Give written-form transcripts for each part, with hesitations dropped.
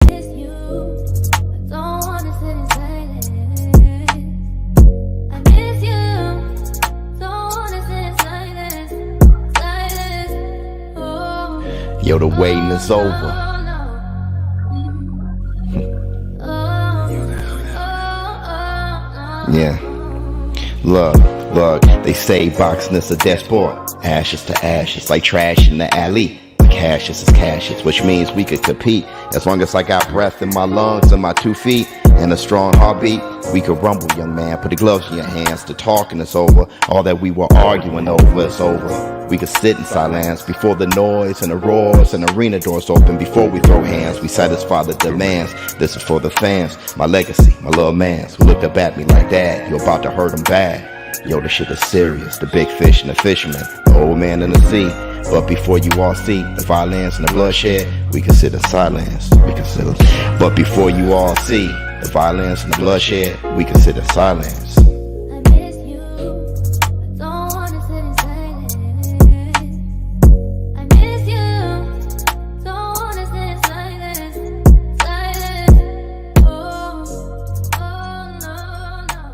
miss you. I don't wanna sit in silence. I miss you. Don't wanna sit in silence. Silence. Oh. Yo, the waiting is over. Yeah. Look, they say boxing is a death sport. Ashes to ashes, like trash in the alley. But cashes is cashes, which means we could compete. As long as I got breath in my lungs and my 2 feet and a strong heartbeat, we could rumble, young man. Put the gloves in your hands. The talking is over. All that we were arguing over is over. We could sit in silence before the noise and the roars and arena doors open. Before we throw hands, we satisfy the demands. This is for the fans, my legacy, my little mans who looked up at me like that. You're about to hurt them bad. Yo, the shit is serious. The big fish and the fisherman, the old man in the sea. But before you all see the violence and the bloodshed, we consider silence. But before you all see the violence and the bloodshed, we consider silence. I miss you. I don't wanna sit in silence. I miss you. Don't wanna sit in silence. Silence. Oh, no, no.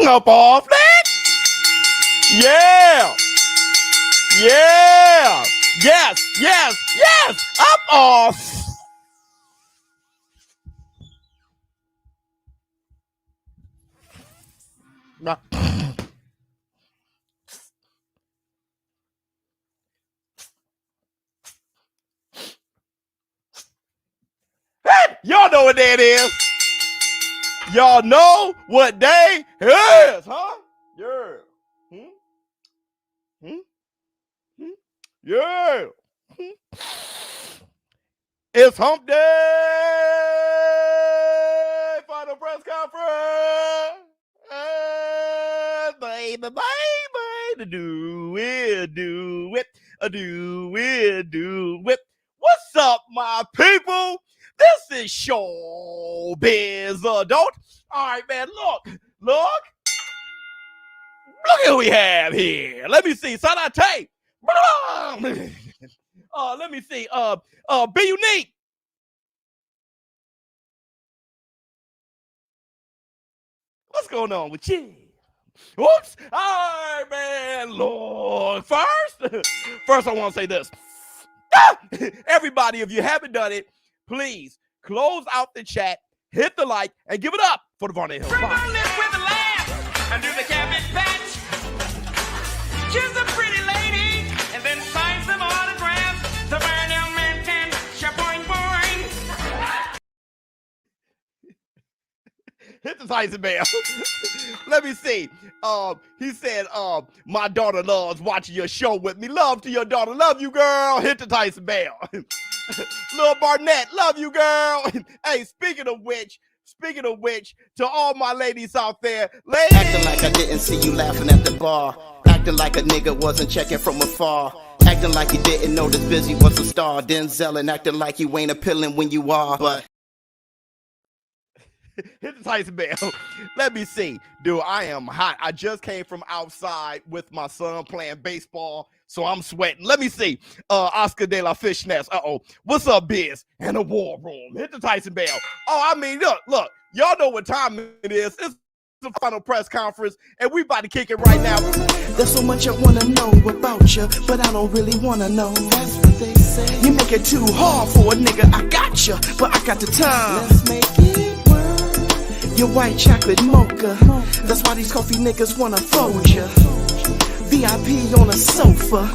Up off that? Yeah. Yeah. Yes. Up off. Y'all know what that is. Y'all know what day is, huh? Yeah. Yeah. It's hump day. Final press conference. Baby. Do it. What's up, my people? This is ShowBizz Adult. All right, man, look at who we have here. Let me see. Side tape. Let me see. Be unique. What's going on with you? Whoops. All right, man. Lord, first I want to say this. Everybody, if you haven't done it, please close out the chat, hit the like, and give it up for the Varney Hill. With the laugh and do the cabbage patch. Kiss a pretty lady and then sign some autographs. The burn young man can shapoing boing. Hit the Tyson bell. Let me see. He said, my daughter loves watching your show with me. Love to your daughter. Love you, girl. Hit the Tyson bell. Little Barnett, love you, girl. Hey, speaking of which, to all my ladies out there, ladies. Acting like I didn't see you laughing at the bar. Acting like a nigga wasn't checking from afar. Acting like you didn't know this Busy was a star. Denzel and acting like you ain't appealing when you are. But hit the Tyson bell. Let me see. Dude, I am hot. I just came from outside with my son playing baseball, so I'm sweating. Let me see. Oscar de la Fishness. What's up, Biz? In the war room. Hit the Tyson bell. Oh, I mean, look. Y'all know what time it is. It's the final press conference, and we about to kick it right now. there's so much I wanna know about you, but I don't really wanna know. That's what they say. You make it too hard for a nigga. I got you, but I got the time. Let's make it work. Your white chocolate mocha. That's why these coffee niggas wanna fold you. VIP on a sofa.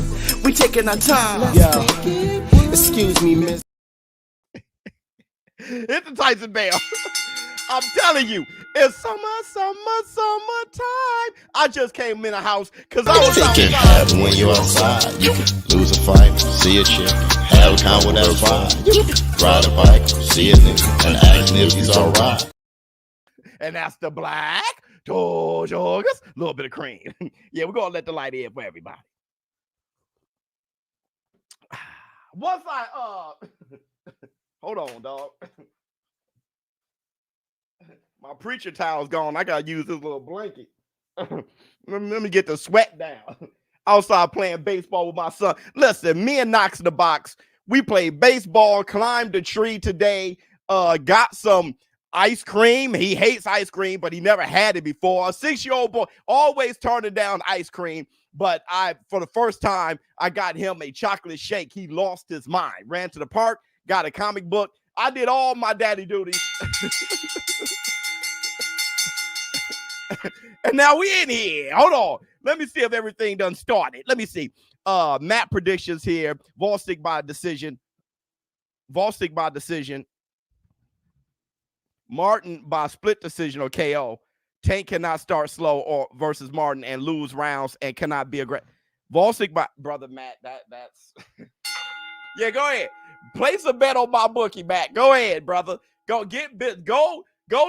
We taking our time. Yo, excuse me, miss. Hit the Tyson bell. I'm telling you, it's summertime. I just came in the house because I was outside. It can happen when you're outside. You can lose a fight, see a chick, have a convo, that's fine. You can ride a bike, see a nigga, and ask if he's alright. And that's the black Tortugas. A little bit of cream. Yeah, we're going to let the light in for everybody. Once I, hold on, dog. My preacher towel's gone. I gotta use this little blanket. let me get the sweat down. Outside playing baseball with my son. Listen, me and Knox in the box. We played baseball, climbed a tree today, got some ice cream. He hates ice cream, but he never had it before. A 6-year-old boy always turning down ice cream. But for the first time, I got him a chocolate shake. He lost his mind. Ran to the park, got a comic book. I did all my daddy duties. And now we in here. Hold on. Let me see if everything done started. Let me see. Matt predictions here. Gvozdyk by decision. Gvozdyk by decision. Martin by split decision or KO. Tank cannot start slow or versus Martin and lose rounds and cannot be aggressive. Gvozdyk by brother Matt. That's yeah. Go ahead. Place a bet on my bookie, Matt. Go ahead, brother. Go get bit. Go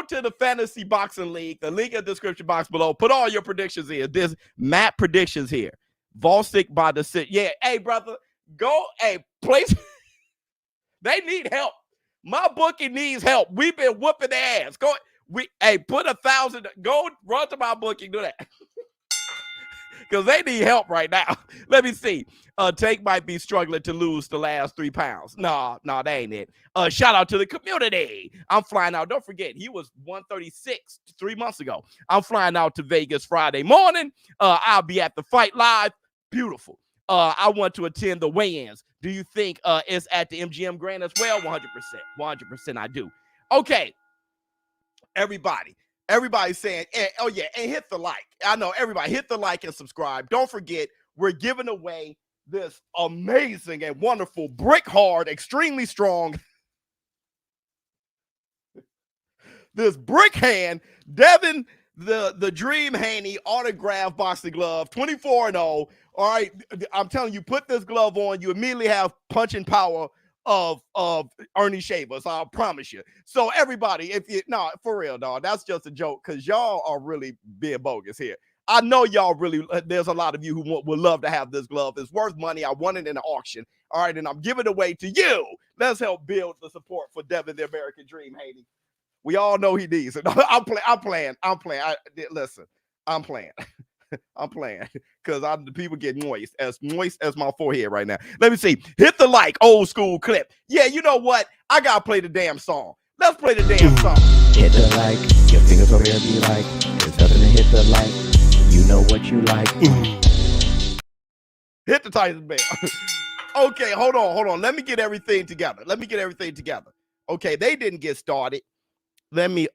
to the fantasy boxing league. The link in the description box below. Put all your predictions in. There's Matt predictions here. Gvozdyk by decision. Yeah. Hey, brother. Go. Hey, place. They need help. My bookie needs help. We've been whooping their ass. Go. Hey, put 1,000. Go run to my bookie. Do that. Because they need help right now. Let me see. Tank might be struggling to lose the last 3 pounds. No, that ain't it. Shout out to the community. I'm flying out. Don't forget, he was 136 3 months ago. I'm flying out to Vegas Friday morning. I'll be at the fight live. Beautiful. I want to attend the weigh-ins. Do you think it's at the MGM Grand as well? 100%. 100% I do. Okay. Everybody's saying, oh yeah, and hit the like. I know everybody hit the like and subscribe. Don't forget, we're giving away this amazing and wonderful brick hard, extremely strong, this brick hand, Devin, the Dream Haney autograph boxing glove, 24-0. All right, I'm telling you, put this glove on, you immediately have punching power of Ernie Shavers, I'll promise you. So everybody, for real, dog, that's just a joke because y'all are really being bogus here. I know y'all really, there's a lot of you who would love to have this glove. It's worth money. I won it in an auction. All right, and I'm giving it away to you. Let's help build the support for Devin, the American Dream, Haney. We all know he needs it. I'm playing. Listen, I'm playing. I'm playing because the people get moist as my forehead right now. Let me see. Hit the like, old school clip. Yeah, you know what? I gotta play the damn song. Let's play the damn song. Hit the like, your fingers over here be like, there's nothing to hit the like. You know what you like. Hit the Tyson bell. Okay, hold on. Let me get everything together. Okay, they didn't get started. Let me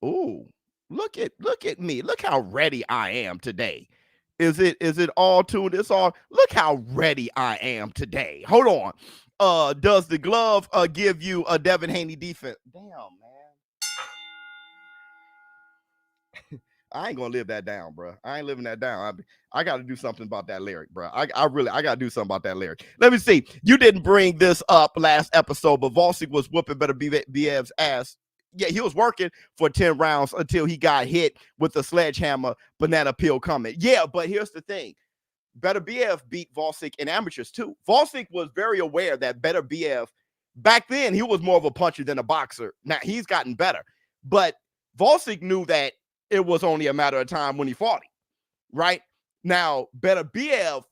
ooh. Look at me. Look how ready I am today. Is it all tuned? It's all. Look how ready I am today. Hold on. Does the glove give you a Devin Haney defense? Damn, man. I ain't gonna live that down, bro. I ain't living that down. I got to do something about that lyric, bro. I got to do something about that lyric. Let me see. You didn't bring this up last episode, but Gvozdyk was whooping Benavidez's ass. Yeah, he was working for 10 rounds until he got hit with the sledgehammer banana peel coming. Yeah, but here's the thing. Beavidez beat Gvozdyk in amateurs too. Gvozdyk was very aware that Beavidez, back then, he was more of a puncher than a boxer. Now, he's gotten better. But Gvozdyk knew that it was only a matter of time when he fought him, right? Now, Beavidez,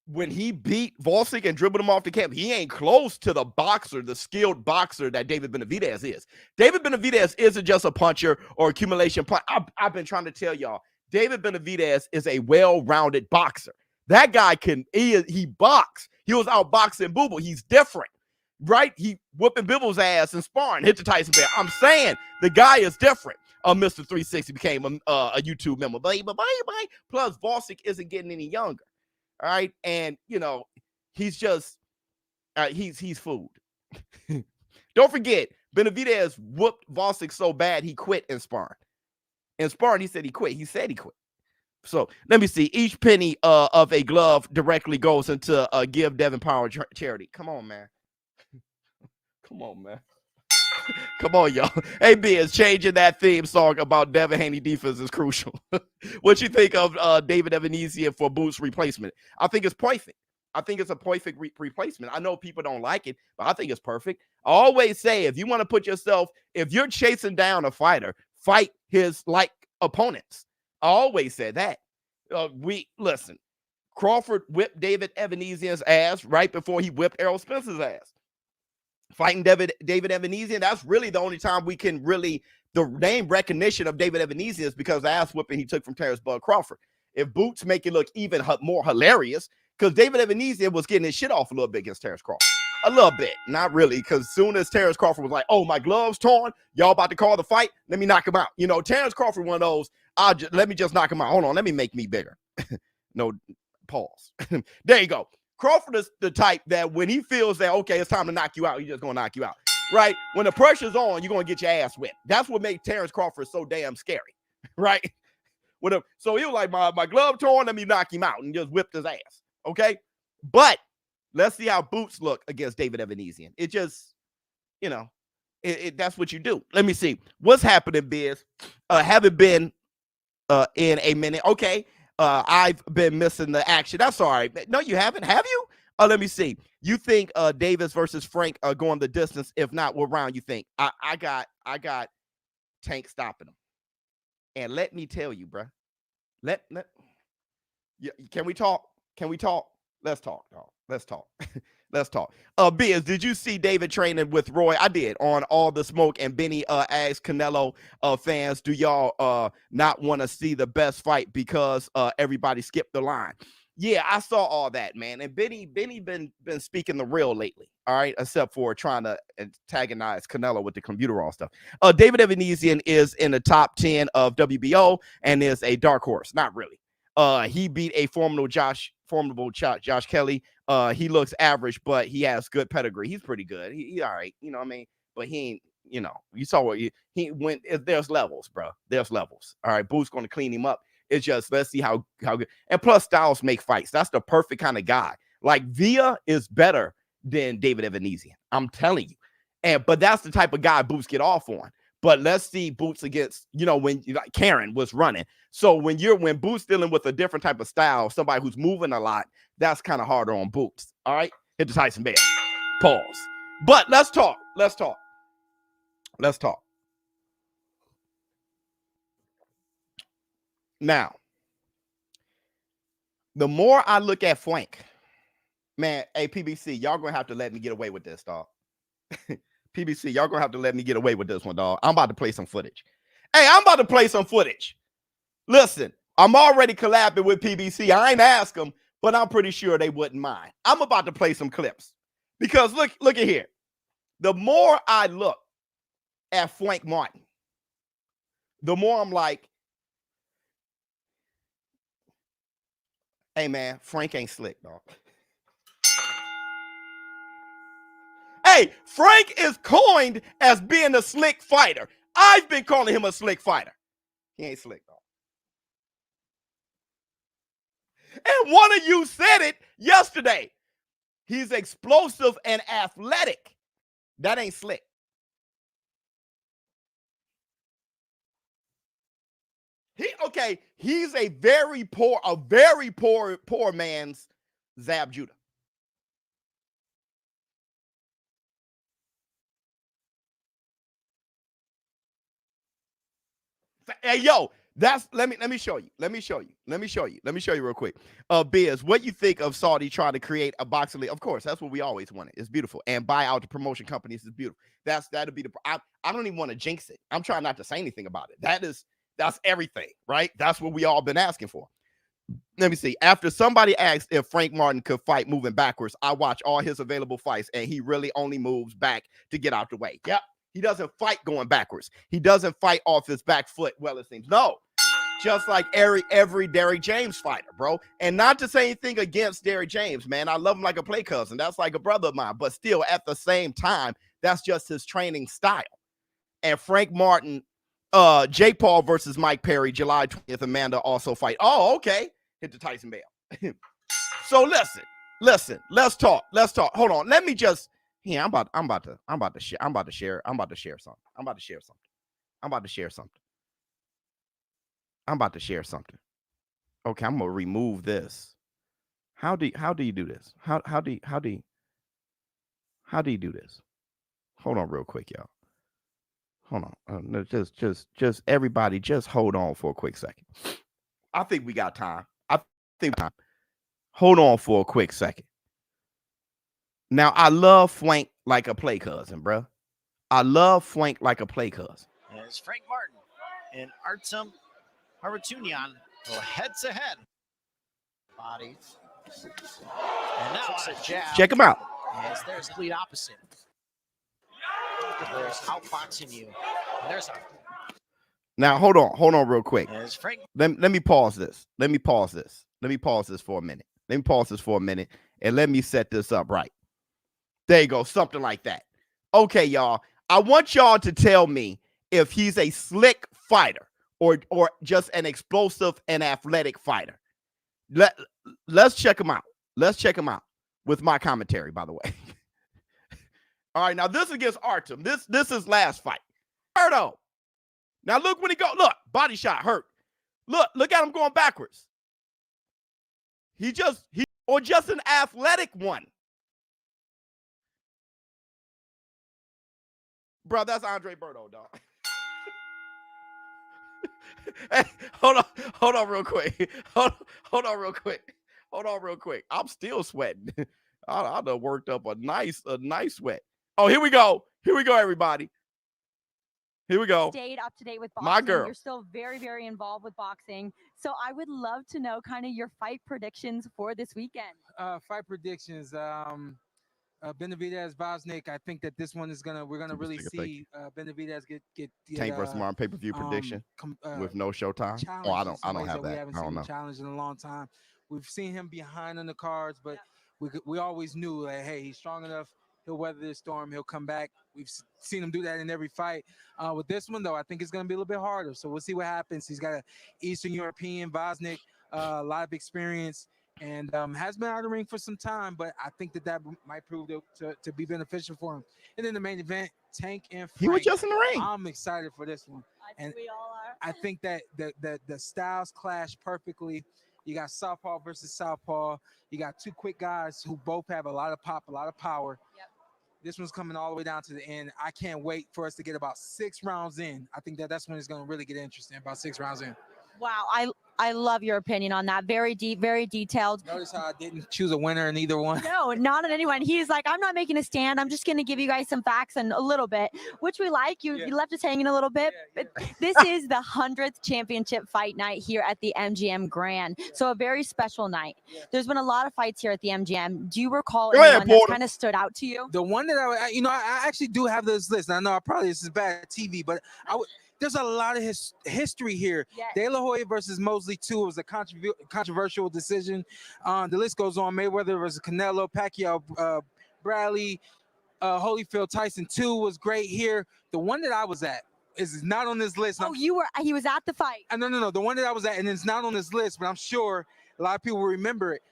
when he beat Gvozdyk and dribbled him off the camp, he ain't close to the boxer, the skilled boxer that David Benavidez is. David Benavidez isn't just a puncher or accumulation punch. I've been trying to tell y'all, David Benavidez is a well-rounded boxer. That guy he box. He was out boxing Boo Boo. He's different, right? He whooping Bibble's ass and sparring, hit the Tyson bell. I'm saying the guy is different. Mr. 360 became a YouTube member. Bye. Plus, Gvozdyk isn't getting any younger. All right, and he's just he's food. Don't forget, Benavidez whooped Gvozdyk so bad he quit in sparring. In sparring, he said he quit. So let me see. Each penny of a glove directly goes into Give Devin Power charity. Come on, man. Come on, y'all. Hey, Biz, changing that theme song about Devin Haney defense is crucial. What you think of David Avenysian for Boots replacement? I think it's perfect. I think it's a perfect replacement. I know people don't like it, but I think it's perfect. I always say, if you want to put yourself, if you're chasing down a fighter, fight his like opponents. I always said that. Listen, Crawford whipped David Avenysian's ass right before he whipped Errol Spence's ass. Fighting David Avenysian, that's really the only time we can really, the name recognition of David Avenysian is because of the ass whipping he took from Terrence Bud Crawford. If Boots make it look even more hilarious, because David Avenysian was getting his shit off a little bit against Terrence Crawford. A little bit, not really, because soon as Terrence Crawford was like, oh, my glove's torn, y'all about to call the fight, let me knock him out. You know, Terrence Crawford, one of those, let me just knock him out. Hold on, let me make me bigger. No, pause. There you go. Crawford is the type that when he feels that, okay, it's time to knock you out, he's just going to knock you out, right? When the pressure's on, you're going to get your ass whipped. That's what makes Terrence Crawford so damn scary, right? So he was like, my glove torn, let me knock him out, and just whipped his ass, okay? But let's see how Boots look against David Avenysian. It just, you know, that's what you do. Let me see. What's happening, Biz? Haven't been in a minute. Okay. I've been missing the action. That's all right. No, you haven't. Have you? Let me see. You think Davis versus Frank are going the distance? If not, what round you think? I got Tank stopping him. And let me tell you, bro. Can we talk? Can we talk? Let's talk, dog. Let's talk. Let's talk. Biz, did you see David training with Roy? I did, on All the Smoke, and Benny asked Canelo fans, do y'all not want to see the best fight because everybody skipped the line? Yeah, I saw all that, man. And Benny been speaking the real lately, all right, except for trying to antagonize Canelo with the computer stuff. David Avenysian is in the top 10 of WBO and is a dark horse. Not really. He beat a formidable Josh Kelly. He looks average, but he has good pedigree. He's pretty good. He all right, you know what I mean? But he ain't, you know, you saw what he went. There's levels, bro. There's levels. All right, Boo's going to clean him up. It's just, let's see how good. And plus, styles make fights. That's the perfect kind of guy. Like, Villa is better than David Avenysian. I'm telling you. But that's the type of guy Boots get off on. But let's see Boots against, you know, when like Karen was running. So when Boots dealing with a different type of style, somebody who's moving a lot, that's kind of harder on Boots. All right, hit the Tyson bell. Pause. But let's talk. Now, the more I look at Frank, man, hey, PBC, y'all gonna have to let me get away with this, dog. PBC, y'all gonna have to let me get away with this one, dog. I'm about to play some footage. Hey, I'm about to play some footage. Listen, I'm already collabing with PBC. I ain't asked them, but I'm pretty sure they wouldn't mind. I'm about to play some clips because look at here. The more I look at Frank Martin, the more I'm like, hey, man, Frank ain't slick, dog. Hey, Frank is coined as being a slick fighter. I've been calling him a slick fighter. He ain't slick, dog. And one of you said it yesterday. He's explosive and athletic. That ain't slick. He's a very poor man's Zab Judah. Hey, yo, let me show you. Let me show you real quick. Biz, what you think of Saudi trying to create a boxing league? Of course, that's what we always wanted. It's beautiful. And buy out the promotion companies is beautiful. That'll be I don't even want to jinx it. I'm trying not to say anything about it. That's everything, right? That's what we all been asking for. Let me see. After somebody asked if Frank Martin could fight moving backwards, I watch all his available fights, and he really only moves back to get out the way. Yep. He doesn't fight going backwards. He doesn't fight off his back foot, well, it seems. No. Just like every Derrick James fighter, bro. And not to say anything against Derrick James, man. I love him like a play cousin. That's like a brother of mine. But still, at the same time, that's just his training style. And Frank Martin, Jake Paul versus Mike Perry, July 20th, Amanda also fight. Oh, okay. Hit the Tyson bell. So listen, let's talk. Hold on. Let me just, yeah, I'm about to share something. Okay, I'm gonna remove this. How do you do this? How do you do this? Hold on real quick, y'all. Hold on. No, just everybody, just hold on for a quick second. I think we got time. Hold on for a quick second. Now, I love flank like a play cousin, bro. I love flank like a play cousin. As Frank Martin and Artem Harutyunyan go head-to-head. Bodies. And now it's a jab. Check him out. Yes, there's complete opposite. There's outboxing you. And there's a... Now, hold on real quick. As Frank... Let me pause this. Let me pause this for a minute. And let me set this up right. There you go. Something like that. Okay, y'all. I want y'all to tell me if he's a slick fighter or just an explosive and athletic fighter. Let's check him out. Let's check him out with my commentary, by the way. All right, now this is against Artem. This is last fight. Alberto. Now look when he go. Look, body shot hurt. Look at him going backwards. Just an athletic one. Bro, that's Andre Berto, dog. Hey, hold on real quick. Hold on real quick. I'm still sweating. I done worked up a nice sweat. Oh, here we go, everybody. Here we go. Stayed up to date with boxing. My girl. You're still very, very involved with boxing. So I would love to know kind of your fight predictions for this weekend. Fight predictions. Benavidez, Gvozdyk. I think that this one is we're gonna really see Benavidez get Tank versus Martin pay-per-view prediction with no showtime. Oh, I don't have that. We haven't seen him challenged in a long time. We've seen him behind on the cards, but we always knew that, hey, he's strong enough. He'll weather this storm. He'll come back. We've seen him do that in every fight. With this one, though, I think it's going to be a little bit harder. So we'll see what happens. He's got an Eastern European, Gvozdyk, a lot of experience, and has been out of the ring for some time. But I think that might prove to be beneficial for him. And then the main event, Tank and Frank. He was just in the ring. I'm excited for this one. And we all are. I think that the styles clash perfectly. You got southpaw versus southpaw. You got two quick guys who both have a lot of pop, a lot of power. Yep. This one's coming all the way down to the end. I can't wait for us to get about 6 rounds in. I think that's when it's going to really get interesting, about 6 rounds in. Wow, I love your opinion on that. Very deep, very detailed. Notice how I didn't choose a winner in either one. No, not on anyone. He's like, I'm not making a stand. I'm just going to give you guys some facts and a little bit, which we like. You left us hanging a little bit. Yeah. But this is the 100th championship fight night here at the MGM Grand. So a very special night. Yeah. There's been a lot of fights here at the MGM. Do you recall Go ahead, anyone that Porter. kind of stood out to you? The one that I actually do have this list. And I know this is bad TV, but there's a lot of history here. Yes. De La Hoya versus Mosley 2 was a controversial decision. The list goes on. Mayweather versus Canelo, Pacquiao, Bradley, Holyfield, Tyson 2 was great here. The one that I was at is not on this list. Oh, he was at the fight. No. The one that I was at, and it's not on this list, but I'm sure a lot of people will remember it.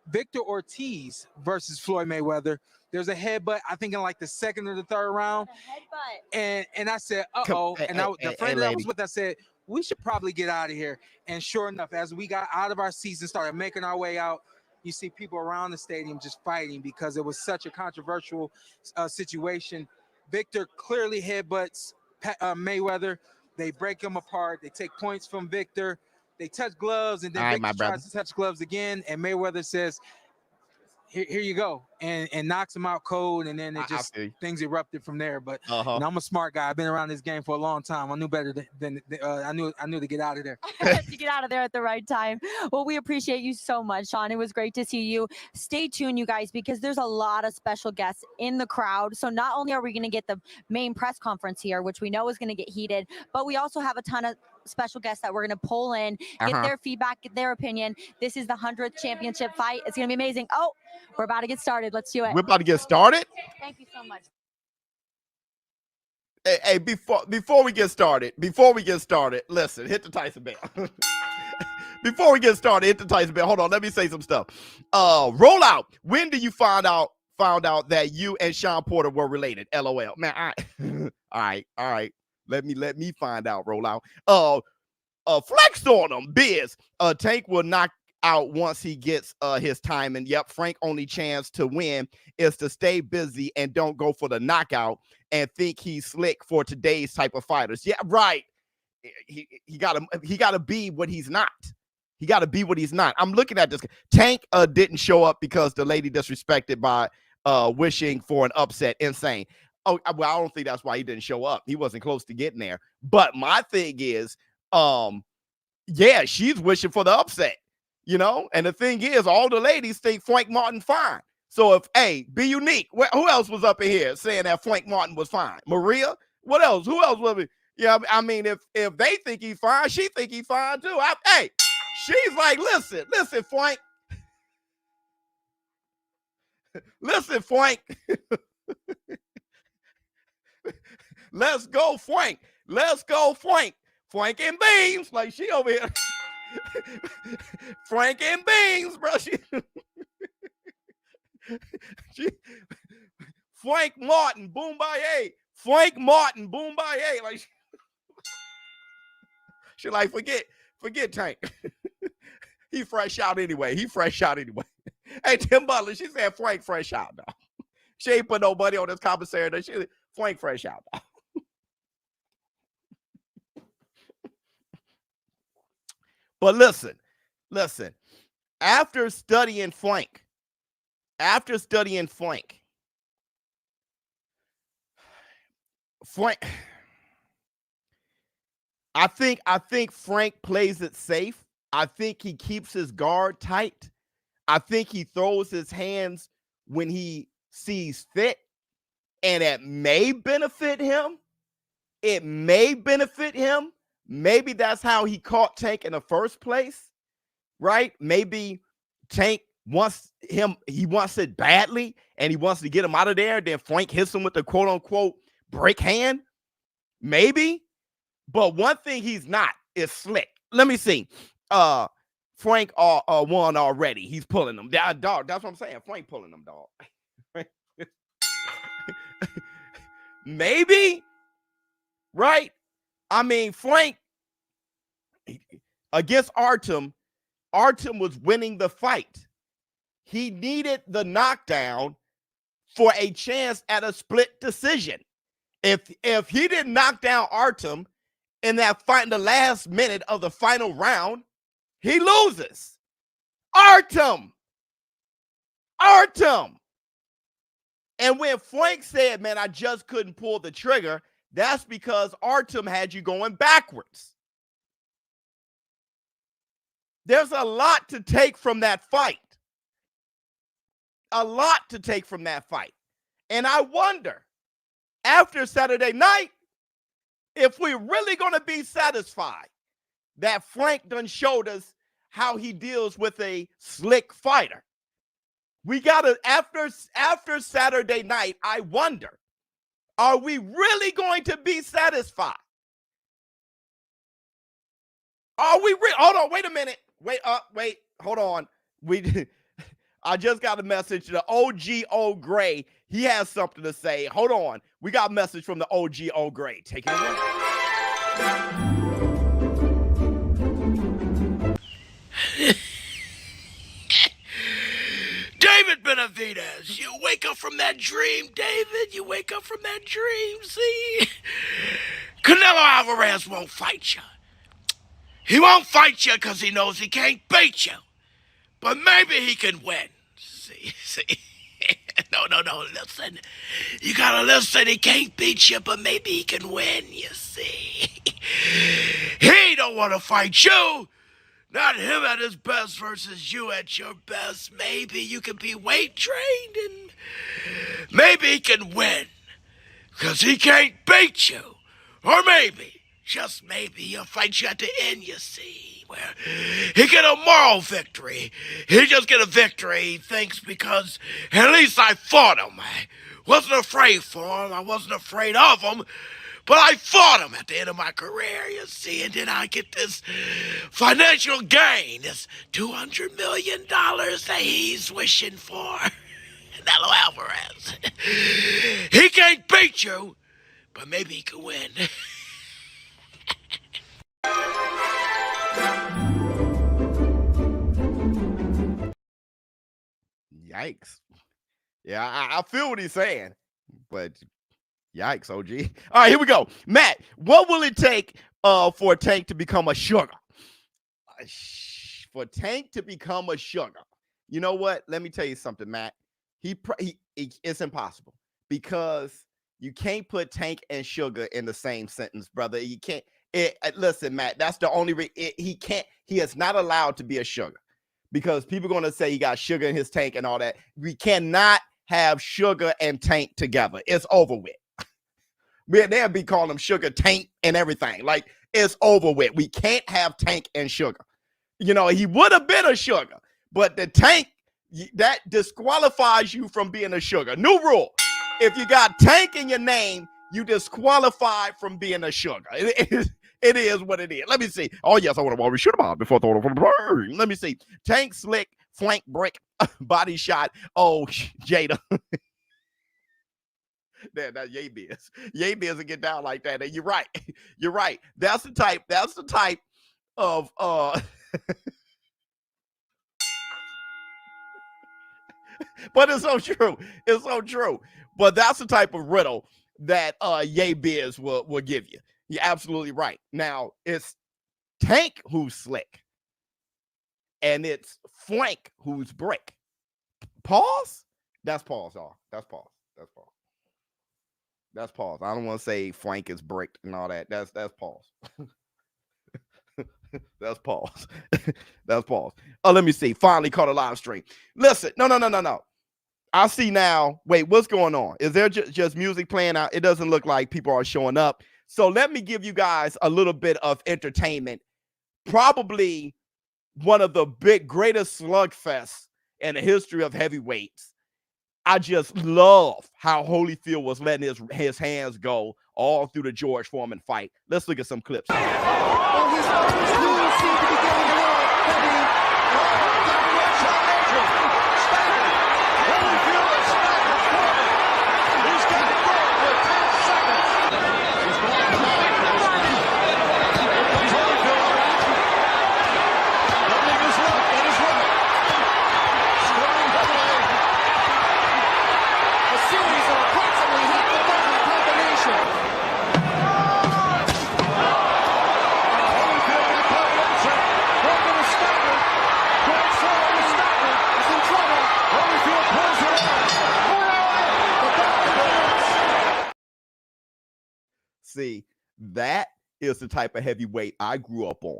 Victor Ortiz versus Floyd Mayweather. There's a headbutt, I think in like the second or the third round. A headbutt. And I said, uh-oh. And the friend that I was with, I said, we should probably get out of here. And sure enough, as we got out of our seats and started making our way out, you see people around the stadium just fighting because it was such a controversial situation. Victor clearly headbutts Mayweather. They break him apart. They take points from Victor. They touch gloves, and then Victor tries to touch gloves again. And Mayweather says, here you go, and knocks him out cold, and then things erupted from there. But and I'm a smart guy. I've been around this game for a long time. I knew better than I knew to get out of there. To get out of there at the right time. Well, we appreciate you so much, Sean. It was great to see you. Stay tuned, you guys, because there's a lot of special guests in the crowd. So not only are we going to get the main press conference here, which we know is going to get heated, but we also have a ton of special guests that we're going to pull in, get their feedback, get their opinion. This is the 100th championship fight. It's going to be amazing. Oh, we're about to get started. Let's do it. We're about to get started. Thank you so much. Hey, before we get started, listen, hit the Tyson bell. Before we get started, hit the Tyson bell. Hold on, let me say some stuff. Roll out. When do you found out that you and Sean Porter were related? LOL. Man, all right. Let me find out. Roll out. Flex on them, Biz. Tank will knock out once he gets his time. And yep, Frank only chance to win is to stay busy and don't go for the knockout and think he's slick for today's type of fighters. Yeah, right. He gotta be what he's not. He gotta be what he's not. I'm looking at this. Tank didn't show up because the lady disrespected by wishing for an upset. Insane. Oh, well, I don't think that's why he didn't show up. He wasn't close to getting there. But my thing is, yeah, she's wishing for the upset, you know? And the thing is, all the ladies think Frank Martin fine. So if, hey, be unique. Who else was up in here saying that Frank Martin was fine? Maria? What else? Who else was it? Yeah, I mean, if they think he's fine, she think he's fine too. Hey, she's like, listen, Frank. Listen, Frank. Let's go, Frank. Let's go, Frank. Frank and Beans. Like, she over here. Frank and Beans, bro. Frank Martin, boom baye. Frank Martin, boom baye. Like, she like, forget Tank. He fresh out anyway. Hey, Tim Butler, she said Frank fresh out, dog. She ain't put nobody on this commissary. She Frank fresh out, dog. But listen. After studying Frank, I think Frank plays it safe. I think he keeps his guard tight. I think he throws his hands when he sees fit, and it may benefit him. Maybe that's how he caught Tank in the first place, right? Maybe Tank wants it badly, and he wants to get him out of there. Then Frank hits him with the quote-unquote break hand. Maybe. But one thing he's not is slick. Let me see. Frank won already. He's pulling them. Dog, that's what I'm saying. Frank pulling them, dog. Maybe. Right? I mean, Frank against Artem was winning the fight. He needed the knockdown for a chance at a split decision. If he didn't knock down Artem in that fight in the last minute of the final round, he loses. Artem. And when Frank said, man, I just couldn't pull the trigger, that's because Artem had you going backwards. There's a lot to take from that fight. And I wonder, after Saturday night, if we're really going to be satisfied that Frank done showed us how he deals with a slick fighter. We got to, after Saturday night, I wonder, are we really going to be satisfied? Hold on, wait a minute. Hold on. I just got a message to the OGO Gray. He has something to say. Hold on. We got a message from the OGO Gray. Take it away. David Benavidez, you wake up from that dream, David. You wake up from that dream, see? Canelo Alvarez won't fight you. He won't fight you because he knows he can't beat you. But maybe he can win. See? No, listen. You gotta listen. He can't beat you, but maybe he can win, you see. He don't want to fight you. Not him at his best versus you at your best. Maybe you can be weight trained and maybe he can win because he can't beat you. Or maybe, just maybe, he'll fight you at the end, you see, where he get a moral victory. He just get a victory, he thinks, because at least I fought him. I wasn't afraid for him. I wasn't afraid of him. But I fought him at the end of my career, you see, and then I get this financial gain, this $200 million that he's wishing for. Canelo Alvarez. He can't beat you, but maybe he can win. Yikes. Yeah, I feel what he's saying, but yikes, OG. All right, here we go. Matt, what will it take for Tank to become a sugar? For Tank to become a sugar. You know what? Let me tell you something, Matt. It's impossible because you can't put Tank and sugar in the same sentence, brother. You can't. Listen, Matt, that's the only he can't. He is not allowed to be a sugar because people are going to say he got sugar in his tank and all that. We cannot have sugar and Tank together. It's over with. They'll be calling him Sugar Tank and everything. Like, it's over with. We can't have Tank and sugar. You know, he would have been a sugar, but the Tank, that disqualifies you from being a sugar. New rule. If you got Tank in your name, you disqualified from being a sugar. It is what it is. Let me see. Oh, yes, I want to shoot him out before throwing him. Let me see. Tank, slick, flank, brick, body shot. Oh, Jada. That's Yebiz. Yebiz will get down like that. And you're right. You're right. That's the type of but it's so true. It's so true. But that's the type of riddle that Yebiz will give you. You're absolutely right. Now, it's Tank who's slick. And it's Flank who's brick. Pause? That's pause, y'all. That's pause. That's pause. That's pause. I don't want to say Flank is bricked and all that. That's pause. That's pause. That's pause. Oh, let me see. Finally caught a live stream. Listen, no. I see now. Wait, what's going on? Is there just music playing out? It doesn't look like people are showing up. So let me give you guys a little bit of entertainment. Probably one of the greatest slugfests in the history of heavyweights. I just love how Holyfield was letting his hands go all through the George Foreman fight. Let's look at some clips. See, that is the type of heavyweight I grew up on.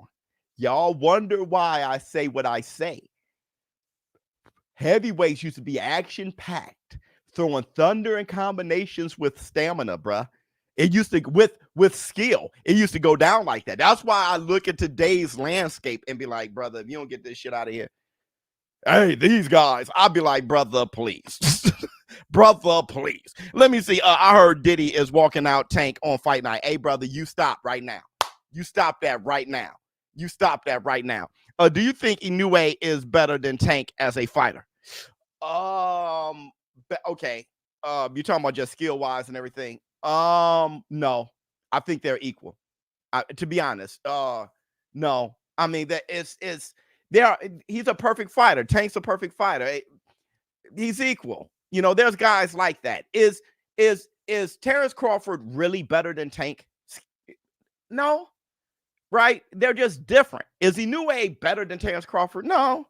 Y'all wonder why I say what I say. Heavyweights used to be action-packed, throwing thunder and combinations with stamina, bruh. It used to, with skill, it used to go down like that. That's why I look at today's landscape and be like, brother, if you don't get this shit out of here, hey, these guys, I'll be like, brother, please. Brother, please. Let me see. I heard Diddy is walking out Tank on fight night. Hey, brother, you stop right now. You stop that right now. You stop that right now. Do you think Inoue is better than Tank as a fighter? Okay. You're talking about just skill-wise and everything. No. I think they're equal. To be honest. No. I mean, that he's a perfect fighter. Tank's a perfect fighter. He's equal. You know, there's guys like that. Is Terrence Crawford really better than Tank? No. Right? They're just different. Is Inoue better than Terrence Crawford? No.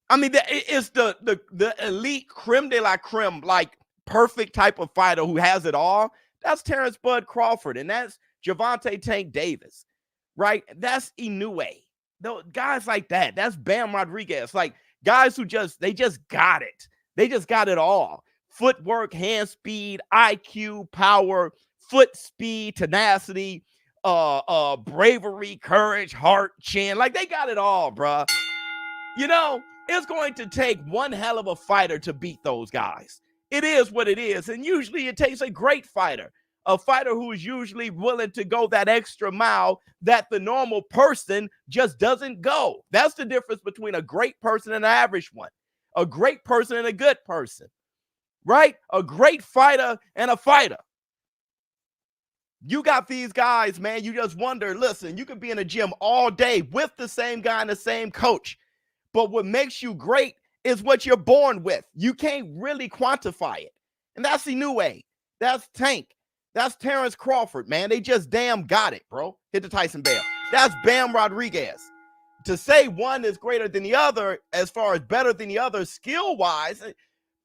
I mean, it's the elite creme de la creme, like perfect type of fighter who has it all. That's Terrence Bud Crawford, and that's Gervonta Tank Davis, right? That's Inoue. Those guys like that. That's Bam Rodriguez. Like guys who they just got it. They just got it all. Footwork, hand speed, IQ, power, foot speed, tenacity, bravery, courage, heart, chin. Like they got it all, bruh. You know, it's going to take one hell of a fighter to beat those guys. It is what it is. And usually it takes a great fighter, a fighter who is usually willing to go that extra mile that the normal person just doesn't go. That's the difference between a great person and an average one. A great person and a good person, right? A great fighter and a fighter. You got these guys, man. You just wonder, listen, you could be in a gym all day with the same guy and the same coach. But what makes you great is what you're born with. You can't really quantify it. And that's Inoue. That's Tank. That's Terrence Crawford, man. They just damn got it, bro. Hit the Tyson Bell. That's Bam Rodriguez. To say one is greater than the other, as far as better than the other skill-wise,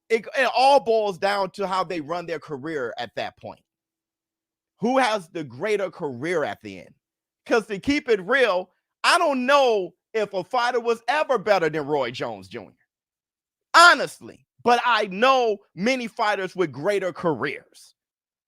it all boils down to how they run their career at that point. Who has the greater career at the end? Because to keep it real, I don't know if a fighter was ever better than Roy Jones Jr. Honestly, but I know many fighters with greater careers.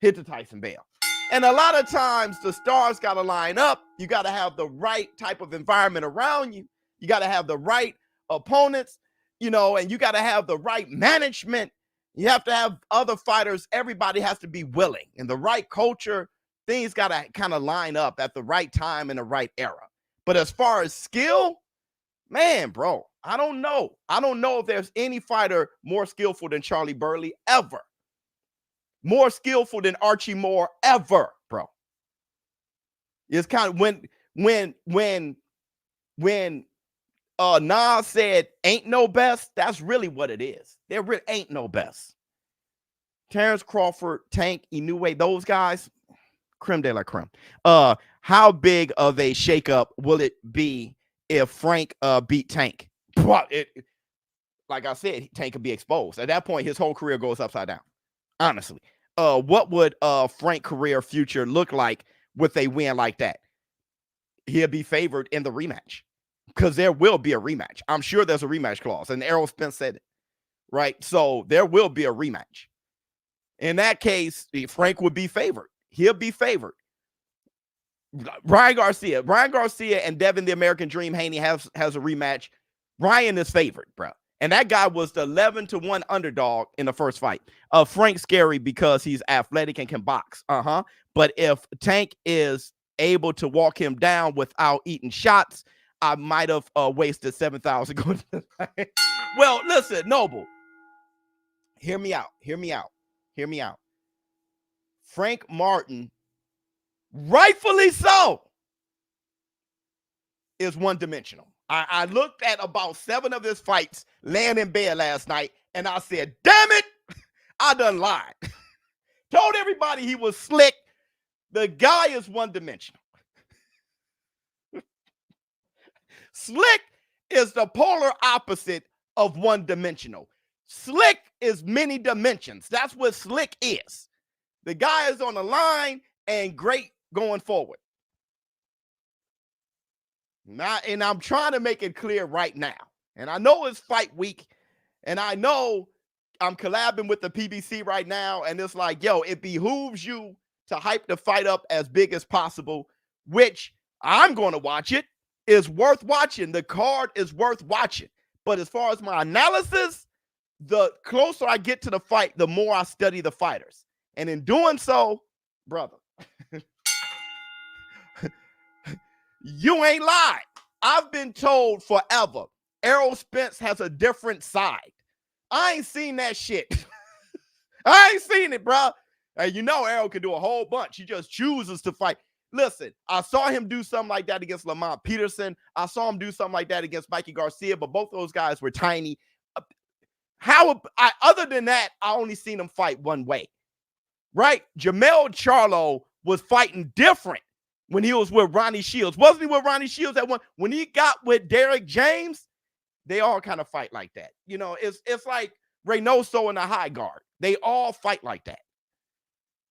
Hit the Tyson Bell. And a lot of times the stars got to line up. You got to have the right type of environment around you. You got to have the right opponents, you know, and you got to have the right management. You have to have other fighters. Everybody has to be willing. In the right culture, things got to kind of line up at the right time in the right era. But as far as skill, man, bro, I don't know. I don't know if there's any fighter more skillful than Charlie Burley ever. More skillful than Archie Moore ever, bro. It's kind of when Nas said ain't no best, that's really what it is. There really ain't no best. Terrence Crawford, Tank, Inoue, those guys, creme de la creme. How big of a shakeup will it be if Frank beat Tank? Like I said, Tank could be exposed. At that point, his whole career goes upside down. Honestly. What would Frank's career future look like with a win like that? He'll be favored in the rematch because there will be a rematch. I'm sure there's a rematch clause, and Errol Spence said it, right? So there will be a rematch. In that case, Frank would be favored. He'll be favored. Ryan Garcia and Devin the American Dream Haney has a rematch. Ryan is favored, bro. And that guy was the 11-1 underdog in the first fight. Frank's scary because he's athletic and can box. But if Tank is able to walk him down without eating shots, I might have wasted 7,000 going to the fight. Well, listen, Noble. Hear me out. Frank Martin, rightfully so, is one-dimensional. I looked at about 7 of his fights laying in bed last night, and I said, damn it, I done lied. Told everybody he was slick. The guy is one-dimensional. Slick is the polar opposite of one-dimensional. Slick is many dimensions. That's what slick is. The guy is on the line and great going forward. And I'm trying to make it clear right now. And I know it's fight week, and I know I'm collabing with the PBC right now, and it's like, yo, it behooves you to hype the fight up as big as possible, which I'm going to watch it. Is worth watching. The card is worth watching. But as far as my analysis, the closer I get to the fight, the more I study the fighters. And in doing so, brother, you ain't lied. I've been told forever, Errol Spence has a different side. I ain't seen that shit. I ain't seen it, bro. And you know Errol can do a whole bunch. He just chooses to fight. Listen, I saw him do something like that against Lamont Peterson. I saw him do something like that against Mikey Garcia, but both those guys were tiny. Other than that, I only seen him fight one way, right? Jamel Charlo was fighting different when he was with Ronnie Shields. Wasn't he with Ronnie Shields at one? When he got with Derek James, they all kind of fight like that. You know, it's like Reynoso and the high guard. They all fight like that.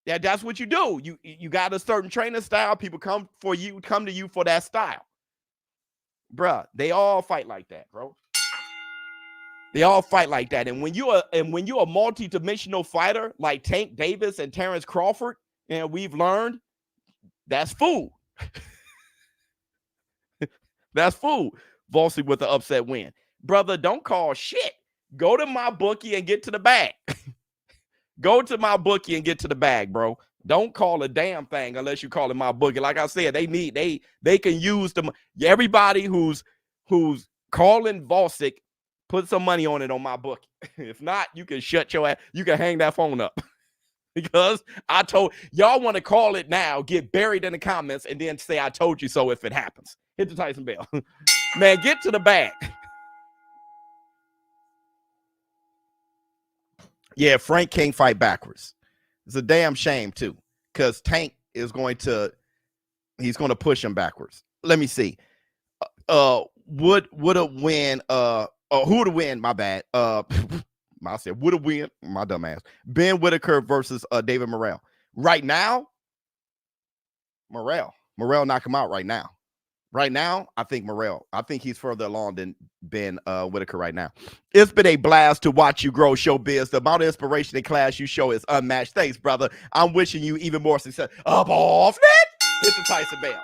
Yeah, that's what you do. You got a certain training style. People come to you for that style. Bruh, they all fight like that, bro. They all fight like that. And when you're a multi-dimensional fighter like Tank Davis and Terrence Crawford, and we've learned that's food. That's food. Volsey with the upset win. Brother, don't call shit. Go to my bookie and get to the bag. Go to my bookie and get to the bag, bro. Don't call a damn thing unless you call it my bookie. Like I said, they can use them. Everybody who's calling Volsey, put some money on it on my bookie. If not, you can shut your ass. You can hang that phone up. Because I told y'all want to call it now, get buried in the comments, and then say I told you so if it happens. Hit the Tyson Bell. Man, get to the bag. Yeah, Frank can't fight backwards. It's a damn shame too, because Tank is going to push him backwards. Let me see. Would a win? Who would win? My bad. I said would a win. My dumb ass. Ben Whitaker versus David Morrell. Right now, Morrell knock him out right now. Right now, I think Morrell. I think he's further along than Ben Whitaker right now. It's been a blast to watch you grow, ShowBizz. The amount of inspiration and class you show is unmatched. Thanks, brother. I'm wishing you even more success. Up off net. Hit the Tyson Bell.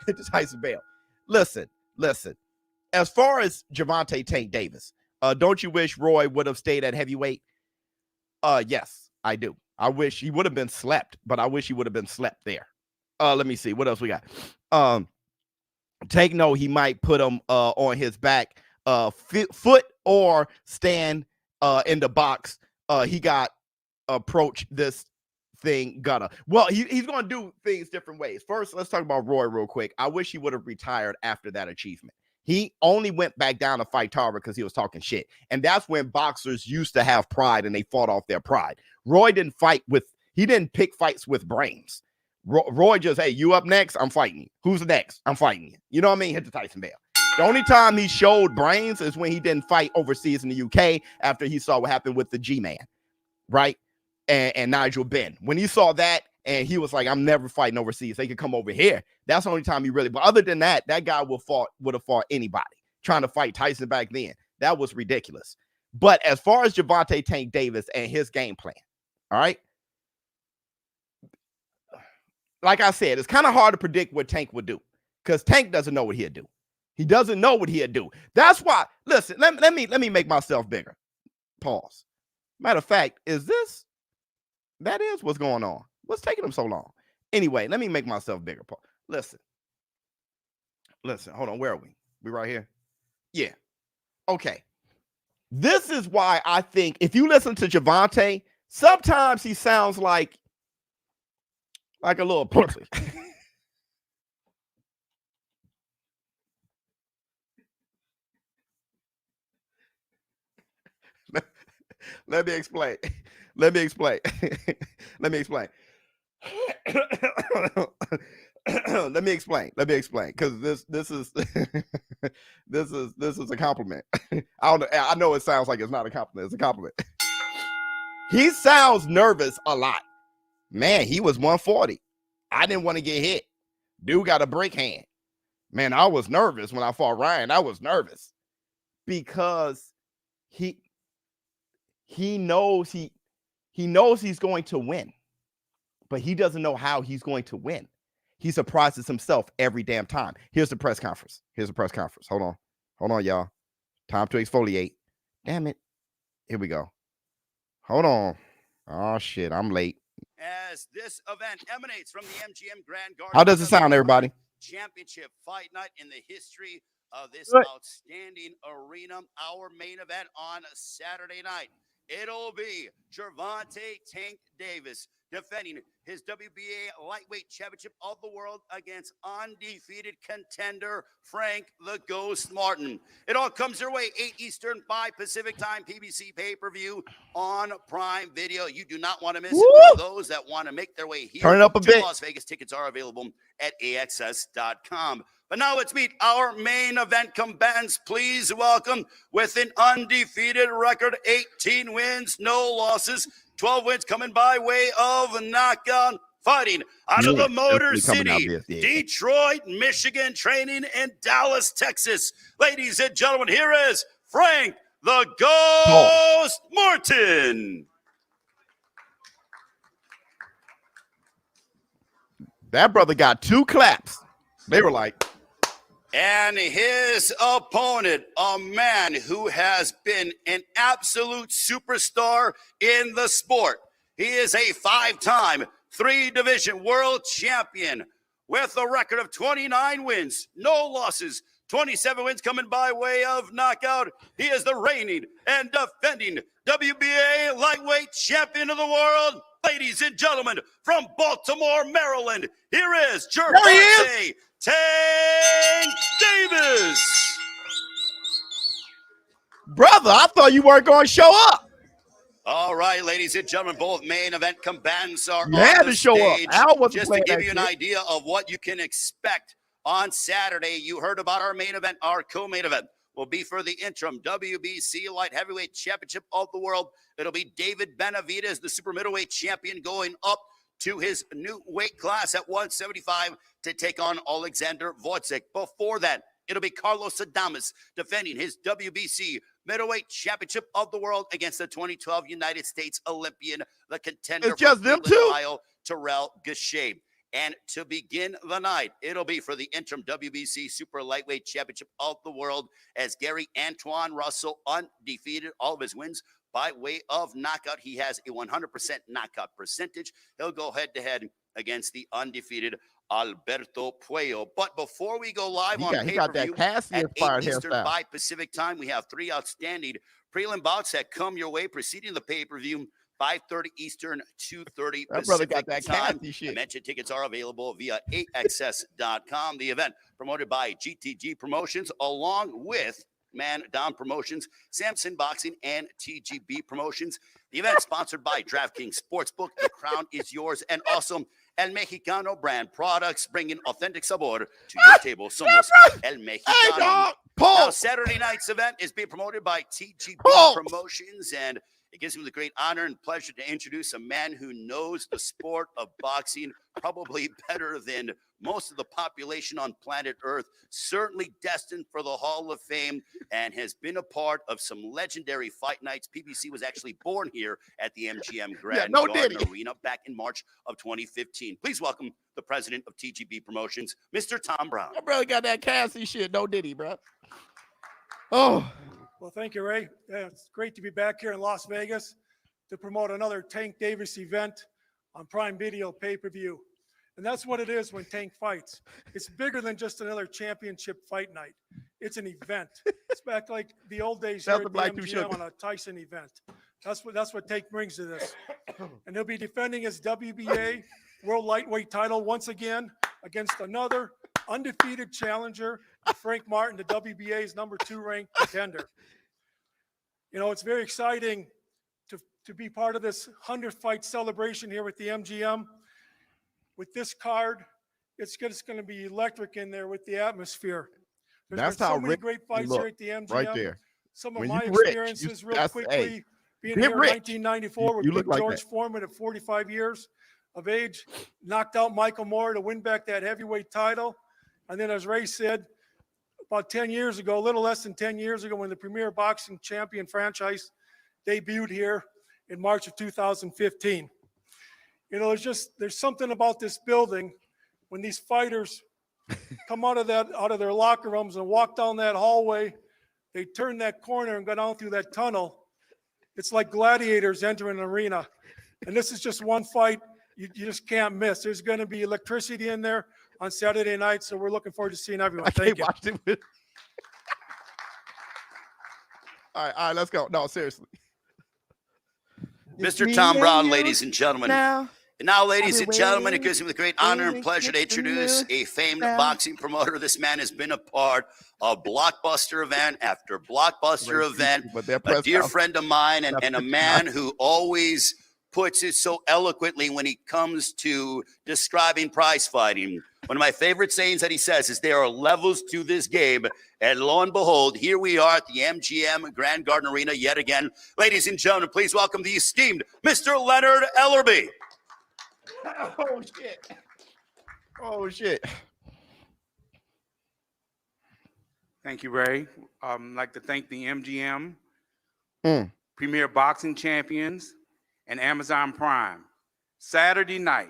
Hit the Tyson Bell. Listen. As far as Gervonta Tank Davis, don't you wish Roy would have stayed at heavyweight? Yes, I do. I wish he would have been slept, but I wish he would have been slept there. Let me see. What else we got? Tank know he might put him on his back, foot or stand in the box. He got approach this thing gonna. Well, he's gonna do things different ways. First, let's talk about Roy real quick. I wish he would have retired after that achievement. He only went back down to fight Tarver because he was talking shit. And that's when boxers used to have pride and they fought off their pride. Roy didn't pick fights with brains. Roy just, hey, you up next? I'm fighting you. Who's next? I'm fighting you. You know what I mean? Hit the Tyson Bell. The only time he showed brains is when he didn't fight overseas in the UK after he saw what happened with the G-Man, right? And Nigel Benn. When he saw that, and he was like, I'm never fighting overseas. They could come over here. That's the only time he really, but other than that, that guy would have fought anybody trying to fight Tyson back then. That was ridiculous. But as far as Gervonta Tank Davis and his game plan, all right? Like I said, it's kind of hard to predict what Tank would do because Tank doesn't know what he'd do. He doesn't know what he'd do. That's why, listen, let me make myself bigger. Pause. Matter of fact, that is what's going on. What's taking him so long? Anyway, let me make myself bigger. Listen. Hold on. Where are we? We right here? Yeah. Okay. This is why I think if you listen to Gervonta, sometimes he sounds like a little pussy. Let me explain. Let me explain. Let me explain. Because this is this is a compliment. I know it sounds like it's not a compliment. It's a compliment. He sounds nervous a lot. Man, he was 140. I didn't want to get hit. Dude got a break hand. Man, I was nervous when I fought Ryan. I was nervous because he knows he's going to win, but he doesn't know how he's going to win. He surprises himself every damn time. Here's the press conference. Hold on, y'all. Time to exfoliate. Damn it. Here we go. Hold on. Oh shit, I'm late. As this event emanates from the MGM Grand Garden. How does it sound, everybody? Championship fight night in the history of this outstanding arena. Our main event on Saturday night. It'll be Gervonta Tank Davis defending his WBA lightweight championship of the world against undefeated contender Frank the Ghost Martin. It all comes your way 8 Eastern, 5 Pacific time, PBC pay-per-view on Prime Video. You do not want to miss it. For those that want to make their way here turn it up a bit. Las Vegas, tickets are available at AXS.com. But now let's meet our main event combatants. Please welcome, with an undefeated record, 18 wins, no losses, 12 wins coming by way of knockout, fighting out of the Motor City, Detroit, Michigan, training in Dallas, Texas. Ladies and gentlemen, here is Frank the Ghost Martin. That brother got 2 claps. They were like. And his opponent, a man who has been an absolute superstar in the sport. He is a 5-time 3-division world champion with a record of 29 wins, no losses, 27 wins coming by way of knockout. He is the reigning and defending WBA lightweight champion of the world. Ladies and gentlemen, from Baltimore, Maryland, here is Gervonta Tank Davis. Brother, I thought you weren't going to show up. All right, ladies and gentlemen, both main event combatants are You had on the to show up. stage. Al wasn't Just to playing give that you an shit. idea of what you can expect on Saturday, you heard about our main event. Our co-main event will be for the interim WBC Light Heavyweight Championship of the World. It'll be David Benavidez, the super middleweight champion, going up to his new weight class at 175 to take on Alexander Gvozdyk. Before that, it'll be Carlos Adames defending his WBC middleweight championship of the world against the 2012 United States Olympian, the contender It's just from them Cleveland, two? Ohio, Terrell Gausha. And to begin the night, it'll be for the interim WBC Super Lightweight Championship of the World as Gary Antoine Russell, undefeated, all of his wins by way of knockout. He has a 100% knockout percentage. He'll go head-to-head against the undefeated ALBERTO PUELLO. But before we go live He on got that pay-per-view Cassie at 8 inspired Eastern, hairstyle. 5 Pacific time, we have 3 outstanding prelim bouts that come your way preceding the pay-per-view. 5:30 Eastern, 2:30 That brother Pacific got that time. Cassie shit. I mentioned tickets are available via AXS.com. The event promoted by GTG Promotions along with Man Down Promotions, Samson Boxing, and TGB Promotions. The event sponsored by DraftKings Sportsbook. The crown is yours. And also El Mexicano brand products, bringing authentic sabor to your table. Somos El Mexicano. dog. Now, Paul. Saturday night's event is being promoted by TGB Paul. Promotions, and it gives me the great honor and pleasure to introduce a man who knows the sport of boxing probably better than most of the population on planet Earth, certainly destined for the Hall of Fame, and has been a part of some legendary fight nights. PBC was actually born here at the MGM Grand Garden Arena back in March of 2015. Please welcome the president of TGB Promotions, Mr. Tom Brown. That brother got that Cassie shit. No diddy, bro. Oh. Well, thank you, Ray. Yeah, it's great to be back here in Las Vegas to promote another Tank Davis event on Prime Video pay-per-view. And that's what it is when Tank fights. It's bigger than just another championship fight night. It's an event. It's back like the old days here at the MGM on a Tyson event. That's what Tank brings to this. And he'll be defending his WBA World Lightweight title once again against another undefeated challenger, Frank Martin, the WBA's #2 ranked contender. You know, it's very exciting to be part of this 100th fight celebration here with the MGM. With this card, it's just going to be electric in there with the atmosphere. That's been how so many great fights here at the MGM. right there. Some of When my you rich, experiences real that's- quickly, hey, being get here in rich. 1994 with You Big look like George that. Foreman at 45 years of age, knocked out Michael Moore to win back that heavyweight title. And then, as Ray said, about 10 years ago, a little less than 10 years ago, when the Premier Boxing Champion franchise debuted here in March of 2015. You know, there's something about this building when these fighters come out of their locker rooms and walk down that hallway, they turn that corner and go down through that tunnel. It's like gladiators entering an arena. And this is just one fight you just can't miss. There's going to be electricity in there on Saturday night, so we're looking forward to seeing everyone. Thank you. Watch it. All right, let's go. No, seriously. Mr. Tom Brown, ladies and gentlemen. And now, ladies and gentlemen, it gives me the great honor and pleasure to introduce a famed boxing promoter. This man has been a part of blockbuster event after blockbuster event, a dear friend of mine, and a man who always puts it so eloquently when he comes to describing prize fighting. One of my favorite sayings that he says is there are levels to this game. And lo and behold, here we are at the MGM Grand Garden Arena yet again. Ladies and gentlemen, please welcome the esteemed Mr. Leonard Ellerbe. Oh, shit. Oh, shit. Thank you, Ray. I'd like to thank the MGM, Premier Boxing Champions, and Amazon Prime. Saturday night.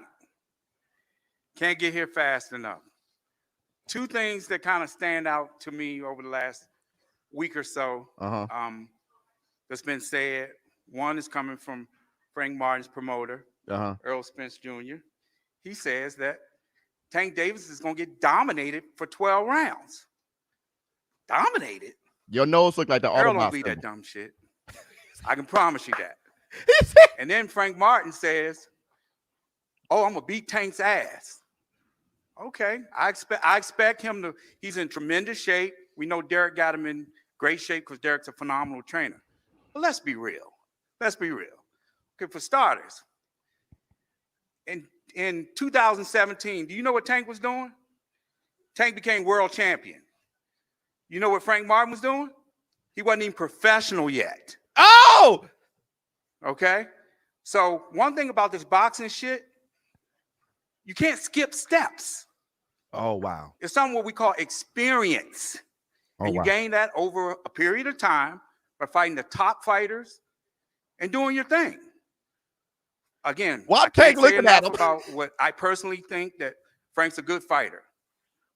Can't get here fast enough. Two things that kind of stand out to me over the last week or so that's been said. One is coming from Frank Martin's promoter, Errol Spence Jr. He says that Tank Davis is going to get dominated for 12 rounds. Dominated? Your nose look like the Errol Autobot don't be symbol. that dumb shit. I can promise you that. And then Frank Martin says, "Oh, I'm gonna beat Tank's ass." Okay, I expect him to. He's in tremendous shape. We know Derek got him in great shape because Derek's a phenomenal trainer. But let's be real. Let's be real. Okay, for starters, in 2017, do you know what Tank was doing? Tank became world champion. You know what Frank Martin was doing? He wasn't even professional yet. Oh! Okay? So one thing about this boxing shit, you can't skip steps. Oh, wow. It's something what we call experience. Oh, And you wow. gain that over a period of time by fighting the top fighters and doing your thing. Again, Well, I I'm can't say looking at enough him. about what I personally think that Frank's a good fighter.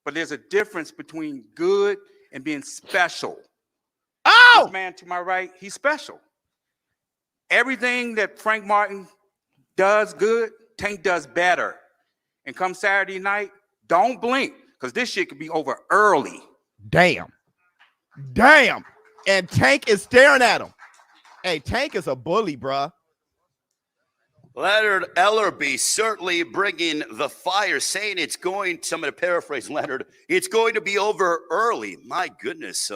But there's a difference between good and being special. Oh! This man to my right, he's special. Everything that Frank Martin does good, Tank does better. And come Saturday night, don't blink, because this shit could be over early. Damn. Damn. And Tank is staring at him. Hey, Tank is a bully, bruh. Leonard Ellerby certainly bringing the fire, saying it's going, I'm going to paraphrase Leonard, it's going to be over early. My goodness,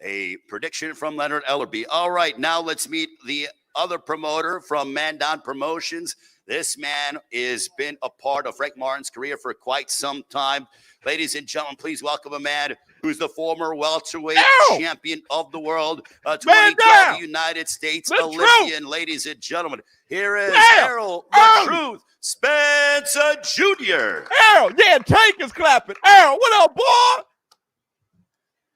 a prediction from Leonard Ellerby. All right, now let's meet the other promoter from Mandan Promotions. This man has been a part of Frank Martin's career for quite some time. Ladies and gentlemen, please welcome a man who's the former welterweight champion of the world, 2012 United States Olympian. Ladies and gentlemen, here is Errol the Truth Spence Jr. Errol, yeah, Tank is clapping. Errol, what up, boy?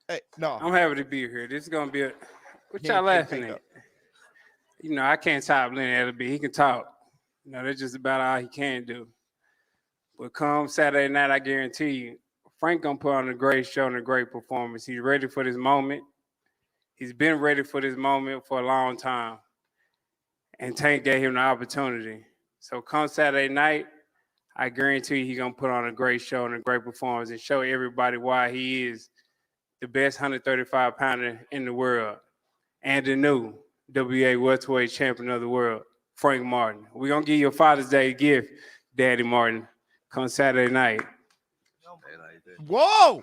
Hey, no. I'm happy to be here. This is gonna be a what y'all laughing at? You know, I can't top Leonard Ellerby. He can talk. You know, that's just about all he can do. But come Saturday night, I guarantee you, Frank gonna put on a great show and a great performance. He's ready for this moment. He's been ready for this moment for a long time. And Tank gave him the opportunity. So come Saturday night, I guarantee you he's gonna put on a great show and a great performance and show everybody why he is the best 135-pounder in the world and the new WA welterweight champion of the world, Frank Martin. We're going to give you a Father's Day gift, Daddy Martin, come Saturday night. Whoa!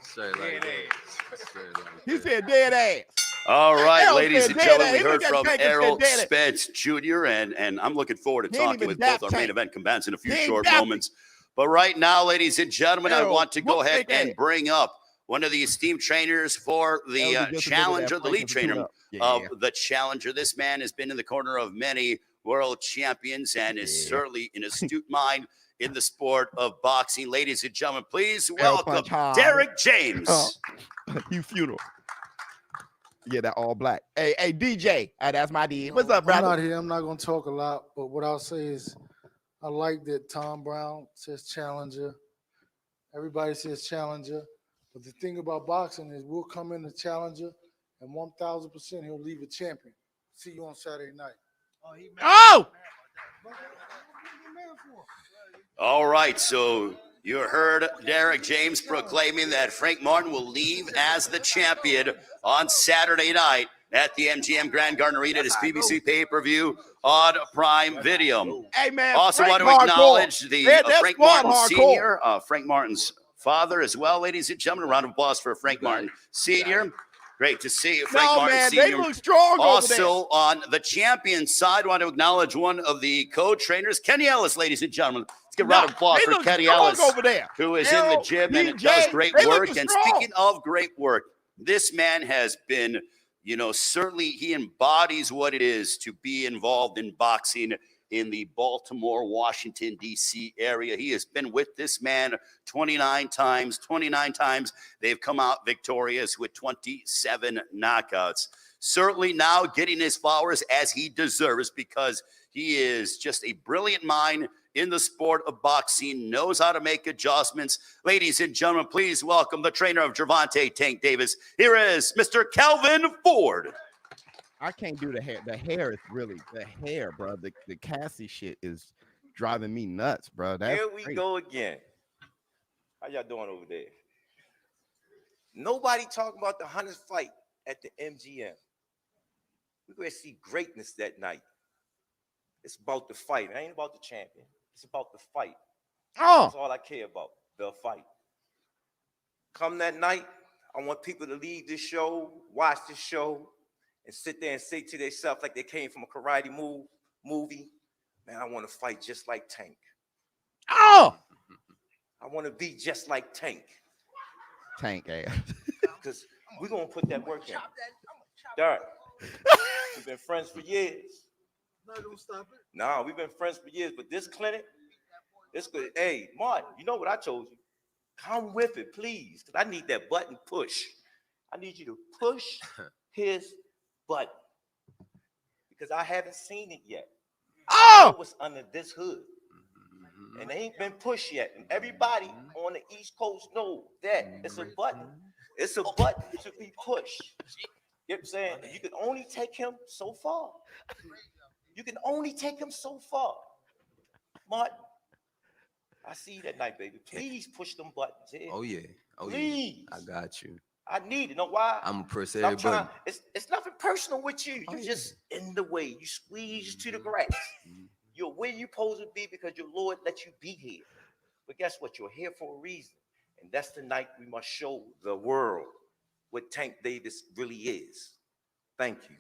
He said dead ass. All right, Errol ladies said and dead gentlemen, ass. we He heard looked at from Tank and said Errol dead ass. Spence Jr., and I'm looking forward to He ain't talking even with dap both our main Tank. event combatants in a few He ain't short dap him. moments. But right now, ladies and gentlemen, I Errol, want to go whoop ahead thick and ass. bring up one of the esteemed trainers for the Errol just admitted challenger, that the Frank lead is a tune trainer up. of Yeah. the challenger. This man has been in the corner of many world champions and is certainly an astute mind in the sport of boxing. Ladies and gentlemen, please Errol welcome punch hard. Derek James. You funeral. Yeah, that all black. Hey, DJ. That's my D. What's up, I'm brother? not here. I'm not going to talk a lot, but what I'll say is I like that Tom Brown says challenger. Everybody says challenger. But the thing about boxing is we'll come in a challenger and 1,000% he'll leave a champion. See you on Saturday night. Oh! All right, so you heard Derek James proclaiming that Frank Martin will leave as the champion on Saturday night at the MGM Grand Garden Arena. This PBC pay-per-view on Prime Video. Hey, man. Also Frank want to hardcore. acknowledge the That Frank squad Martin hardcore. Sr., Frank Martin's father as well, ladies and gentlemen. A round of applause for Frank Martin Sr. Great to see you, Frank Martin man, Sr. they look strong over there. Also on the champion side, want to acknowledge one of the co-trainers, Kenny Ellis, ladies and gentlemen. Let's give a round of applause they for look Kenny strong Ellis, over there. who is in the Errol, gym and DJ, does great they work. looking And strong. speaking of great work, this man has been, certainly he embodies what it is to be involved in boxing in the Baltimore, Washington, D.C. area. He has been with this man 29 times. 29 times they've come out victorious with 27 knockouts. Certainly now getting his flowers as he deserves, because he is just a brilliant mind in the sport of boxing, knows how to make adjustments. Ladies and gentlemen, please welcome the trainer of Gervonta Tank Davis. Here is Mr. Kelvin Ford. I can't do the hair. The hair is really the hair, bro. The Cassie shit is driving me nuts, bro. That's Here we crazy. go again. How y'all doing over there? Nobody talking about the 100th fight at the MGM. We're going to see greatness that night. It's about the fight. It ain't about the champion. It's about the fight. Oh. That's all I care about, the fight. Come that night, I want people to leave this show, watch this show, and sit there and say to themselves like they came from a karate movie, man, I want to fight just like Tank. Oh! I want to be just like Tank. Tank ass. Because we're going to put that work in. Derek, we've been friends for years. No, we've been friends for years, but this clinic, it's good. Hey, Martin, you know what I told you? Come with it, please, because I need that button push. I need you to push his button because I haven't seen it yet. I know what's under this hood. And they ain't been pushed yet. And everybody on the East Coast knows that it's a button. It's a button to be pushed. You know what I'm saying? You can only take him so far. You can only take him so far. Martin, I see you that night, baby. Please push them buttons. Yeah. Oh, yeah. Oh, Please. yeah. I got you. I need it. Know why? I'm gonna press I'm every trying. button. It's nothing personal with you. You just in the way. You squeeze to the grass. You're where you're supposed to be because your Lord let you be here. But guess what? You're here for a reason. And that's the night we must show the world what Tank Davis really is. Thank you.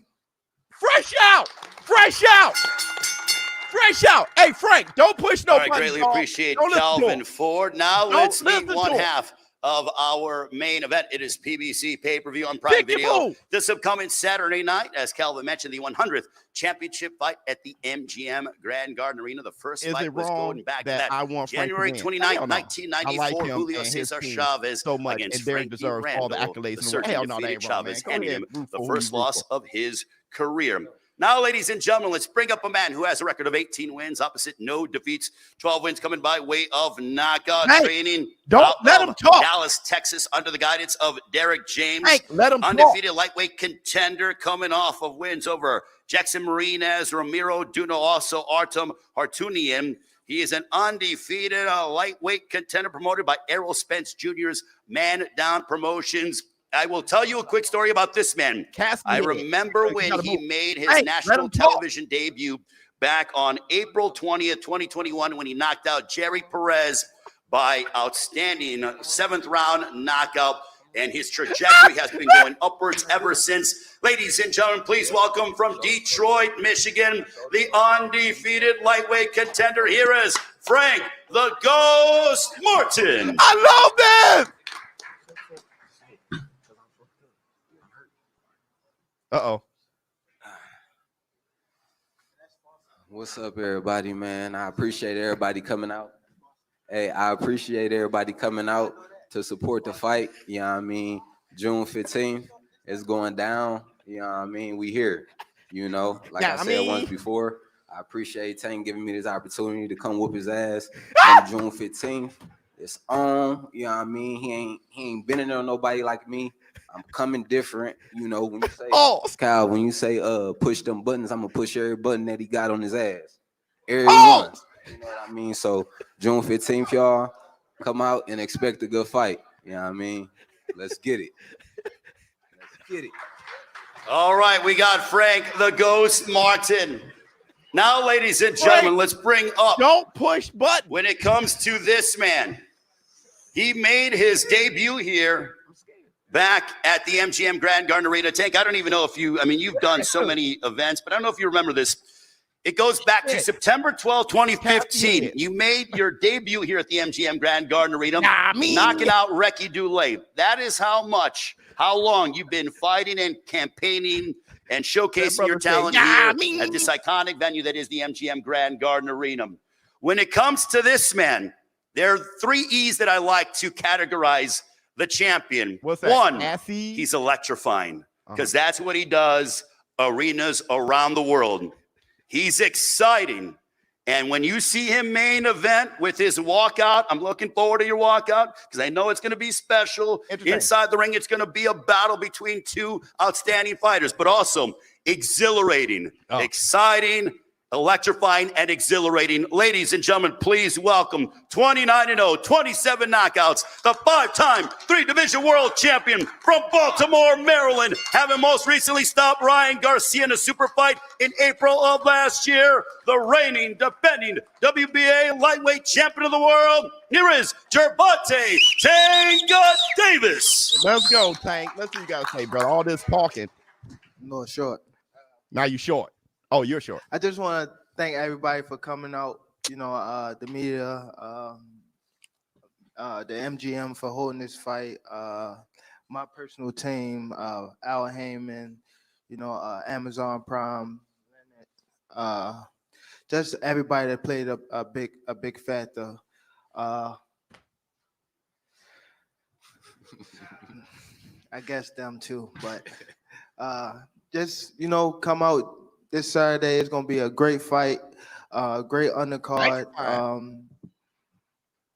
Fresh out! Fresh out! Fresh out! Hey, Frank, don't push no I greatly appreciate Calvin Ford. Now let's meet one half of our main event. It is PBC pay-per-view on Prime Video this upcoming Saturday night. As Calvin mentioned, the 100th championship fight at the MGM Grand Garden Arena. The first fight was going back to that I want January 29th, 1994. Julio Cesar Chavez so much, against and Derek Frankie deserves all the Randall, accolades. the surgeon Hell no, defeated that ain't wrong, man. Chavez, Go ending ahead, him root for the who first you root loss for. of his career. Now, ladies and gentlemen, let's bring up a man who has a record of 18 wins, opposite no defeats, 12 wins coming by way of knockout training. Don't let him talk. Dallas, Texas, under the guidance of Derek James. Hey, let him undefeated lightweight contender coming off of wins over Jackson Marinez, Ramiro Duno, also Artem Hartunian. He is an undefeated lightweight contender promoted by Errol Spence Jr.'s Man Down Promotions. I will tell you a quick story about this man. I remember when he made his national television debut back on April 20th, 2021, when he knocked out Jerry Perez by outstanding 7th round knockout. And his trajectory has been going upwards ever since. Ladies and gentlemen, please welcome from Detroit, Michigan, the undefeated lightweight contender. Here is Frank the Ghost Martin. I love this. Uh-oh. What's up, everybody, man? I appreciate everybody coming out. Hey, I appreciate everybody coming out to support the fight. You know what I mean? June 15th is going down. You know what I mean? We here. You know, like I said once before, I appreciate Tank giving me this opportunity to come whoop his ass on June 15th. It's on. You know what I mean? He ain't been in there with nobody like me. I'm coming different, you know. When you say, Kyle, when you say push them buttons, I'm gonna push every button that he got on his ass. Every one. You know what I mean? So June 15th, y'all, come out and expect a good fight. You know what I mean? Let's get it. Let's get it. All right, we got Frank the Ghost Martin. Now, ladies and gentlemen, let's bring up. Don't push button. When it comes to this man, he made his debut here back at the MGM Grand Garden Arena. Tank, I don't even know if you've done so many events, but I don't know if you remember this. It goes back to September 12, 2015. You made your debut here at the MGM Grand Garden Arena, knocking out Recky Dulé. That is how long you've been fighting and campaigning and showcasing your talent here at this iconic venue that is the MGM Grand Garden Arena. When it comes to this man, there are 3 E's that I like to categorize the champion. What's that? One, he's electrifying because that's what he does arenas around the world. He's exciting. And when you see him main event with his walkout, I'm looking forward to your walkout because I know it's going to be special. Inside the ring, it's going to be a battle between 2 outstanding fighters, but also exhilarating, exciting, electrifying, and exhilarating. Ladies and gentlemen, please welcome 29-0, 27 knockouts, the 5-time 3-division world champion from Baltimore, Maryland, having most recently stopped Ryan Garcia in a super fight in April of last year, the reigning, defending WBA lightweight champion of the world. Here is Gervonta Tank Davis. Let's go, Tank. Let's see what you got to say, brother. All this talking. No, short. Now you short. Oh, you're short. I just want to thank everybody for coming out. You know, the media, the MGM for holding this fight. My personal team, Al Heyman, you know, Amazon Prime, just everybody that played a big factor. I guess them too, but just you know, come out this Saturday. It's gonna be a great fight, great undercard.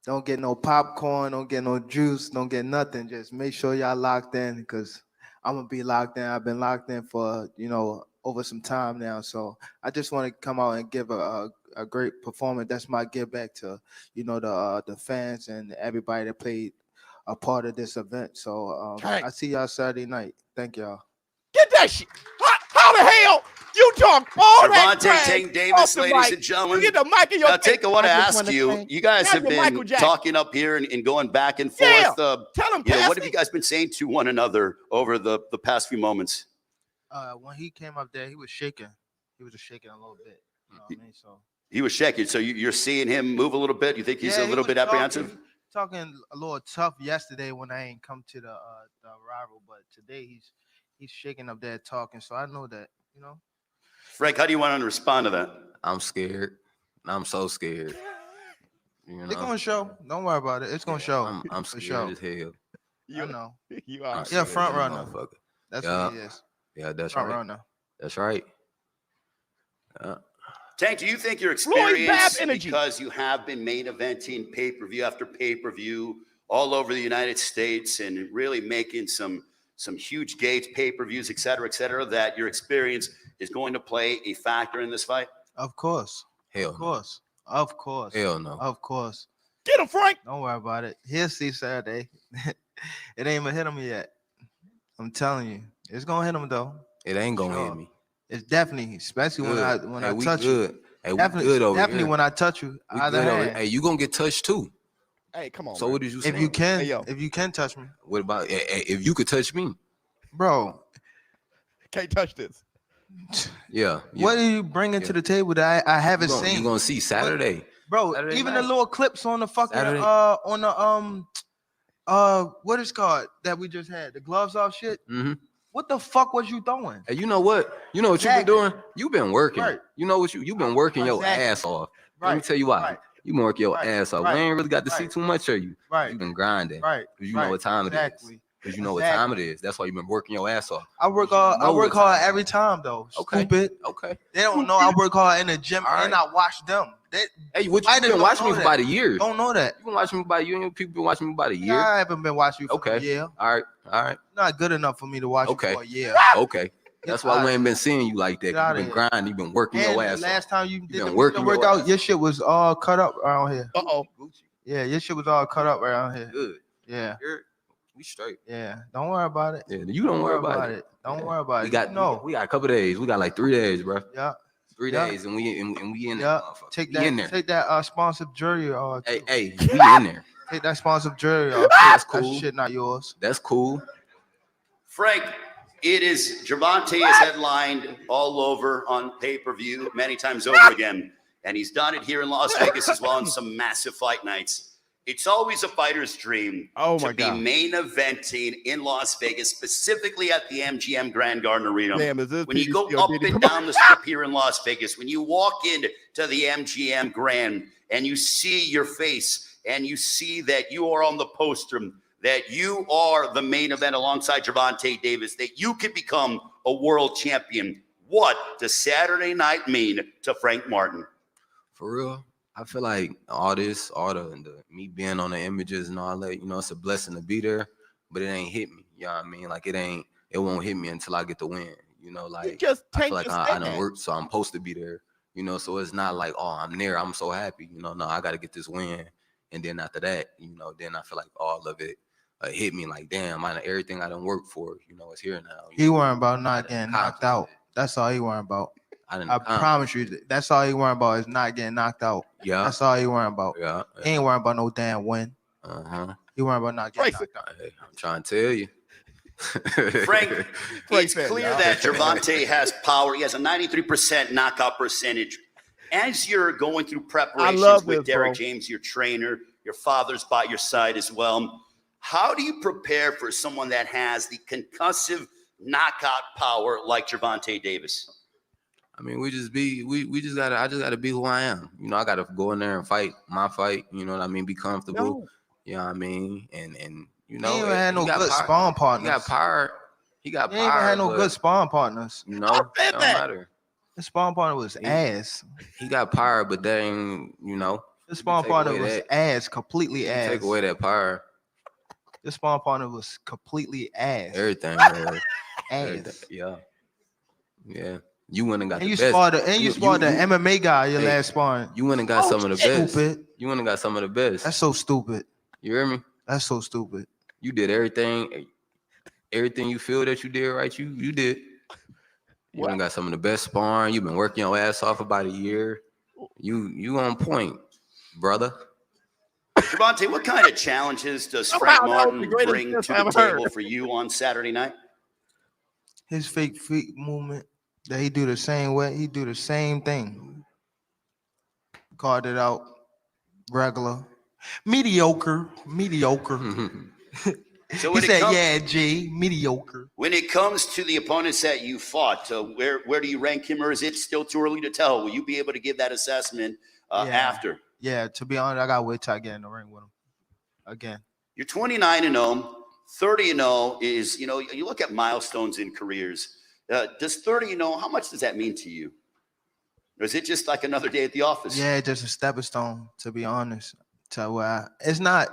Don't get no popcorn, don't get no juice, don't get nothing. Just make sure y'all locked in because I'm gonna be locked in. I've been locked in for over some time now. So I just want to come out and give a great performance. That's my give back to the fans and everybody that played a part of this event. So I see y'all Saturday night. Thank y'all. Get that shit. How the hell you talk all that Gervonta trash Tank off Davis, the ladies mic? and gentlemen. You get the mic in your Now, face. Tank, I want to just ask wanna you. say, You guys have have your Michael been Jackson. talking up here and going back and forth. Yeah. Tell him, what have you guys been saying to one another over the past few moments? When he came up there, he was shaking. He was just shaking a little bit. You know what I mean? So He was shaking. So you're seeing him move a little bit. You think he's a little bit apprehensive? Talking a little tough yesterday when I ain't come to the rival, but today he's shaking up there talking. So I know that, Frank, how do you want to respond to that? I'm scared. I'm so scared. It's gonna show. Don't worry about it. It's gonna show. I'm for scared sure. as hell. You know. You are. Yeah, front runner. Motherfucker. That's Yeah. what he is. Yeah, that's Front right. runner. That's right. Tank, do you think your Floyd Bab experience, energy. because you have been main eventing pay-per-view after pay-per-view all over the United States and really making some huge gates, pay-per-views, et cetera, that your experience is going to play a factor in this fight? Of course. Hell Of course. Of course. Hell no. Of course. Get him, Frank. Don't worry about it. He'll see Saturday. It ain't even hit him yet. I'm telling you. It's gonna hit him though. It ain't gonna hit me. It's definitely, especially when I we touch good. you. Hey, we Definitely, good over definitely here. when I touch you. We Either good over hand. Hey, you gonna get touched too. Hey, come on. So man. what did you say? If you can, if you can touch me, What about if you could touch me? bro. Can't touch this. Yeah. What are you bringing to the table that I haven't seen? You gonna see Saturday, Bro, Saturday even night. the little clips on the fucking Saturday. on the what is called that we just had, the gloves off shit. Mm-hmm. What the fuck was you throwing? Hey, you know what? You know what you've been doing? You've been working. Right. You know what you've been working your Exactly. ass off. Let me Right. tell you why. Right. You been working your Right. ass off. Right. We ain't really got to see Right. too much of you. Right. You've been grinding. Right. Because you know what time it is. Because you know what time it is. That's why you've been working your ass off. I work hard. I know work what hard time. every time though. Okay. Stupid. Okay. They don't know I work hard in the gym All and right. I watch them. Hey, what you Fighters been don't watching know me for that. about a year? Don't know that. You been watching me about a year, and your people been watching me about a year. I haven't been watching you for Okay. a year. All right. All right. Not good enough for me to watch Okay. you for a year. Okay. That's why we ain't been seeing you like that. Get outta You've been here. grinding. You've been working And your the ass last off. time you You've did been the working your workout, ass your shit was all cut up around here. Uh-oh. Yeah, your shit was all cut up around here. Good. Yeah. We straight. Yeah. Don't worry about it. Yeah, you don't worry about it. Don't worry about We it. got no. we got a couple days. We got like 3 days, bro. Yeah. 3 Yeah. days, and we in there. Yeah. Motherfucker. Take We in that. there. Take that sponsored jewelry off. Hey, we in there. Take that sponsored jewelry off. That's cool. That shit not yours. That's cool. Frank, it is Gervonta is headlined all over on pay-per-view many times over again. And he's done it here in Las Vegas as well on some massive fight nights. It's always a fighter's dream to be main eventing in Las Vegas, specifically at the MGM Grand Garden Arena. Damn, is this When you go PBC or up Diddy? and down the strip here in Las Vegas, when you walk into the MGM Grand and you see your face and you see that you are on the poster, that you are the main event alongside Gervonta Davis, that you could become a world champion. What does Saturday night mean to Frank Martin? For real, I feel like all the me being on the images and all that, it's a blessing to be there, but it ain't hit me. You know what I mean? Like it won't hit me until I get the win. Like just I take feel like the I stand. done worked, so I'm supposed to be there. So it's not like, oh, I'm there, I'm so happy. No, I got to get this win, and then after that, then I feel like all of it hit me. Like, damn, everything I done worked for, it's here now. He worrying about not getting knocked out. That's all he worrying about. I promise you, that's all he worrying about is not getting knocked out. Yeah. That's all he worrying about. Yeah. He ain't worrying about no damn win. He worrying about not getting knocked out. Hey, I'm trying to tell you. Frank, it's clear that Gervonta has power. He has a 93% knockout percentage. as you're going through love preparations with this, Derek bro. James, your trainer, your father's by your side as well, how do you prepare for someone that has the concussive knockout power like Gervonta Davis? I mean, we just gotta be who I am. You know, I gotta go in there and fight my fight. You know what I mean? Be comfortable. No. You know what I mean? And you He know, ain't even had no got good power. spawn partners. He got power. He got He power. ain't even had no but, good spawn partners. You know, it don't matter. His spawn partner was ass. He got power, but then you know, His spawn partner was ass, completely ass. Take away that power. This spawn partner was completely ass. Everything. Man. Ass. Yeah. Yeah. You went and got And the you best. sparred the MMA guy your last sparring. You went and got some of the best. Stupid. You went and got some of the best. That's so stupid. You hear me? That's so stupid. You did everything you feel that you did right. You did. You done got some of the best sparring. You've been working your ass off about a year. You on point, brother. Gervonta, what kind of challenges does Frank Martin bring to the table for you on Saturday night? His fake feet movement that he do the same way. He do the same thing. Called it out. Regular. Mediocre. So He said, yeah, G, mediocre. When it comes to the opponents that you fought, where do you rank him, or is it still too early to tell? Will you be able to give that assessment after? Yeah, to be honest, I got to wait till I get in the ring with him again. You're 29-0. 30-0 is, you know, you look at milestones in careers. Does 30-0, how much does that mean to you? Or is it just like another day at the office? Yeah, just a stepping stone, to be honest. To where it's not,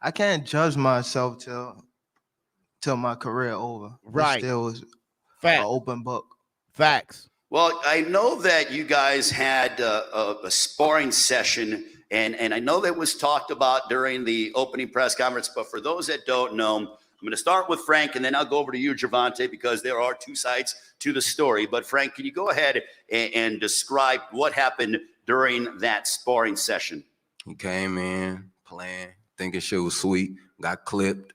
I can't judge myself till my career over. Right. It still is Facts. an open book. Facts. Well, I know that you guys had a sparring session, and I know that was talked about during the opening press conference, but for those that don't know, I'm going to start with Frank, and then I'll go over to you, Gervonta, because there are two sides to the story. But Frank, can you go ahead and describe what happened during that sparring session? He came in playing, thinking shit was sweet, got clipped,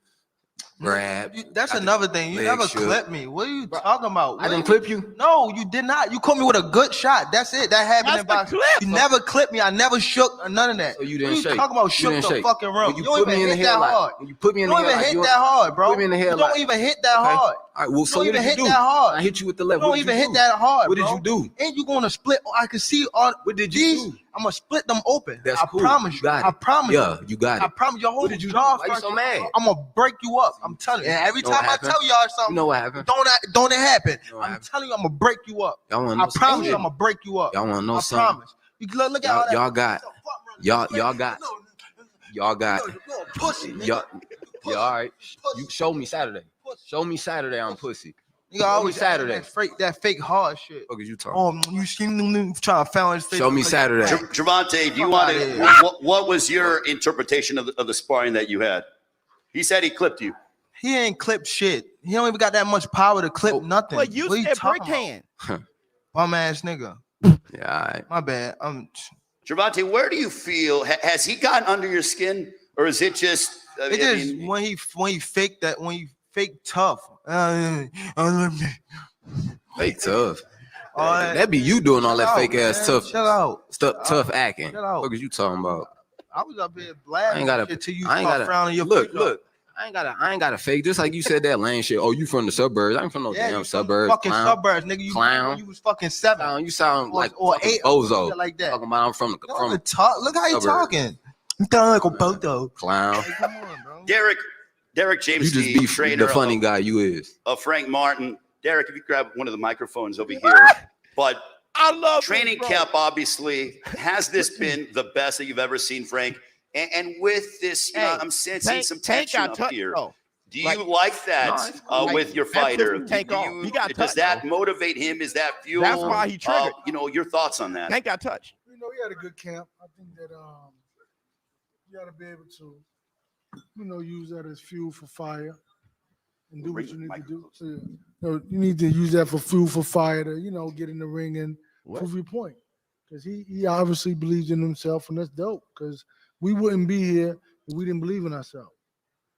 grabbed. That's another thing. You never clipped me. What are you talking about? I didn't clip you? No, you did not. You caught me with a good shot. That's it. That happened in boxing. You never clipped me. I never shook or none of that. So you didn't what shake. You talking about You shook the shake. fucking room. When You don't even hit that hard. When you put me in You the don't even headlock, hit that hard, bro. Put me in the You headlock. don't even hit that hard. All right, well, so you what don't did even you hit do? that hard. I hit you with the left. You don't What did even you hit do? that hard, What bro. did you do? And you gonna split? I can see all. What did you do? I'm gonna split them open. That's I cool. promise you. Got it. I promise you. Yeah, you got it. I promise your whole What did you do? jaw. Why you so mad? I'm gonna break you up. I'm telling you. And every You know time what I happened? tell y'all something, You know what happened? don't it happen? know what I'm happened? telling you, I'm gonna break you up. Y'all want to I know promise something? you, I'm gonna break you up. Y'all want to know I something? promise. You look at all that. Y'all got pussy. y'all all right. You show me Saturday. Show me Saturday I'm pussy. You always Saturday. that fake hard shit. What you talking? Oh, you seen them trying to found his face. Show me Saturday. Gervonta, do you want to? What was your interpretation of the sparring that you had? He said he clipped you. He ain't clipped shit. He don't even got that much power to clip nothing. But you what said talking brick hand. about? Bum ass nigga. Yeah, all right. My bad. Gervonta, where do you feel? Has he gotten under your skin, or is it just? When he faked that, when he fake tough. Fake tough. That be you doing all that fake ass tough. Chill out. Tough acting. Chill out. What is you talking about? I was up here blasting shit till you I ain't start frowning your look. I ain't gotta fake. Just like you said that lame shit. Oh, you from the suburbs? I ain't from no damn suburbs. Fucking clown. suburbs, nigga. You Clown. You was fucking 7. You sound like or fucking 8 bozo. like that. Talking about I'm from Look how you suburbs. talking. You sound like a bozo. Clown. Derek James, You just be trainer the funny guy you is. of Frank Martin. Derek, if you grab one of the microphones over here. But I love training camp. Obviously, has this been the best that you've ever seen, Frank? And with this, you know, I'm sensing some tension up here. Do you like that with your fighter? Does that motivate him? Is that fuel? That's why he triggered. You know, your thoughts on that? Tank got touched. You know, he had a good camp. I think that you got to be able to, you know, use that as fuel for fire and do what you need to do. So, you know, you need to use that for fuel for fire to, you know, get in the ring and prove your point. Because he obviously believes in himself, and that's dope. Because we wouldn't be here if we didn't believe in ourselves.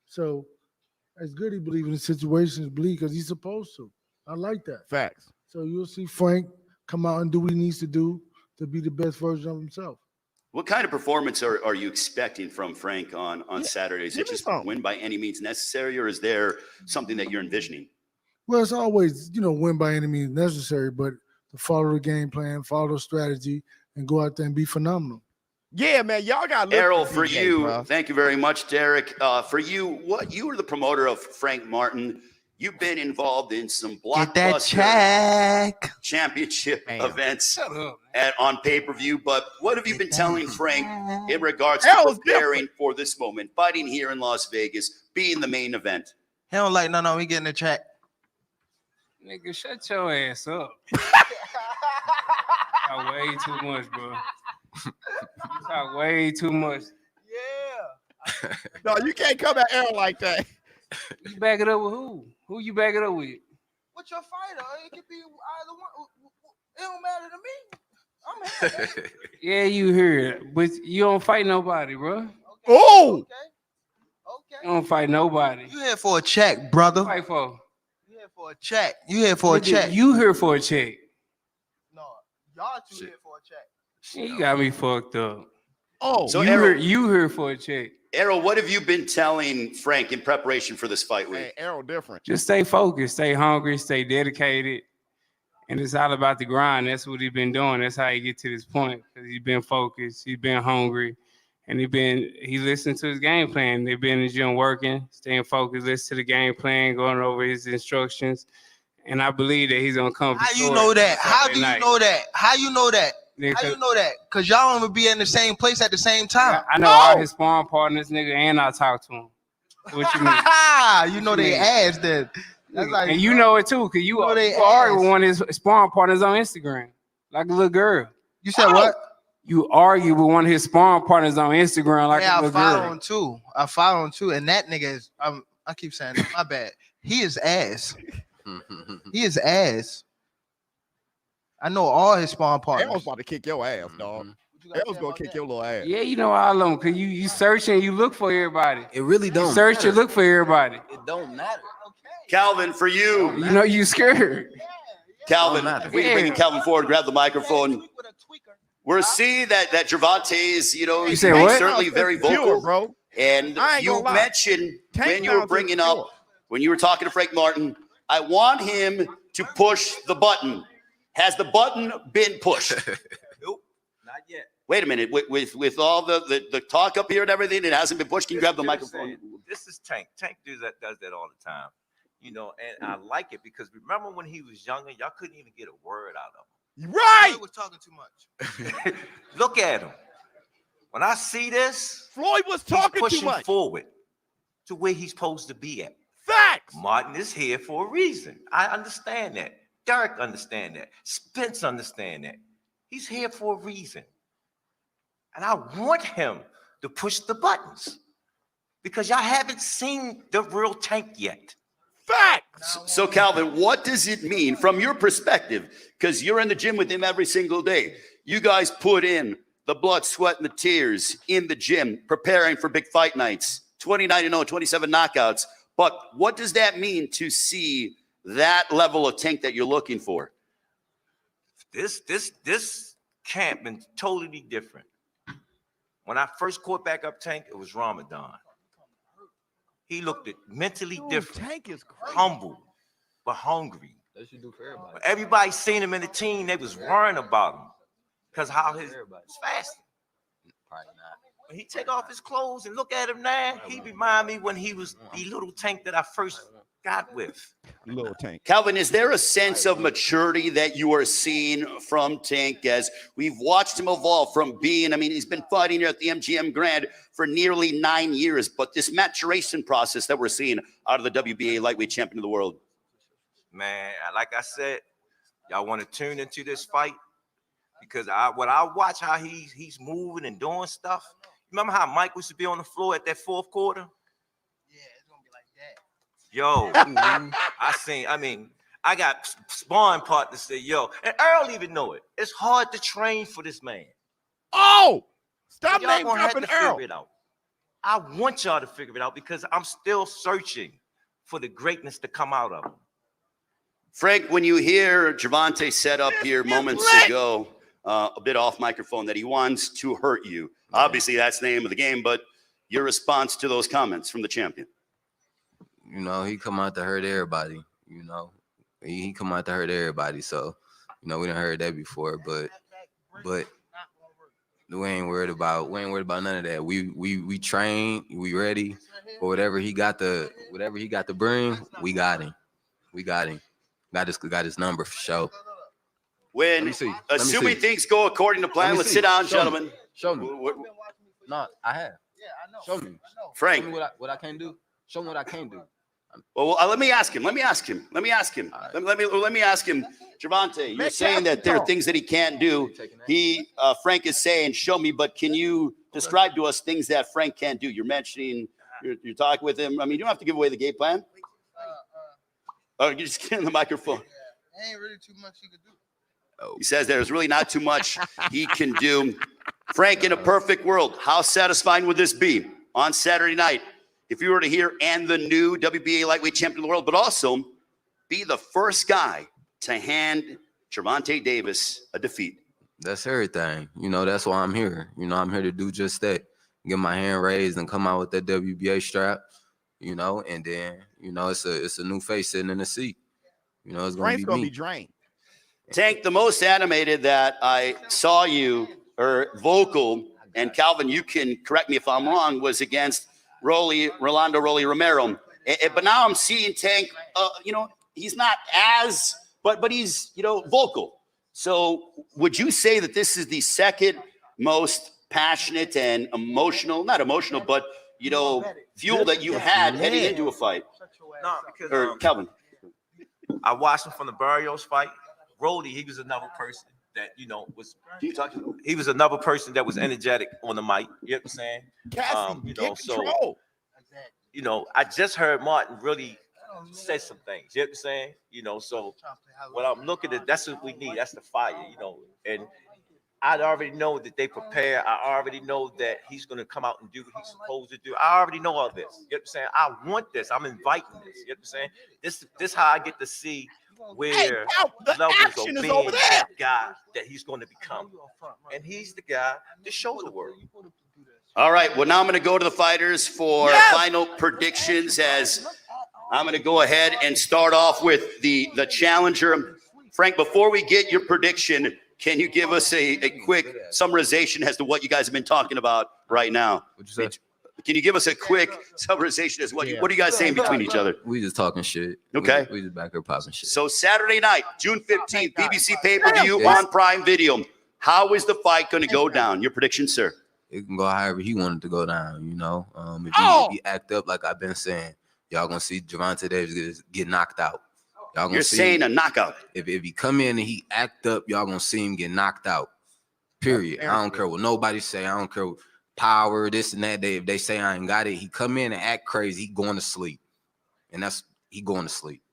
So it's good he believes in the situations, because he's supposed to. I like that. Facts. So you'll see Frank come out and do what he needs to do to be the best version of himself. What kind of performance are you expecting from Frank on Saturday? Is it just win by any means necessary, or is there something that you're envisioning? Well, it's always, win by any means necessary, but to follow the game plan, follow the strategy, and go out there and be phenomenal. Yeah, man, y'all got Errol, for you, thank you very much, Derek. For you, you were the promoter of Frank Martin. You've been involved in some blockbuster championship events on pay-per-view, but what have you been telling Frank in regards to preparing for this moment, fighting here in Las Vegas, being the main event? He don't like no, we get in the track. Nigga, shut your ass up. Talk way too much, bro. You talk way too much. Yeah. No, you can't come at Errol like that. You back it up with who? Who you back it up with? What's your fighter? It could be either one. It don't matter to me. I'm here. Yeah, you heard, but you don't fight nobody, bro. Oh. You don't fight nobody. You here for a check, brother? Fight for? You here for a check? You here for a check? You here for a check? No, y'all two here for a check. You got me fucked up. Oh, so you here for a check? Errol, what have you been telling Frank in preparation for this fight week? Hey, Errol different. Just stay focused, stay hungry, stay dedicated, and it's all about the grind. That's what he's been doing. That's how he get to this point, because he's been focused, he's been hungry, and he listened to his game plan. They've been in the gym working, staying focused, listen to the game plan, going over his instructions, and I believe that he's gonna come. How you know that? How do you know that? How you know that? How you know that? Because y'all don't be in the same place at the same time. I know all his sparring partners, nigga, and I talk to him. What you mean? You know they ass then. That's like, and you know it too, because you argue with one of his sparring partners on Instagram, like a little girl. You said what? You argue with one of his sparring partners on Instagram like a little girl. I follow him too. I follow him too. And that nigga is, I keep saying that, my bad. He is ass. He is ass. I know all his sparring partners. Errol's about to kick your ass, dog. Errol's gonna kick your little ass. Yeah, you know all of them, because you search and you look for everybody. It really don't you search matter. and look for everybody. It don't matter. Calvin, for you. You know you scared. Calvin, if we can bring Calvin forward, grab the microphone. We're seeing that Gervonta is, You say what? certainly very vocal, bro. And you mentioned when you were bringing up, when you were talking to Frank Martin, I want him to push the button. Has the button been pushed? Nope, not yet. Wait a minute. With all the talk up here and everything, it hasn't been pushed. Can you grab the microphone? This is Tank. Tank does that all the time. And I like it because remember when he was younger, y'all couldn't even get a word out of him. Right. Floyd was talking too much. Look at him. When I see this, Floyd was talking pushing too much. forward to where he's supposed to be at. Facts. Martin is here for a reason. I understand that. Derek understand that. Spence understand that. He's here for a reason. And I want him to push the buttons because y'all haven't seen the real Tank yet. Facts. So, Calvin, what does it mean from your perspective? Because you're in the gym with him every single day. You guys put in the blood, sweat, and the tears in the gym, preparing for big fight nights, 29-0, 27 knockouts. But what does that mean to see that level of Tank that you're looking for? This camp been totally different. When I first caught back up Tank, it was Ramadan. He looked mentally different. Tank is crazy. Humble, but hungry. That should do for everybody. But everybody seen him in the team, they was worrying about him. Because how his fasting. Probably not. When he take off his clothes and look at him now, he remind me when he was the little Tank that I first got with. Little Tank. Calvin, is there a sense of maturity that you are seeing from Tank as we've watched him evolve from being, he's been fighting here at the MGM Grand for nearly 9 years, but this maturation process that we're seeing out of the WBA lightweight champion of the world? Man, like I said, y'all want to tune into this fight because when I watch how he's moving and doing stuff. Remember how Mike used to be on the floor at that fourth quarter? Yo, I got sparring partners say, yo, and Errol even know it. It's hard to train for this man. Oh, stop Y'all name gonna have dropping to Errol. figure it out. I want y'all to figure it out because I'm still searching for the greatness to come out of him. Frank, when you hear Gervonta set up here moments ago, a bit off microphone that he wants to hurt you. Obviously, that's the name of the game, but your response to those comments from the champion. You know, he come out to hurt everybody. You know, he come out to hurt everybody. So, you know, we done heard that before, but we ain't worried about none of that. We train, we ready for whatever he got to bring. We got him. Got his number for sure. When assuming things go according to plan, let's sit down, gentlemen. Show me. No, I have. Yeah, I know. Show me. Frank. Show me what I can do. Show me what I can do. Well, let me ask him. Let me ask him. Gervonta, you're saying that there are things that he can't do. Frank is saying, show me, but can you describe to us things that Frank can't do? You're mentioning, you're talking with him. I mean, you don't have to give away the game plan. Oh, you're just getting the microphone. Yeah, ain't really too much he could do. He says there's really not too much he can do. Frank, in a perfect world, how satisfying would this be on Saturday night if you were to hear and the new WBA lightweight champion of the world, but also be the first guy to hand Gervonta Davis a defeat? That's everything. You know, that's why I'm here. You know, I'm here to do just that. Get my hand raised and come out with that WBA strap, you know, and then, you know, it's a new face sitting in the seat. You know, it's going to be me. drained. Tank, the most animated that I saw you, or vocal, and Calvin, you can correct me if I'm wrong, was against Rolando Romero. But now I'm seeing Tank, you know, he's not as, but he's, you know, vocal. So would you say that this is the second most passionate and emotional, not emotional, but, you know, fuel that you had heading into a fight? No, because or Calvin. I watched him from the Barrios fight. Rolly, he was another person that, you know, he was another person that was energetic on the mic. You know what I'm saying? You know, so, you know, I just heard Martin really say some things. You know what I'm saying? You know, so when I'm looking at, that's what we need. That's the fire, you know. And I already know that they prepare. I already know that he's going to come out and do what he's supposed to do. I already know all this. You know what I'm saying? I want this. I'm inviting this. You know what I'm saying? This how I get to see where levels of being that guy that he's going to become. And he's the guy to show the world. All right, well, now I'm going to go to the fighters for final predictions, as I'm going to go ahead and start off with the challenger. Frank, before we get your prediction, can you give us a quick summarization as to what you guys have been talking about right now? What'd you say? Can you give us a quick summarization as what are you guys saying between each other? We just talking shit. Okay. We just back here popping shit. So Saturday night, June 15th, BBC pay-per-view on Prime Video. How is the fight going to go down? Your prediction, sir? It can go however he wanted to go down, you know. If he act up like I've been saying, y'all gonna see Gervonta Davis get knocked out. Y'all gonna You're saying a knockout. If he come in and he act up, y'all gonna see him get knocked out. Period. I don't care what nobody say. I don't care what power, this and that. If they say I ain't got it, he come in and act crazy, he going to sleep. And he going to sleep.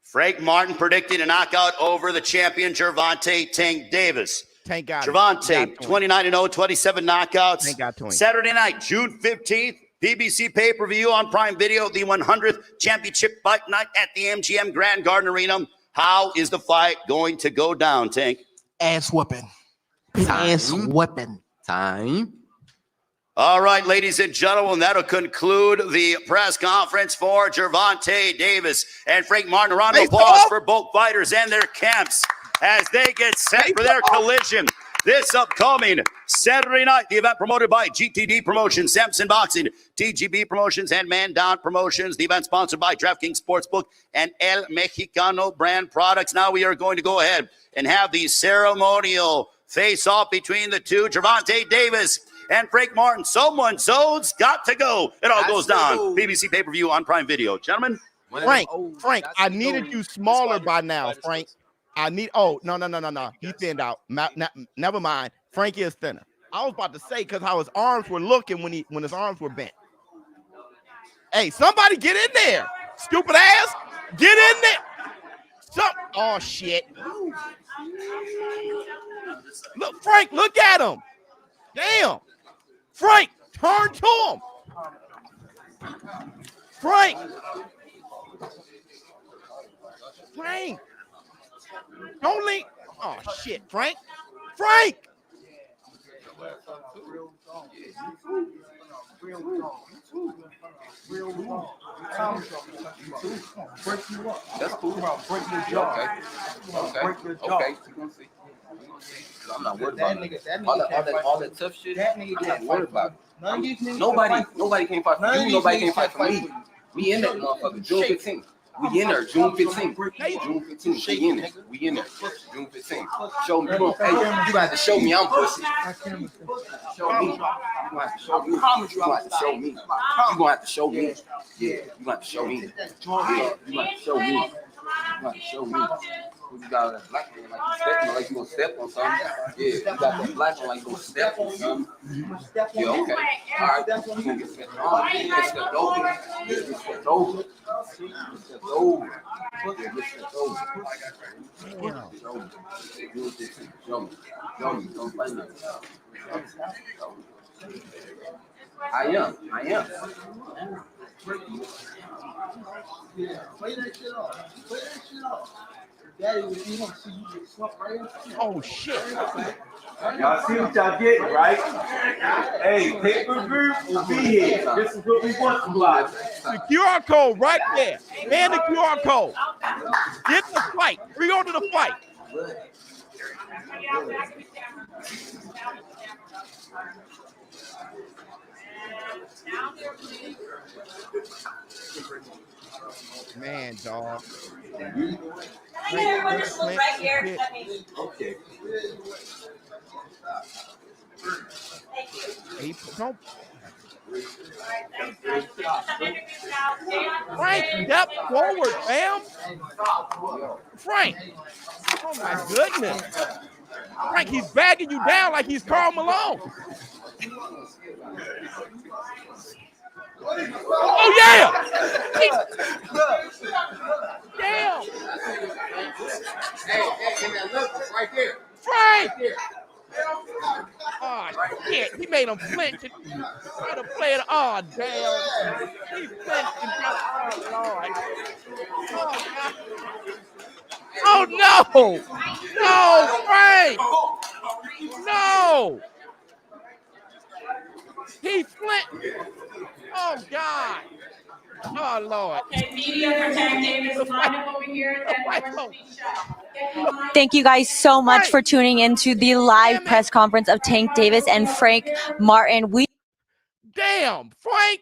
Frank Martin predicting a knockout over the champion Gervonta Tank Davis. Tank got Gervonta, 29-0, 27 knockouts. Tank got 20. Saturday night, June 15th, BBC pay-per-view on Prime Video, the 100th championship fight night at the MGM Grand Garden Arena. How is the fight going to go down, Tank? Ass whooping. Ass whooping. Time. All right, ladies and gentlemen, that'll conclude the press conference for Gervonta Davis and Frank Martin. A round of applause for both fighters and their camps as they get set for their collision this upcoming Saturday night. The event promoted by GTD Promotions, Samson Boxing, TGB Promotions, and Man Down Promotions. The event sponsored by DraftKings Sportsbook and El Mexicano brand products. Now we are going to go ahead and have the ceremonial face-off between the two, Gervonta Davis and Frank Martin. Someone's got to go. It all goes down. BBC pay-per-view on Prime Video. Gentlemen. Frank, I needed you smaller by now, Frank. I need, no. He thinned out. Never mind. Frank is thinner. I was about to say because how his arms were looking when his arms were bent. Hey, somebody get in there. Stupid ass. Get in there. Oh, shit. Look, Frank, look at him. Damn. Frank, turn to him. Frank. Don't leave. Oh, shit, Frank. Frank. That's cool. Break your jaw. Okay. You gonna see. I'm not worried about it. All that tough shit. I'm not worried about it. Nobody can't fight for you. Nobody can't fight for me. Me in that motherfucker. June 15th. We in there. June 15th. June 15th. We in there. We in there. June 15th. Show me. Hey, you got to show me I'm pussy. Show me. You got to show me. You got to show me. You got to show me. Yeah. You got to show me. Yeah. You got to show me. You got to show me. You got that black one like you gonna step on something. Yeah, you got that black one like you gonna step on something. Yeah, okay. All right. You gonna get stepped on. Get stepped over. Get stepped over. Get stepped over. Get stepped over. Show me. Don't fight nothing. I am. Play that shit off. Daddy, you don't see you get slumped right in. Oh shit. Y'all see what y'all getting, right? Hey, pay-per-view will be here. This is what we want to watch. The QR code right there. Man, the QR code. Get the fight. Pre-order the fight. Man, dog. Hey, everyone, just look right here. Okay. Hey, don't. Frank, step forward, fam. Frank. Oh my goodness. Frank, he's bagging you down like he's Karl Malone. Oh yeah! Damn! Hey, look, right there. Frank! Oh shit! He made him flinch and try to play it. Oh damn! He flinched and oh no! No, Frank! No! He flinched. Oh God! Oh Lord! Okay, media for Tank Davis, line up over here. Thank you guys so much for tuning into the live press conference of Tank Davis and Frank Martin. Damn, Frank!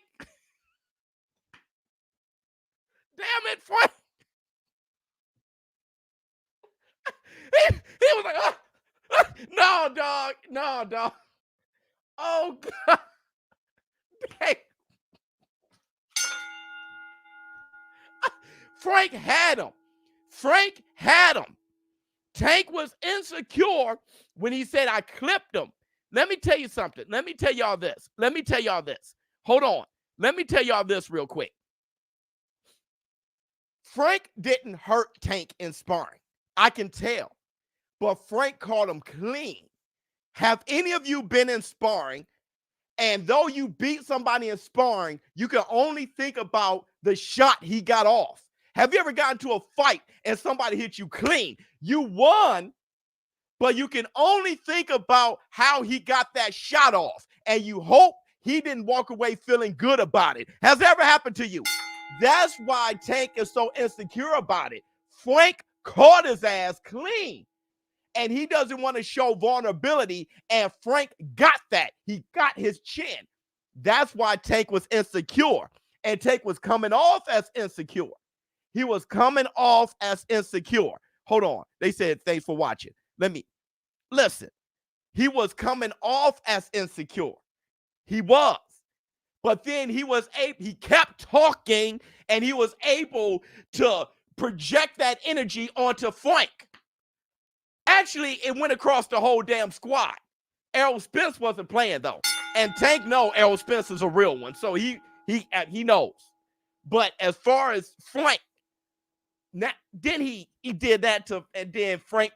Damn it, Frank! He was like, no, dog. No, dog. Oh, God. Dang. Frank had him. Frank had him. Tank was insecure when he said, I clipped him. Let me tell you something. Let me tell y'all this. Hold on. Let me tell y'all this real quick. Frank didn't hurt Tank in sparring. I can tell. But Frank caught him clean. Have any of you been in sparring, and though you beat somebody in sparring, you can only think about the shot he got off? Have you ever gotten to a fight and somebody hit you clean? You won, but you can only think about how he got that shot off, and you hope he didn't walk away feeling good about it. Has that ever happened to you? That's why Tank is so insecure about it. Frank caught his ass clean, and he doesn't want to show vulnerability, and Frank got that. He got his chin. That's why Tank was insecure, and Tank was coming off as insecure. He was coming off as insecure. Hold on. They said, thanks for watching. Listen. He was coming off as insecure. He was. But then he kept talking, and he was able to project that energy onto Frank. Actually, it went across the whole damn squad. Errol Spence wasn't playing, though. And Tank know Errol Spence is a real one, so he knows. But as far as Frank, then he did that to, and then Frank,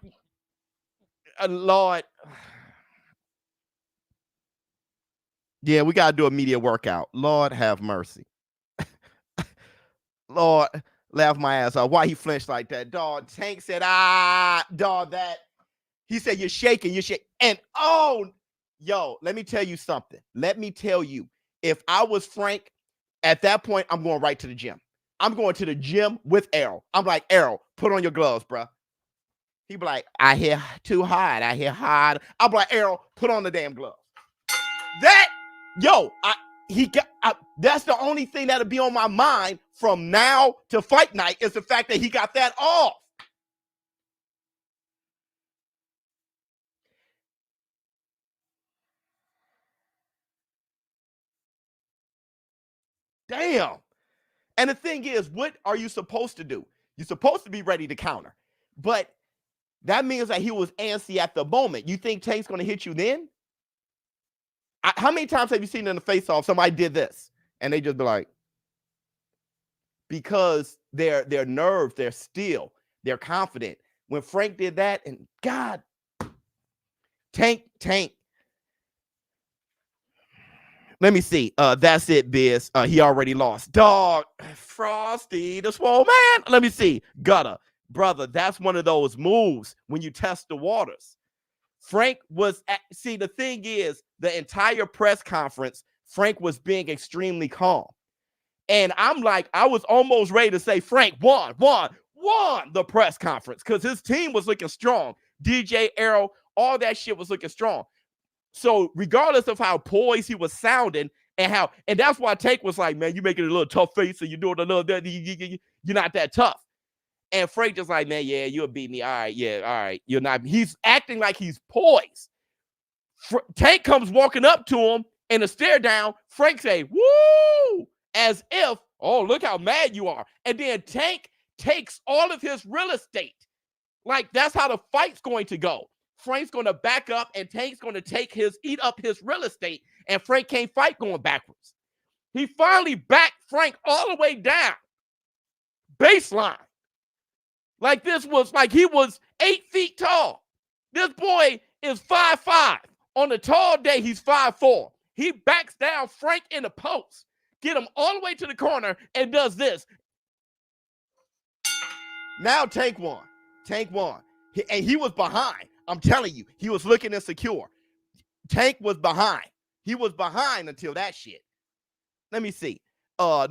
Lord. Yeah, we got to do a media workout. Lord have mercy. Lord, laugh my ass off. Why he flinched like that? Dog, Tank said, dog, that. He said, you're shaking, you're shaking. And oh, yo, let me tell you something. Let me tell you, if I was Frank, at that point, I'm going right to the gym. I'm going to the gym with Errol. I'm like, Errol, put on your gloves, bro. He be like, I hear too hard. I hear hard. I'm like, Errol, put on the damn gloves. That, yo, that's the only thing that'll be on my mind from now to fight night is the fact that he got that off. Damn. And the thing is, what are you supposed to do? You're supposed to be ready to counter. But that means that he was antsy at the moment. You think Tank's going to hit you then? How many times have you seen in the face-off somebody did this? And they just be like, because they're nerves, they're still, they're confident. When Frank did that, and God, Tank. Let me see. That's it, Biz. He already lost. Dog, Frosty, the swole man. Let me see. Gutter. Brother, that's one of those moves when you test the waters. Frank was see, the thing is, the entire press conference, Frank was being extremely calm. And I'm like, I was almost ready to say Frank won the press conference because his team was looking strong. DJ, Errol, all that shit was looking strong. So regardless of how poised he was sounding and that's why Tank was like, man, you making a little tough face and you're doing a little that you're not that tough. And Frank just like, man, yeah, you'll beat me. All right, yeah, all right. You're not. He's acting like he's poised. Tank comes walking up to him and a stare down. Frank say, woo, as if, oh, look how mad you are. And then Tank takes all of his real estate. Like that's how the fight's going to go. Frank's going to back up and Tank's going to eat up his real estate. And Frank can't fight going backwards. He finally backed Frank all the way down. Baseline. Like this was like he was 8 feet tall. This boy is 5'5". On the tall day, he's 5'4". He backs down Frank in the post, get him all the way to the corner, and does this. Now Tank won. Tank won. And he was behind. I'm telling you, he was looking insecure. Tank was behind. He was behind until that shit. Let me see. That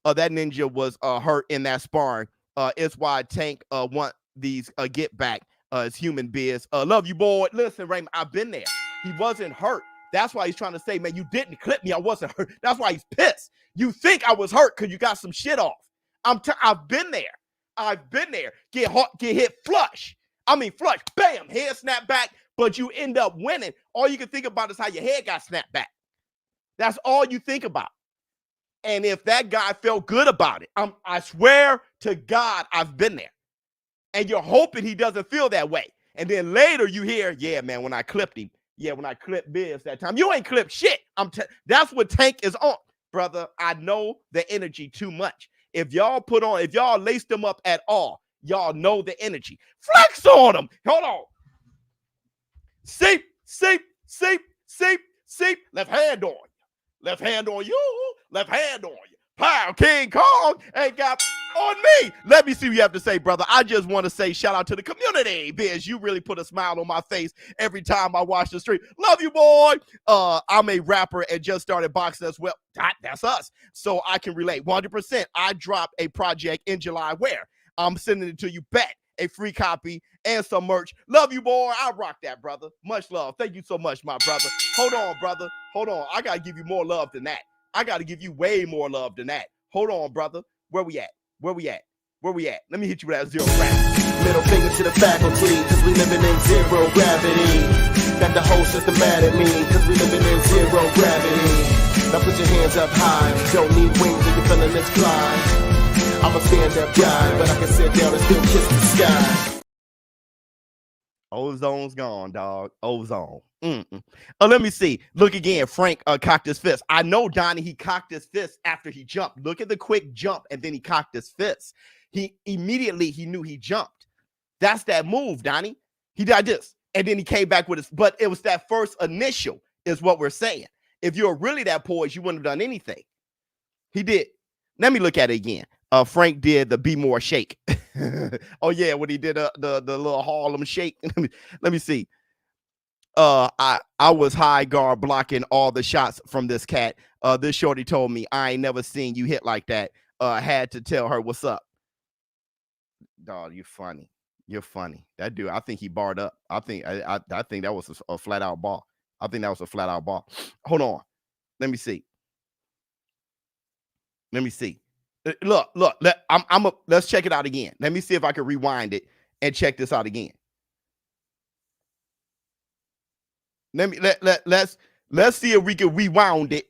ninja was hurt in that sparring. It's why Tank want these get back as human beings. Love you, boy. Listen, Raymond, I've been there. He wasn't hurt. That's why he's trying to say, man, you didn't clip me. I wasn't hurt. That's why he's pissed. You think I was hurt because you got some shit off. I've been there. I've been there. Get hit flush. I mean, flush. Bam. Head snap back. But you end up winning. All you can think about is how your head got snapped back. That's all you think about. And if that guy felt good about it, I swear to God, I've been there. And you're hoping he doesn't feel that way. And then later you hear, yeah, man, when I clipped him, yeah, when I clipped Biz that time, you ain't clipped shit. That's what Tank is on. Brother, I know the energy too much. If y'all lace them up at all, y'all know the energy. Flex on them. Hold on. Seep. Left hand on you. Left hand on you. Left hand on you. Pow, King Kong ain't got on me. Let me see what you have to say, brother. I just want to say shout out to the community, Biz. You really put a smile on my face every time I watch the stream. Love you, boy. I'm a rapper and just started boxing as well. That's us. So I can relate 100%. I dropped a project in July where I'm sending it to you. Bet a free copy and some merch. Love you, boy. I rock that, brother. Much love. Thank you so much, my brother. Hold on, brother. Hold on. I got to give you more love than that. I got to give you way more love than that. Hold on, brother. Where we at? Where we at? Where we at? Let me hit you with that zero gravity. Middle finger to the faculty, cause we living in zero gravity. Got the whole system mad at me, cause we living in zero gravity. Now put your hands up high, don't need wings if you're feeling this fly. I'm a stand-up guy, but I can sit down and still kiss the sky. Ozone's gone, dog. Ozone. Let me see. Look again. Frank cocked his fist. I know, Donnie, he cocked his fist after he jumped. Look at the quick jump, and then he cocked his fist. He knew he jumped. That's that move, Donnie. He did this, and then he came back with his, but it was that first initial is what we're saying. If you're really that poised, you wouldn't have done anything. He did. Let me look at it again. Frank did the be more shake. Oh yeah, when he did the little Harlem shake. Let me see. I was high guard blocking all the shots from this cat. This shorty told me I ain't never seen you hit like that. Had to tell her what's up. Dog, you're funny. You're funny. That dude, I think he barred up. I think that was a flat out ball. I think that was a flat out ball. Hold on. Let me see. Let me see. Look. Let's check it out again. Let me see if I can rewind it and check this out again. Let's see if we can rewound it.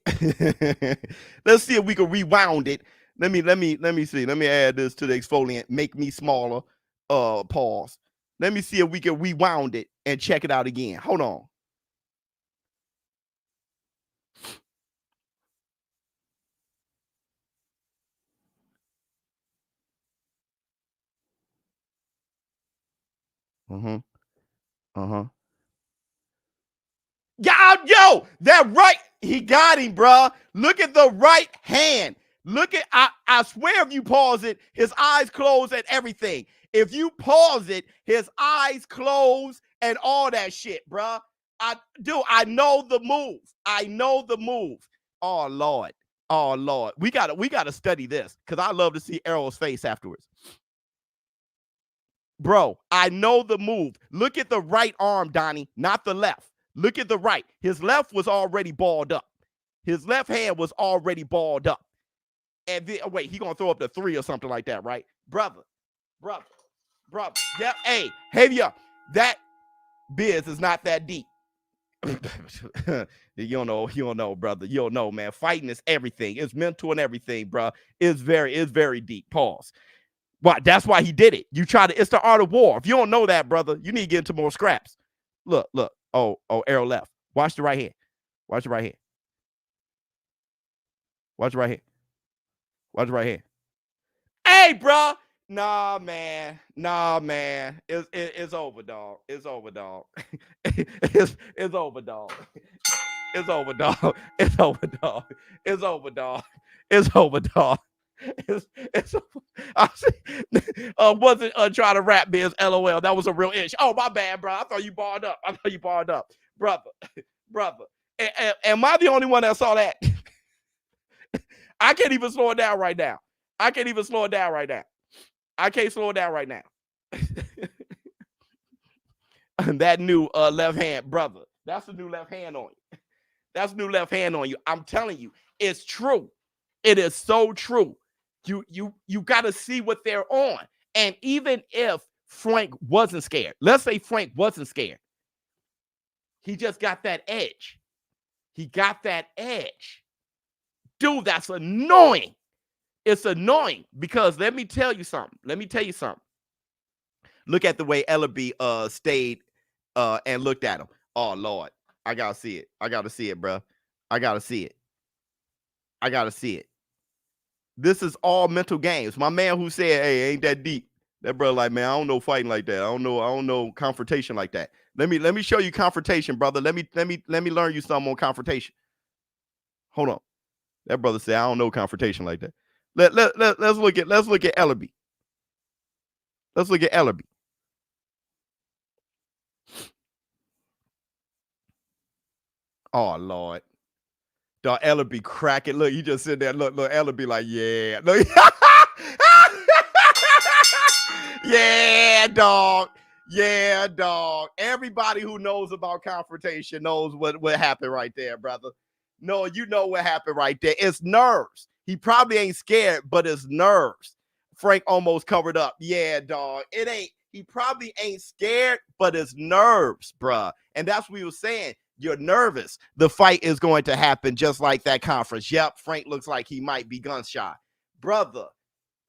Let's see if we can rewound it. Let me see. Let me add this to the exfoliant. Make me smaller. Pause. Let me see if we can rewound it and check it out again. Hold on. Yo, that right. He got him, bruh. Look at the right hand. Look at, I swear if you pause it, his eyes close and everything. If you pause it, his eyes close and all that shit, bruh. I know the move. I know the move. Oh, Lord. Oh, Lord. We gotta study this because I love to see Errol's face afterwards. Bro, I know the move. Look at the right arm, Donnie, not the left. Look at the right. His left was already balled up. His left hand was already balled up. And then, wait, he gonna throw up the 3 or something like that, right? Brother. Yep, hey, that biz is not that deep. You don't know, brother. You don't know, man. Fighting is everything. It's mental and everything, bro. It's very deep. Pause. Why? That's why he did it. It's the art of war. If you don't know that, brother, you need to get into more scraps. Look. Oh, Errol left. Watch the right hand. Watch the right hand. Watch the right hand. Watch the right hand. Hey, bro. Nah, man. It's over, dog. It's over, dog. It's over, dog. It's over, dog. It's over, dog. It's over, dog. It's over, dog. It's wasn't trying to rap biz, LOL. That was a real ish. Oh, my bad, bro. I thought you barred up. Brother. Am I the only one that saw that? I can't even slow it down right now. I can't slow it down right now. That new left hand, brother. That's the new left hand on you. I'm telling you, it's true. It is so true. You got to see what they're on. And even if Frank wasn't scared, let's say Frank wasn't scared, he just got that edge. He got that edge. Dude, that's annoying. It's annoying because let me tell you something. Look at the way Ellerby stayed and looked at him. Oh, Lord. I got to see it, bro. I got to see it. This is all mental games. My man who said, hey, ain't that deep. That brother like, man, I don't know fighting like that. I don't know confrontation like that. Let me show you confrontation, brother. Let me learn you something on confrontation. Hold on. That brother said, I don't know confrontation like that. Let's look at Ellerby. Let's look at Ellerby. Oh, Lord. Dog, Ellerby cracking. Look, he just sitting there. Look, Ellerby like, yeah. Look. Yeah, dog. Everybody who knows about confrontation knows what happened right there, brother. No, you know what happened right there. It's nerves. He probably ain't scared, but it's nerves. Frank almost covered up. Yeah, dog. He probably ain't scared, but it's nerves, bruh. And that's what we were saying. You're nervous. The fight is going to happen just like that conference. Yep, Frank looks like he might be gun shy. Brother,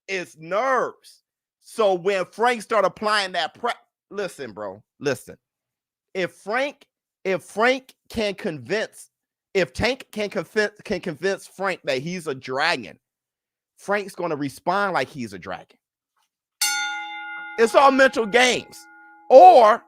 it's nerves. So when Frank started applying that listen, bro, listen. If Tank can convince Frank that he's a dragon, Frank's going to respond like he's a dragon. It's all mental games. Or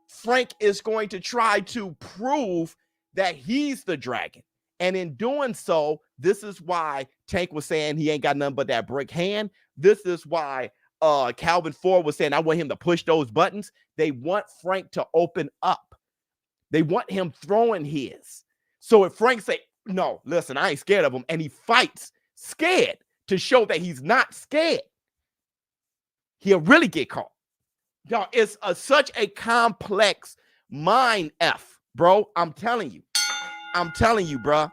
Frank is going to try to prove that he's the dragon. And in doing so, this is why Tank was saying he ain't got nothing but that brick hand. This is why Calvin Ford was saying, I want him to push those buttons. They want Frank to open up. They want him throwing his. So if Frank say, no, listen, I ain't scared of him, and he fights scared to show that he's not scared, he'll really get caught. Y'all, it's such a complex mind F, bro. I'm telling you. I'm telling you, bro.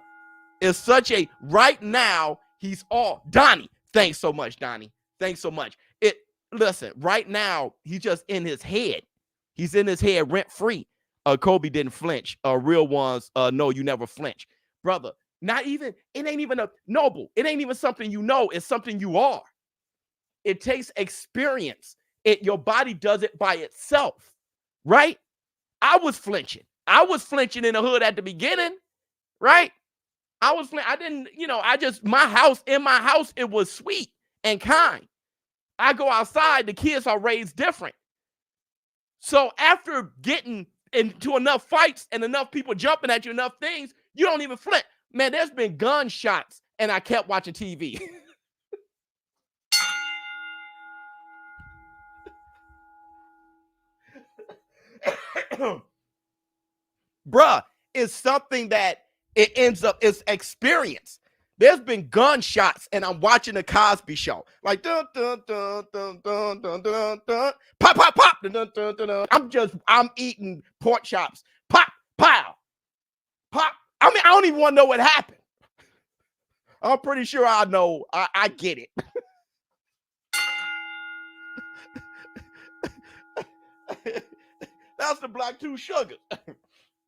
It's such a, right now, he's all, Donnie, thanks so much, Donnie. Thanks so much. Listen, right now, he's just in his head. He's in his head rent-free. Kobe didn't flinch. Real ones, no, you never flinch. Brother, not even, it ain't even a noble. It ain't even something you know. It's something you are. It takes experience. Your body does it by itself, right? I was flinching. I was flinching in the hood at the beginning, right? I didn't, in my house, it was sweet and kind. I go outside, the kids are raised different. So after getting into enough fights and enough people jumping at you, enough things, you don't even flinch. Man, there's been gunshots, and I kept watching TV. Bruh, it's something that it ends up, it's experience. There's been gunshots, and I'm watching the Cosby Show. Like, dun, dun, dun, dun, dun, dun, dun, dun, pop, pop, pop, dun, dun, dun, dun, dun. I'm eating pork chops. Pop, pow, pop. I mean, I don't even want to know what happened. I'm pretty sure I know. I get it. That's the black two sugars.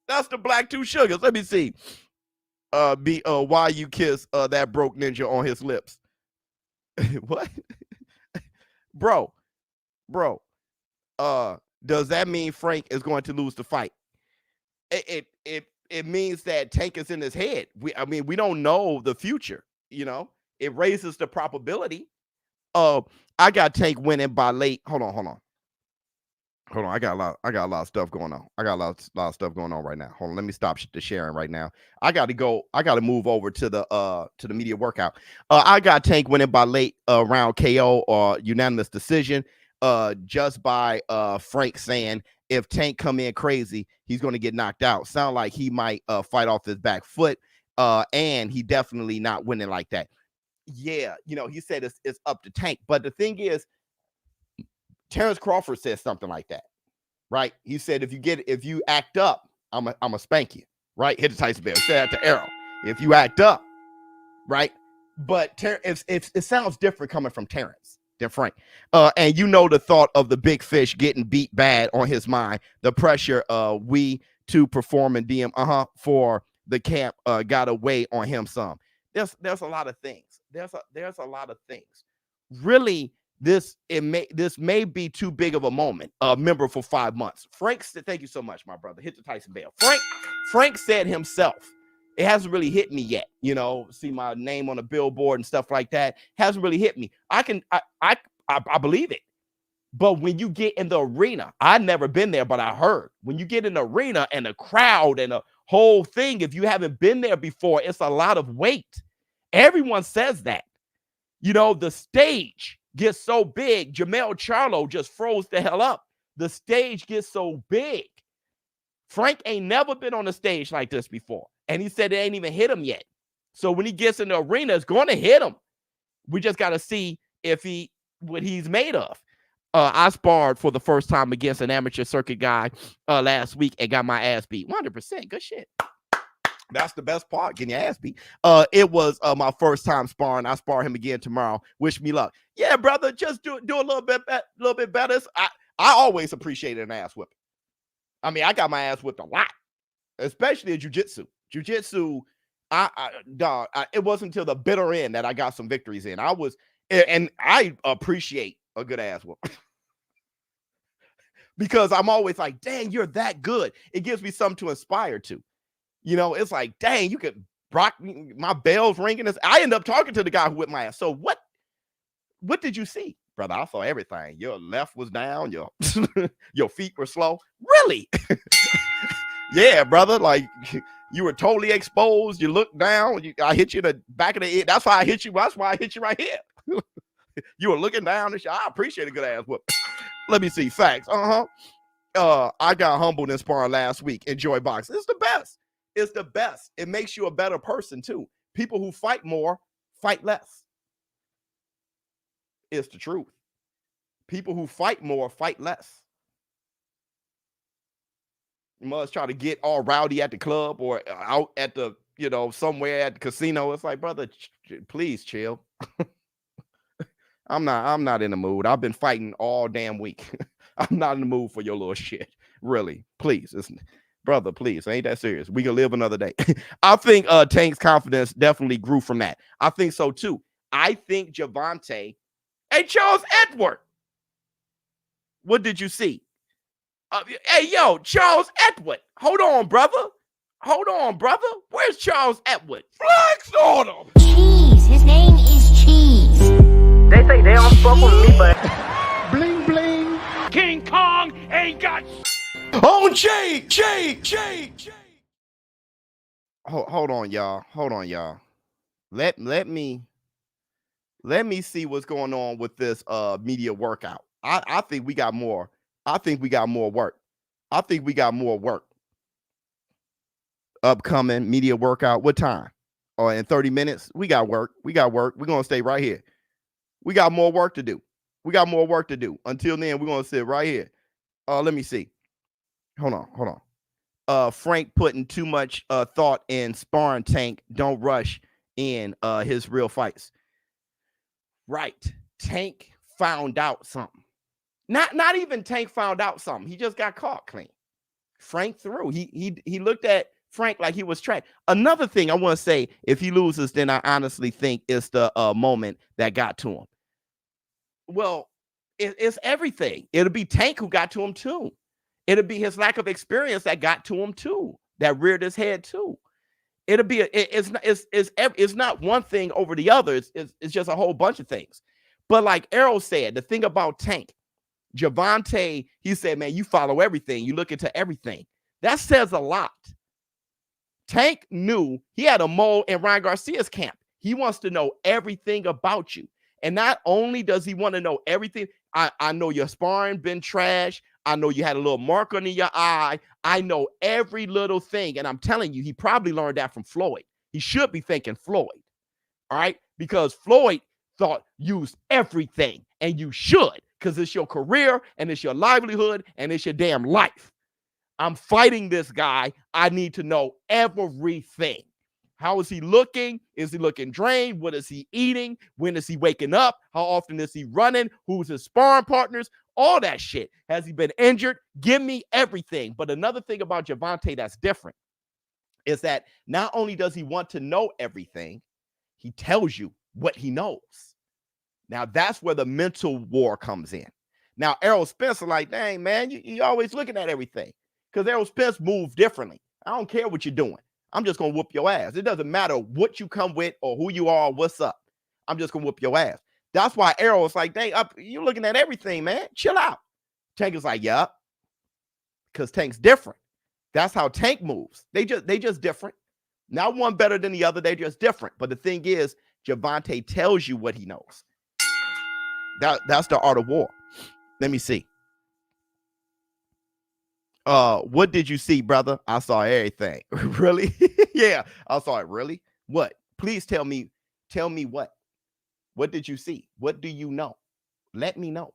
That's the black two sugars. Let me see. Why you kiss that broke ninja on his lips? What? bro. Does that mean Frank is going to lose the fight? It means that Tank is in his head. We don't know the future. It raises the probability. I got Tank winning by late. Hold on. I got a lot of stuff going on. I got a lot of stuff going on right now. Hold on, let me stop the sharing right now. I got to move over to the media workout. I got Tank winning by late round KO or unanimous decision. Just by Frank saying if Tank come in crazy, he's going to get knocked out. Sound like he might fight off his back foot. And he definitely not winning like that. Yeah, he said it's up to Tank. But the thing is, Terrence Crawford said something like that, right? He said, if you act up, I'm a spank you, right? Hit the Tyson bell. Say that to Errol. If you act up, right? But it sounds different coming from Terrence than Frank. And the thought of the big fish getting beat bad on his mind, the pressure we to perform in DM for the camp got to weigh on him some. There's a lot of things. There's a lot of things. Really, this may be too big of a moment. Member for 5 months. Frank said, thank you so much, my brother. Hit the Tyson bell. Frank said himself, it hasn't really hit me yet. See my name on a billboard and stuff like that. Hasn't really hit me. I believe it. But when you get in the arena, I've never been there, but I heard when you get in the arena and the crowd and the whole thing, if you haven't been there before, it's a lot of weight. Everyone says that. The stage gets so big. Jamel Charlo just froze the hell up. The stage gets so big. Frank ain't never been on a stage like this before. And he said it ain't even hit him yet. So when he gets in the arena, it's going to hit him. We just got to see what he's made of. I sparred for the first time against an amateur circuit guy last week and got my ass beat. 100%. Good shit. That's the best part, getting your ass beat. It was my first time sparring. I spar him again tomorrow. Wish me luck. Yeah, brother, just do a little bit better. I always appreciated an ass whipping. I mean, I got my ass whipped a lot, especially in jiu-jitsu. Jiu-jitsu, it wasn't until the bitter end that I got some victories in. And I appreciate a good ass whoop. Because I'm always like, dang, you're that good. It gives me something to aspire to. It's like, dang, you could rock me, my bell's ringing. I end up talking to the guy who whipped my ass. So what did you see? Brother, I saw everything. Your left was down, your feet were slow. Really? Yeah, brother. Like, you were totally exposed. You looked down. I hit you in the back of the head. That's why I hit you. That's why I hit you right here. You were looking down and shit. I appreciate a good ass whoop. Let me see. Facts. I got humbled in sparring last week. Enjoy boxing. It's the best. It's the best. It makes you a better person too. People who fight more fight less. It's the truth. People who fight more fight less. You must try to get all rowdy at the club or out at the, somewhere at the casino. It's like, brother, please chill. I'm not in the mood. I've been fighting all damn week. I'm not in the mood for your little shit. Really, please. Brother, please. Ain't that serious. We can live another day. I think Tank's confidence definitely grew from that. I think so too. I think Gervonta. Hey, Charles Edward. What did you see? Hey, yo, Charles Edward. Hold on, brother. Where's Charles Edward? Flex on him. Cheese. His name is Cheese. They say they don't fuck with me, but Bling bling. King Kong ain't got. Oh, Jay. Hold on, y'all. Let me see what's going on with this media workout. I think we got more. I think we got more work. Upcoming media workout. What time? Oh, in 30 minutes. We got work. We're gonna stay right here. We got more work to do. Until then, we're gonna sit right here. Let me see. Hold on. Frank putting too much thought in sparring. Tank. Don't rush in his real fights. Right. Tank found out something. Not even Tank found out something. He just got caught clean. Frank threw. He looked at Frank like he was trash. Another thing I want to say, if he loses, then I honestly think it's the moment that got to him. Well, it's everything. It'll be Tank who got to him too. It'll be his lack of experience that got to him too. That reared his head too. It'll be it's not one thing over the other. It's just a whole bunch of things. But like Errol said, the thing about Tank, Gervonta, he said, man, you follow everything. You look into everything. That says a lot. Tank knew he had a mole in Ryan Garcia's camp. He wants to know everything about you. And not only does he want to know everything, I know your sparring been trash. I know you had a little mark under your eye. I know every little thing. And I'm telling you, he probably learned that from Floyd. He should be thanking Floyd. All right? Because Floyd thought use everything. And you should. Because it's your career and it's your livelihood and it's your damn life. I'm fighting this guy. I need to know everything. How is he looking? Is he looking drained? What is he eating? When is he waking up? How often is he running? Who's his sparring partners? All that shit. Has he been injured? Give me everything. But another thing about Gervonta that's different is that not only does he want to know everything, he tells you what he knows. Now, that's where the mental war comes in. Now, Errol Spence is like, dang, man, you always looking at everything. Because Errol Spence moves differently. I don't care what you're doing. I'm just going to whoop your ass. It doesn't matter what you come with or who you are or what's up. I'm just going to whoop your ass. That's why Errol is like, dang, you looking at everything, man. Chill out. Tank is like, yeah. Because Tank's different. That's how Tank moves. They just different. Not one better than the other. They're just different. But the thing is, Gervonta tells you what he knows. That's the art of war. Let me see. What did you see, brother? I saw everything. Really? Yeah, I saw it. Really? What? Please tell me what. What did you see? What do you know? Let me know.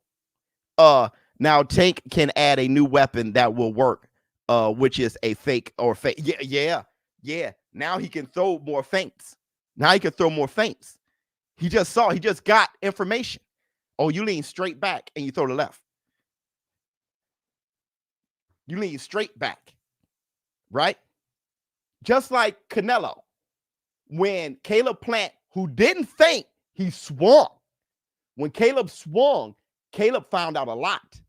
Now Tank can add a new weapon that will work, which is a fake or fake. Yeah. Now he can throw more feints. He just got information. Oh, you lean straight back and you throw the left. You lean straight back, right? Just like Canelo. When Caleb Plant, who didn't feint, he swung. When Caleb swung, Caleb found out a lot.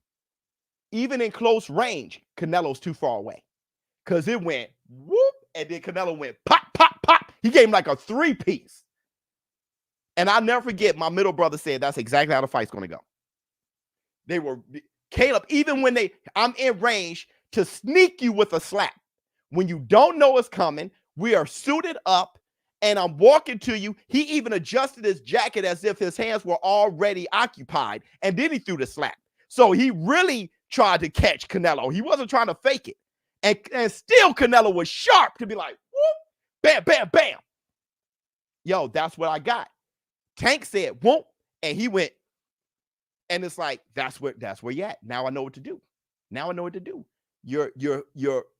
Even in close range, Canelo's too far away. Because it went whoop, and then Canelo went pop, pop, pop. He gave him like a 3-piece. And I'll never forget, my middle brother said that's exactly how the fight's going to go. Caleb, even when I'm in range to sneak you with a slap. When you don't know it's coming, we are suited up and I'm walking to you. He even adjusted his jacket as if his hands were already occupied, and then he threw the slap. So he really tried to catch Canelo. He wasn't trying to fake it. And still Canelo was sharp to be like, whoop, bam, bam, bam. Yo, that's what I got. Tank said, whoop, and he went. And it's like, that's where you at. Now I know what to do. Now I know what to do. You're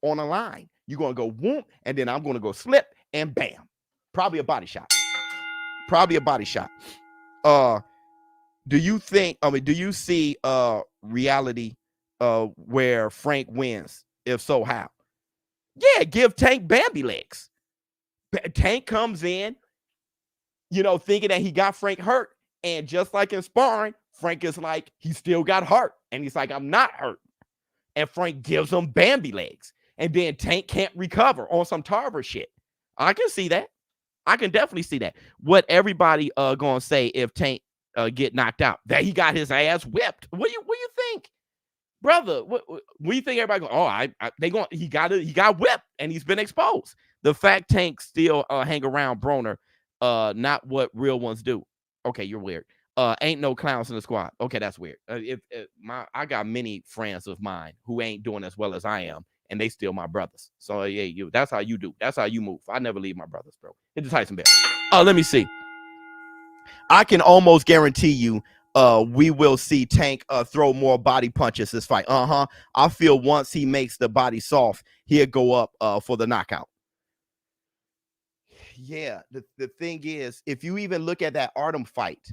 on a line. You're gonna go whoop, and then I'm gonna go slip and bam. Probably a body shot. Probably a body shot. Do you see reality where Frank wins? If so, how? Yeah, give Tank Bambi legs. Tank comes in, thinking that he got Frank hurt. And just like in sparring, Frank is like, he still got hurt. And he's like, I'm not hurt. And Frank gives him Bambi legs. And then Tank can't recover on some Tarver shit. I can see that. I can definitely see that. What everybody gonna say if Tank get knocked out? That he got his ass whipped. What do you think? Brother, what do you think everybody go, he got whipped and he's been exposed. The fact Tank still hang around Broner, not what real ones do. Okay, you're weird. Ain't no clowns in the squad. Okay, that's weird. I got many friends of mine who ain't doing as well as I am, and they still my brothers. So yeah, that's how you do. That's how you move. I never leave my brothers, bro. Hit the Tyson bell. Let me see. I can almost guarantee you we will see Tank throw more body punches this fight. I feel once he makes the body soft, he'll go up for the knockout. Yeah, the thing is, if you even look at that Artem fight,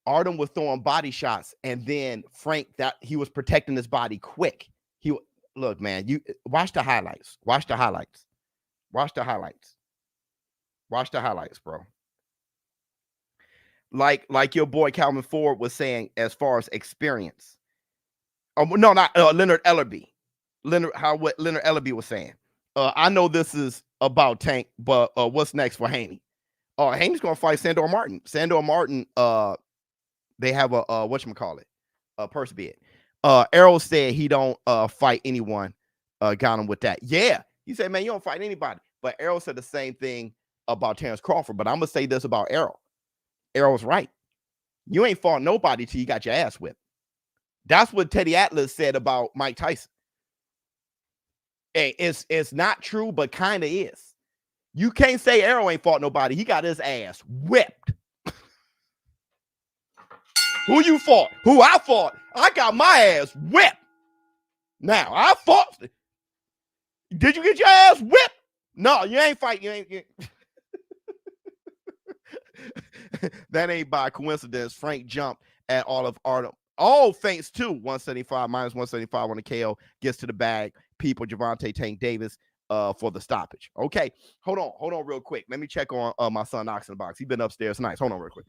Artem was throwing body shots, and then Frank, that he was protecting his body quick. Look, man, you watch the highlights. Watch the highlights. Watch the highlights. Watch the highlights, bro. Like your boy Calvin Ford was saying, as far as experience. No, not Leonard Ellerby. What Leonard Ellerby was saying. I know this is about Tank, but what's next for Haney? Haney's gonna fight Sandor Martin. Sandor Martin, they have a whatchamacallit, a purse bid. Errol said he don't fight anyone. Got him with that. Yeah, he said, man, you don't fight anybody. But Errol said the same thing about Terrence Crawford. But I'm gonna say this about Errol. Errol's right. You ain't fought nobody till you got your ass whipped. That's what Teddy Atlas said about Mike Tyson. Hey, it's not true, but kind of is. You can't say Errol ain't fought nobody. He got his ass whipped. Who you fought? Who I fought? I got my ass whipped. Now, I fought. Did you get your ass whipped? No, you ain't fight. You ain't. That ain't by coincidence. Frank jumped at all of Artem. All feints too. 175 minus 175 on the KO. Gets to the bag. People, Gervonta, Tank Davis for the stoppage. Okay, hold on real quick. Let me check on my son Knox in the box. He's been upstairs tonight. Hold on real quick.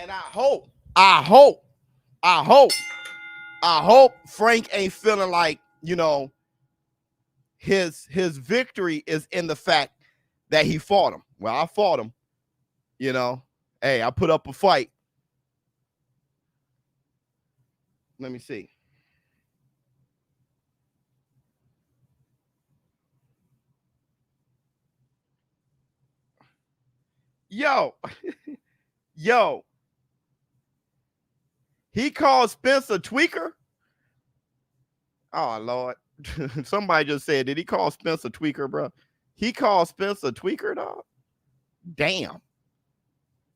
And I hope Frank ain't feeling like, you know, his victory is in the fact that he fought him. Well, I fought him, you know. Hey, I put up a fight. Let me see. Yo, he called Spence a tweaker. Oh, Lord. Somebody just said, did he call Spence a tweaker, bro? He called Spence a tweaker, dog? Damn.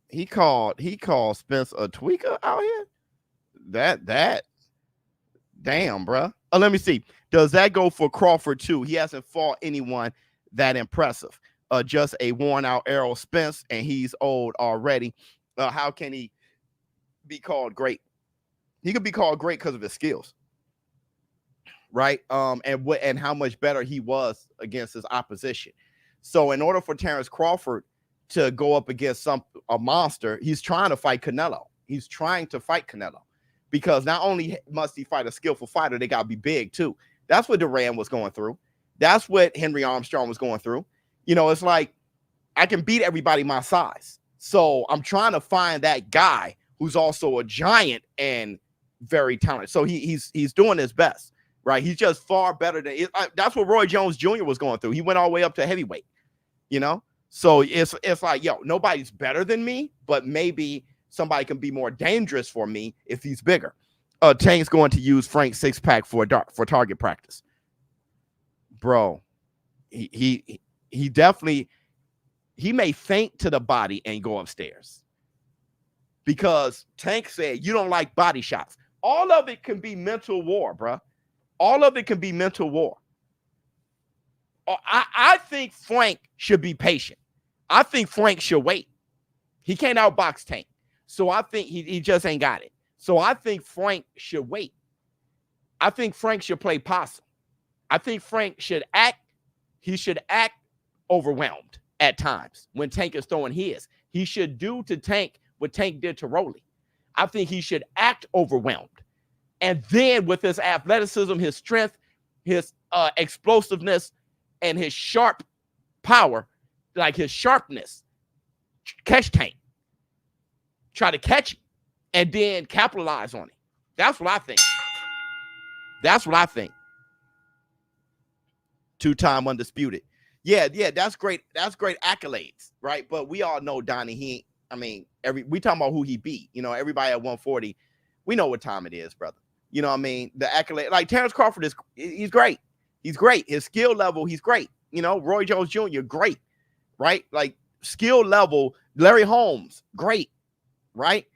He called Spence a tweaker out here? Damn, bro. Oh, let me see. Does that go for Crawford too? He hasn't fought anyone that impressive. Just a worn out Errol Spence, and he's old already. How can he be called great? He could be called great because of his skills, right? And how much better he was against his opposition. So in order for Terrence Crawford to go up against a monster, he's trying to fight Canelo. He's trying to fight Canelo because not only must he fight a skillful fighter, they got to be big too. That's what Duran was going through. That's what Henry Armstrong was going through. You know, it's like I can beat everybody my size. So I'm trying to find that guy who's also a giant and very talented. So he's doing his best, right? He's just far better than that's what Roy Jones Jr. was going through. He went all the way up to heavyweight, you know? So it's like, yo, nobody's better than me, but maybe somebody can be more dangerous for me if he's bigger. Tank's going to use Frank's six-pack for target practice. Bro, he definitely, he may faint to the body and go upstairs because Tank said, you don't like body shots. All of it can be mental war, bro. All of it can be mental war. I think Frank should be patient. I think Frank should wait. He can't outbox Tank. So I think he just ain't got it. So I think Frank should wait. I think Frank should play possum. I think Frank should act. He should act overwhelmed at times when Tank is throwing his. He should do to Tank what Tank did to Rolly. I think he should act overwhelmed. And then with his athleticism, his strength, his explosiveness, and his sharp power, like his sharpness, catch Tank. Try to catch him and then capitalize on it. That's what I think. That's what I think. Two-time undisputed. Yeah, that's great. That's great accolades, right? But we all know Donnie, we talking about who he beat. You know, everybody at 140, we know what time it is, brother. You know what I mean? The accolade, like Terrence Crawford he's great. He's great. His skill level, he's great. You know, Roy Jones Jr., great, right? Like skill level, Larry Holmes, great, right?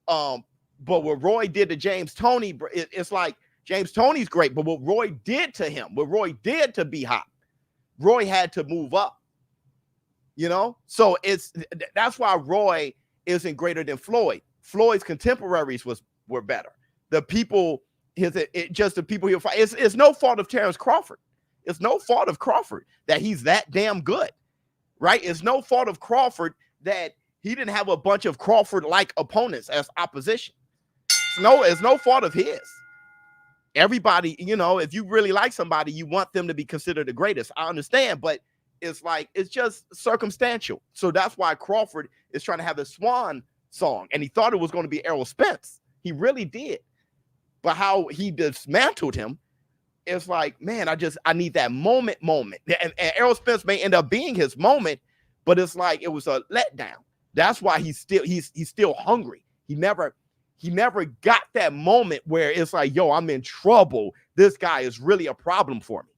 But what Roy did to James Toney, it's like James Toney's great, but what Roy did to him, what Roy did to B-Hop, Roy had to move up, you know? So that's why Roy isn't greater than Floyd. Floyd's contemporaries were better. The people, just the people he'll fight. It's no fault of Terrence Crawford. It's no fault of Crawford that he's that damn good, right? It's no fault of Crawford that he didn't have a bunch of Crawford-like opponents as opposition. It's no fault of his. Everybody, you know, if you really like somebody, you want them to be considered the greatest. I understand, but it's like, it's just circumstantial. So that's why Crawford is trying to have the swan song, and he thought it was going to be Errol Spence. He really did. But how he dismantled him, it's like, man, I need that moment. And Errol Spence may end up being his moment, but it's like it was a letdown. That's why he's still hungry. He never got that moment where it's like, yo, I'm in trouble. This guy is really a problem for me.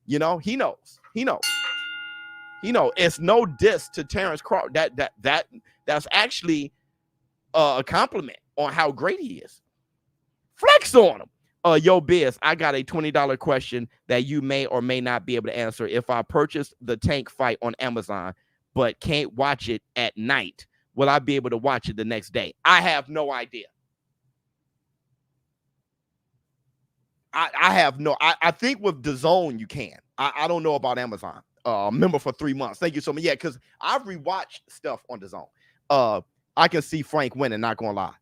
You know, he knows. It's no diss to Terrence Crawford. That's actually a compliment on how great he is. Flex on him. Yo, Biz, I got a $20 question that you may or may not be able to answer. If I purchase the Tank fight on Amazon, but can't watch it at night, will I be able to watch it the next day? I have no idea. I think with DAZN you can. I don't know about Amazon. Member for 3 months. Thank you so much. Yeah, because I've rewatched stuff on DAZN. I can see Frank winning, not gonna lie.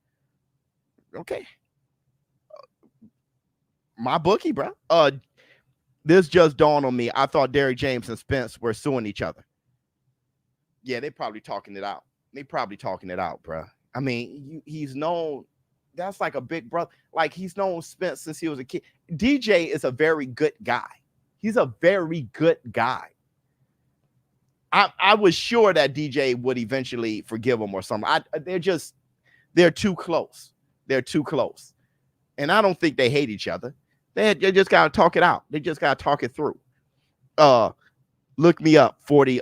Okay. My bookie, bro. This just dawned on me. I thought Derrick James and Spence were suing each other. Yeah, they probably talking it out. Bro. I mean, he's known. That's like a big brother. Like, he's known Spence since he was a kid. DJ is a very good guy. He's a very good guy. I was sure that DJ would eventually forgive him or something. They're too close. They're too close. And I don't think they hate each other. They just got to talk it out. They just got to talk it through. Look me up, 40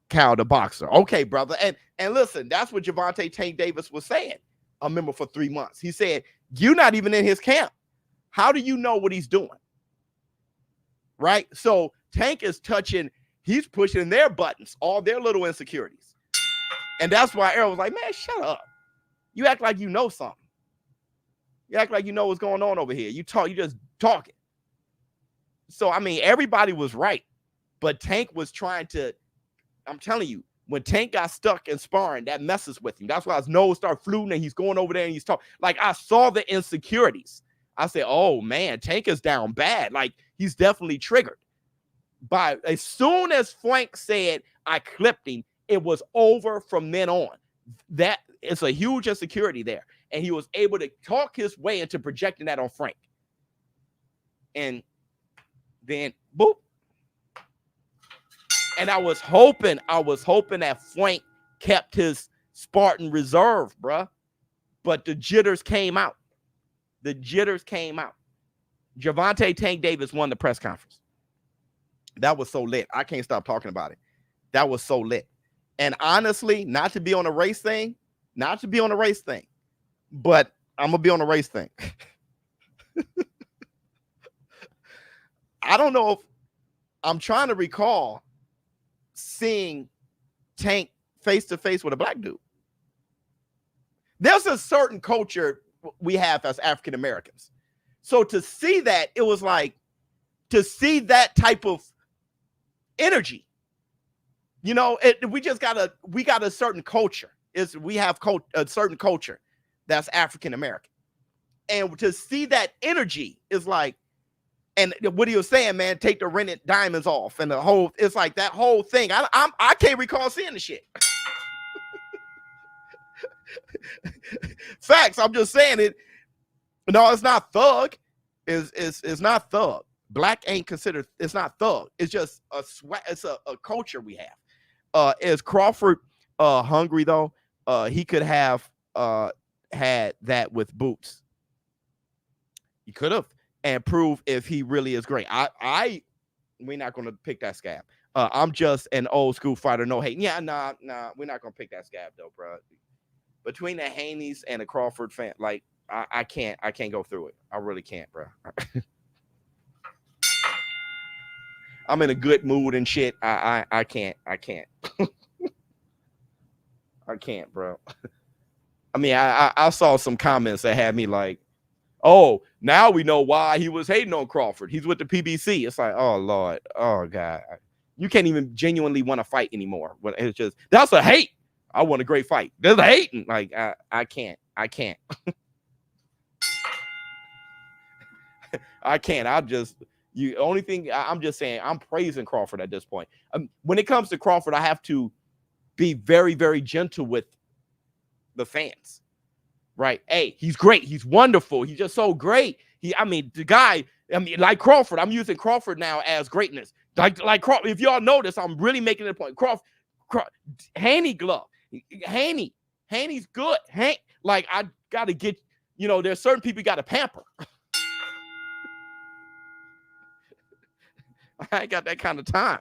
Cal the boxer. Okay, brother. And listen, that's what Gervonta Tank Davis was saying. I remember for 3 months. He said, you're not even in his camp. How do you know what he's doing? Right? So Tank is he's pushing their buttons, all their little insecurities. And that's why Errol was like, man, shut up. You act like you know something. You act like you know what's going on over here. You just talking. So, I mean, everybody was right. But Tank was trying to, I'm telling you, when Tank got stuck in sparring, that messes with him. That's why his nose started fluting and he's going over there and he's talking. Like, I saw the insecurities. I said, oh, man, Tank is down bad. Like, he's definitely triggered. But as soon as Frank said, I clipped him, it was over from then on. That it's a huge insecurity there. And he was able to talk his way into projecting that on Frank. And then, boop. And I was hoping that Frank kept his Spartan reserve, bruh. But the jitters came out. Gervonta Tank Davis won the press conference. That was so lit. I can't stop talking about it. That was so lit. And honestly, not to be on a race thing, but I'm going to be on a race thing. I don't know if I'm trying to recall seeing Tank face to face with a black dude. There's a certain culture we have as African Americans. So to see that, it was like to see that type of energy. You know, we got a certain culture. We have a certain culture that's African American. And to see that energy is like, and what he was saying, man, take the rented diamonds off and it's like that whole thing. I can't recall seeing the shit. Facts. I'm just saying it. No, it's not thug. It's not thug. Black ain't considered. It's not thug. It's just it's a culture we have. Is Crawford hungry though? He could have had that with Boots. He could have. And prove if he really is great. We're not going to pick that scab. I'm just an old school fighter, no hate. Yeah, nah, we're not going to pick that scab though, bro. Between the Haneys and the Crawford fan, like I can't go through it. I really can't, bro. I'm in a good mood and shit. I can't. I can't, bro. I mean, I saw some comments that had me like, oh, now we know why he was hating on Crawford. He's with the PBC. It's like, oh, Lord. Oh, God. You can't even genuinely want to fight anymore. It's just, that's a hate. I want a great fight. There's a hating. Like, I can't. I can't. I'm just saying, I'm praising Crawford at this point. When it comes to Crawford, I have to be very, very gentle with the fans. Right. Hey, he's great. He's wonderful. He's just so great. Like Crawford, I'm using Crawford now as greatness. Like Crawford, if y'all notice, I'm really making it a point. Crawford, Haney glove. Haney's good. Like I got to get, there's certain people you got to pamper. I ain't got that kind of time.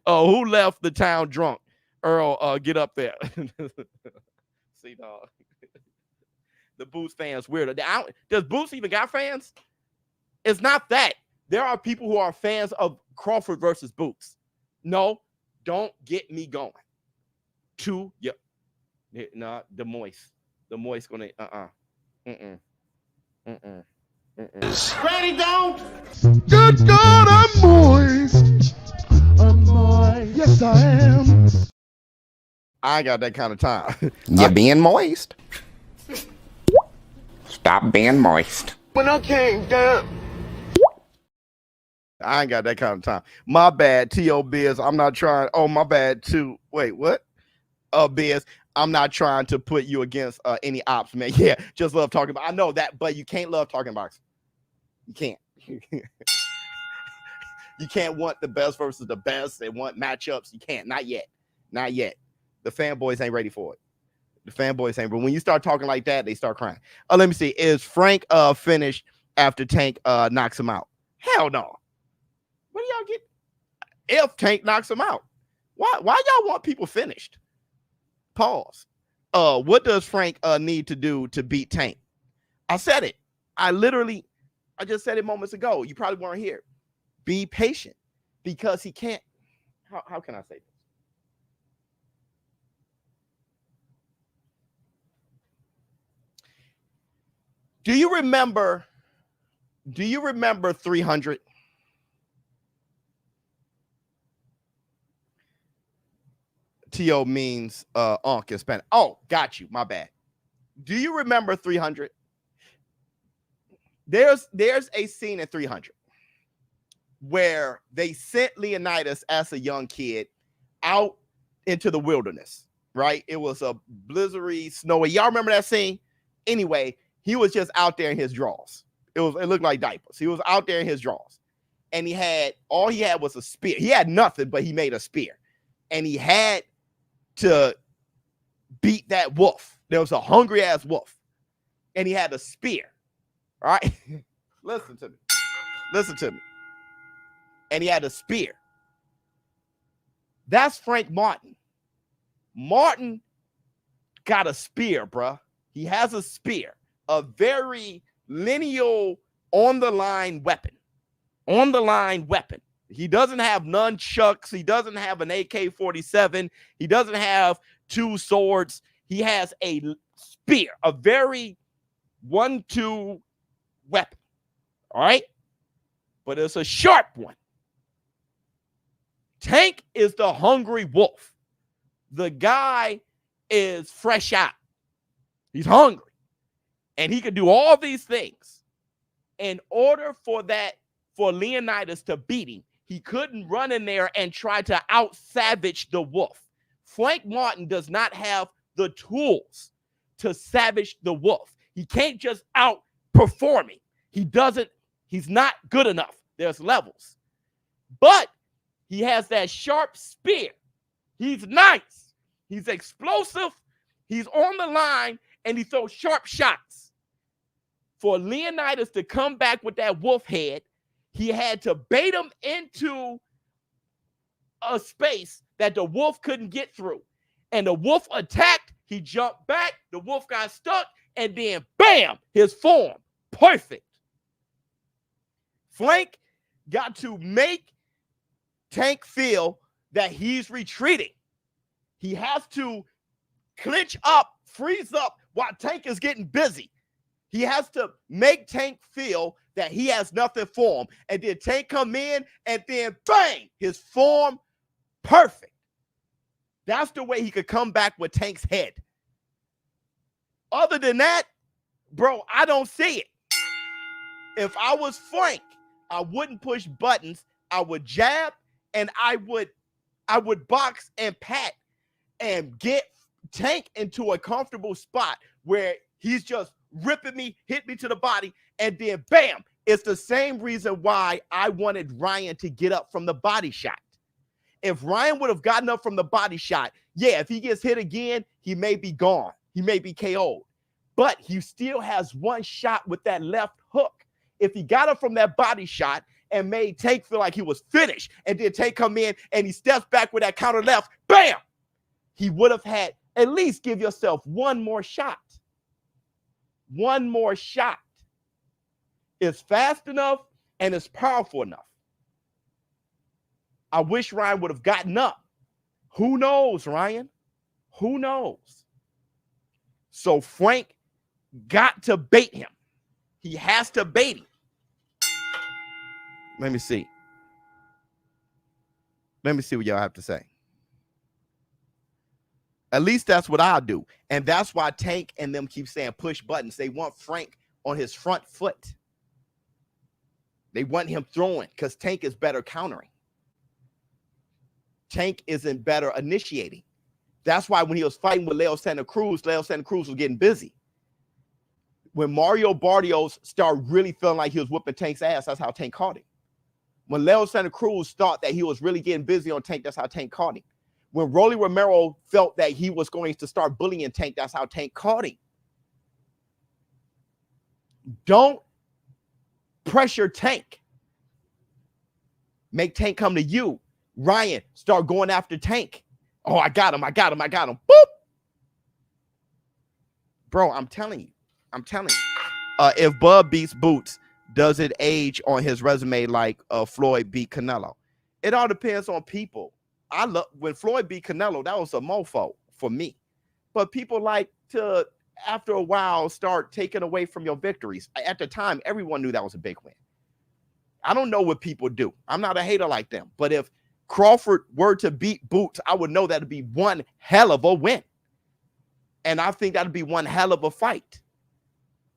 Who left the town drunk? Earl, get up there. See, dog. The Boots fans weird. Does Boots even got fans? It's not that. There are people who are fans of Crawford versus Boots. No, don't get me going. The moist. The moist gonna Granny don't. Good God, I'm moist. I'm moist. Yes, I am. I ain't got that kind of time. You're being moist. Stop being moist. When I came down. I ain't got that kind of time. My bad, T.O. Biz. I'm not trying. Oh, my bad, too. Wait, what? Biz, I'm not trying to put you against any ops, man. Yeah, just love talking about. I know that, but you can't love talking boxing. You can't. You can't want the best versus the best and want matchups. You can't. Not yet. Not yet. The fanboys ain't ready for it. The fanboys ain't. But when you start talking like that, they start crying. Let me see. Is Frank finished after Tank knocks him out? Hell no. What do y'all get? If Tank knocks him out, why y'all want people finished? Pause. What does Frank need to do to beat Tank? I said it. I just said it moments ago. You probably weren't here. Be patient because he can't. How can I say this? Do you remember 300? T.O. means Unc in Spanish. Oh, got you. My bad. Do you remember 300? There's a scene in 300 where they sent Leonidas as a young kid out into the wilderness, right? It was a blizzardy, snowy. Y'all remember that scene? Anyway, he was just out there in his drawers. It looked like diapers. He was out there in his drawers. And all he had was a spear. He had nothing, but he made a spear. And he had to beat that wolf. There was a hungry ass wolf. And he had a spear. All right. Listen to me. And he had a spear. That's Frank Martin. Martin got a spear, bruh. He has a spear, a very lineal on the line weapon. He doesn't have nunchucks. He doesn't have an AK-47. He doesn't have two swords. He has a spear, a very 1-2 weapon. All right? But it's a sharp one. Tank is the hungry wolf. The guy is fresh out. He's hungry. And he can do all these things. In order for Leonidas to beat him, he couldn't run in there and try to out-savage the wolf. Frank Martin does not have the tools to savage the wolf. He can't just outperform him. He's not good enough. There's levels. But he has that sharp spear. He's nice. He's explosive. He's on the line, and he throws sharp shots. For Leonidas to come back with that wolf head, he had to bait him into a space that the wolf couldn't get through. And the wolf attacked. He jumped back. The wolf got stuck. And then, bam, his form. Perfect. Frank got to make Tank feel that he's retreating. He has to clinch up, freeze up while Tank is getting busy. He has to make Tank feel that he has nothing for him. And then Tank come in and then bang, his form perfect. That's the way he could come back with Tank's head. Other than that, bro, I don't see it. If I was Frank, I wouldn't push buttons. I would jab and I would box and pat and get Tank into a comfortable spot where he's just ripping me, hit me to the body, and then bam. It's the same reason why I wanted Ryan to get up from the body shot. If Ryan would have gotten up from the body shot, yeah, if he gets hit again, he may be gone. He may be KO'd. But he still has one shot with that left hook. If he got up from that body shot and made Tank feel like he was finished, and then Tank come in and he steps back with that counter left, bam! He would have had, at least give yourself one more shot. One more shot. It's fast enough and it's powerful enough. I wish Ryan would have gotten up. Who knows, Ryan? Who knows? So Frank got to bait him. He has to bait him. Let me see. Let me see what y'all have to say. At least that's what I do. And that's why Tank and them keep saying push buttons. They want Frank on his front foot. They want him throwing because Tank is better countering. Tank isn't better initiating. That's why when he was fighting with Leo Santa Cruz was getting busy. When Mario Barrios started really feeling like he was whooping Tank's ass, that's how Tank caught him. When Leo Santa Cruz thought that he was really getting busy on Tank, that's how Tank caught him. When Rolly Romero felt that he was going to start bullying Tank, that's how Tank caught him. Don't pressure Tank. Make Tank come to you. Ryan, start going after Tank. Oh, I got him. Boop. Bro, I'm telling you. If Bud beats Boots, does it age on his resume like Floyd beat Canelo? It all depends on people. When Floyd beat Canelo, that was a mofo for me. But people like to, after a while, start taking away from your victories. At the time, everyone knew that was a big win. I don't know what people do. I'm not a hater like them. But if Crawford were to beat Boots, I would know that'd be one hell of a win. And I think that'd be one hell of a fight.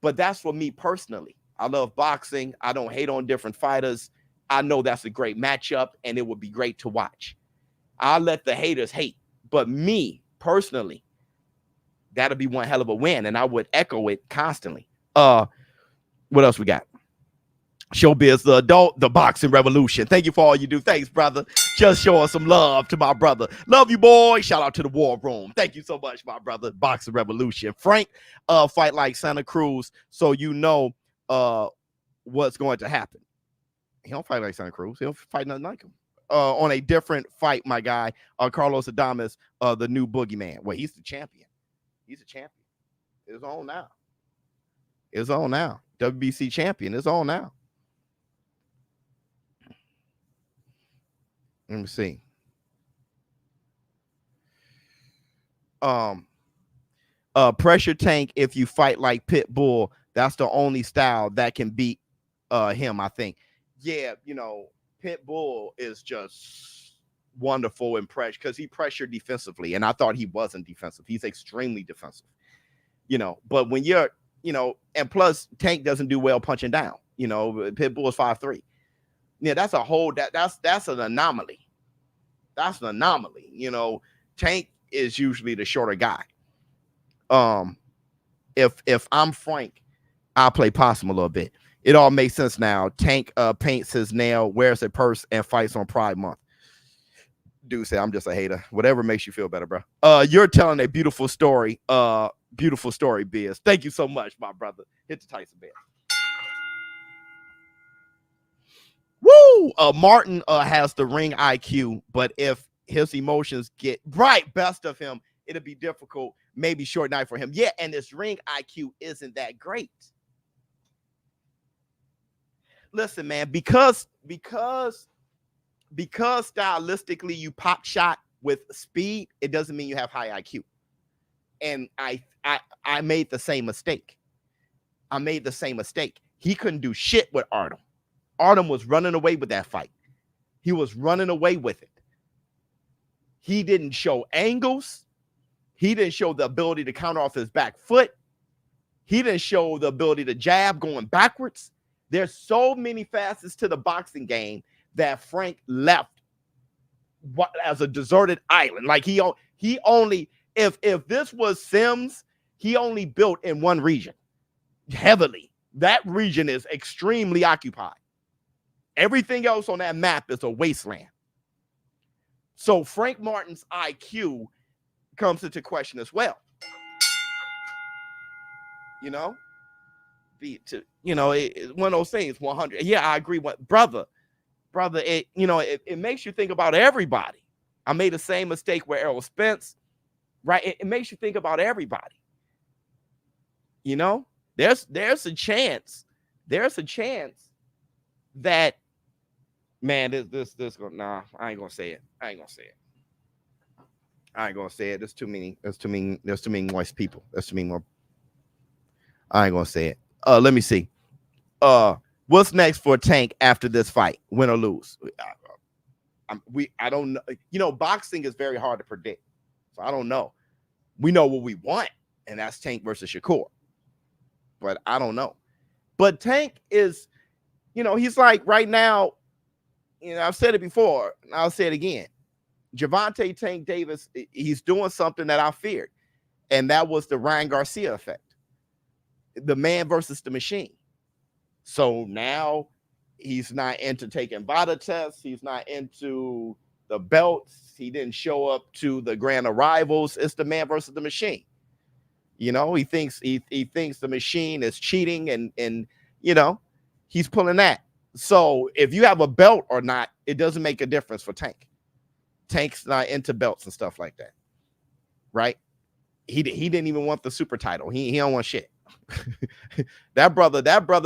But that's for me personally. I love boxing. I don't hate on different fighters. I know that's a great matchup, and it would be great to watch. I'll let the haters hate. But me, personally, that'll be one hell of a win, and I would echo it constantly. What else we got? ShowBizz, the adult, the boxing revolution. Thank you for all you do. Thanks, brother. Just showing some love to my brother. Love you, boy. Shout out to the war room. Thank you so much, my brother. Boxing revolution. Frank, fight like Santa Cruz, so you know what's going to happen. He don't fight like Santa Cruz. He don't fight nothing like him. On a different fight, my guy, Carlos Adames, the new boogeyman. Well, he's the champion. He's a champion. It's on now. It's on now. WBC champion. It's on now. Let me see. Pressure Tank, if you fight like Pitbull, that's the only style that can beat him, I think. Yeah, you know, Pitbull is just wonderful in pressure because he pressured defensively, and I thought he wasn't defensive. He's extremely defensive, you know. But when you're, you know, and plus Tank doesn't do well punching down. You know, Pitbull is 5'3". Yeah, that's a whole that's an anomaly. That's an anomaly. You know, Tank is usually the shorter guy. If I'm Frank, I'll play possum a little bit. It all makes sense now. Tank paints his nail, wears a purse, and fights on Pride Month. Dude said, I'm just a hater. Whatever makes you feel better, bro. You're telling a beautiful story. Beautiful story, Biz. Thank you so much, my brother. Hit the Tyson Bear. Woo! Martin has the ring IQ, but if his emotions get right best of him, it'll be difficult. Maybe short night for him. Yeah, and his ring IQ isn't that great. Listen, man, because stylistically you pop shot with speed, it doesn't mean you have high IQ. And I made the same mistake. He couldn't do shit with Artem. Artem was running away with that fight. He was running away with it. He didn't show angles. He didn't show the ability to counter off his back foot. He didn't show the ability to jab going backwards. There's so many facets to the boxing game that Frank left as a deserted island. Like he only, if this was Sims, he only built in one region heavily. That region is extremely occupied. Everything else on that map is a wasteland. So Frank Martin's IQ comes into question as well. You know, one of those things, 100. Yeah, I agree. Brother, it makes you think about everybody. I made the same mistake with Errol Spence, right? It makes you think about everybody. You know, there's a chance that, man, this nah, I ain't gonna say it. There's too many moist people. There's too many more. I ain't gonna say it. Let me see. What's next for Tank after this fight? Win or lose? I don't know. You know, boxing is very hard to predict. So I don't know. We know what we want, and that's Tank versus Shakur. But I don't know. But Tank is, he's like right now, I've said it before, and I'll say it again. Gervonta Tank Davis, he's doing something that I feared, and that was the Ryan Garcia effect. The man versus the machine. So now he's not into taking VADA tests. He's not into the belts. He didn't show up to the grand arrivals. It's the man versus the machine. He thinks the machine is cheating, and he's pulling that. So if you have a belt or not, it doesn't make a difference for Tank. Tank's not into belts and stuff like that, right? He didn't even want the super title. He don't want shit. that brother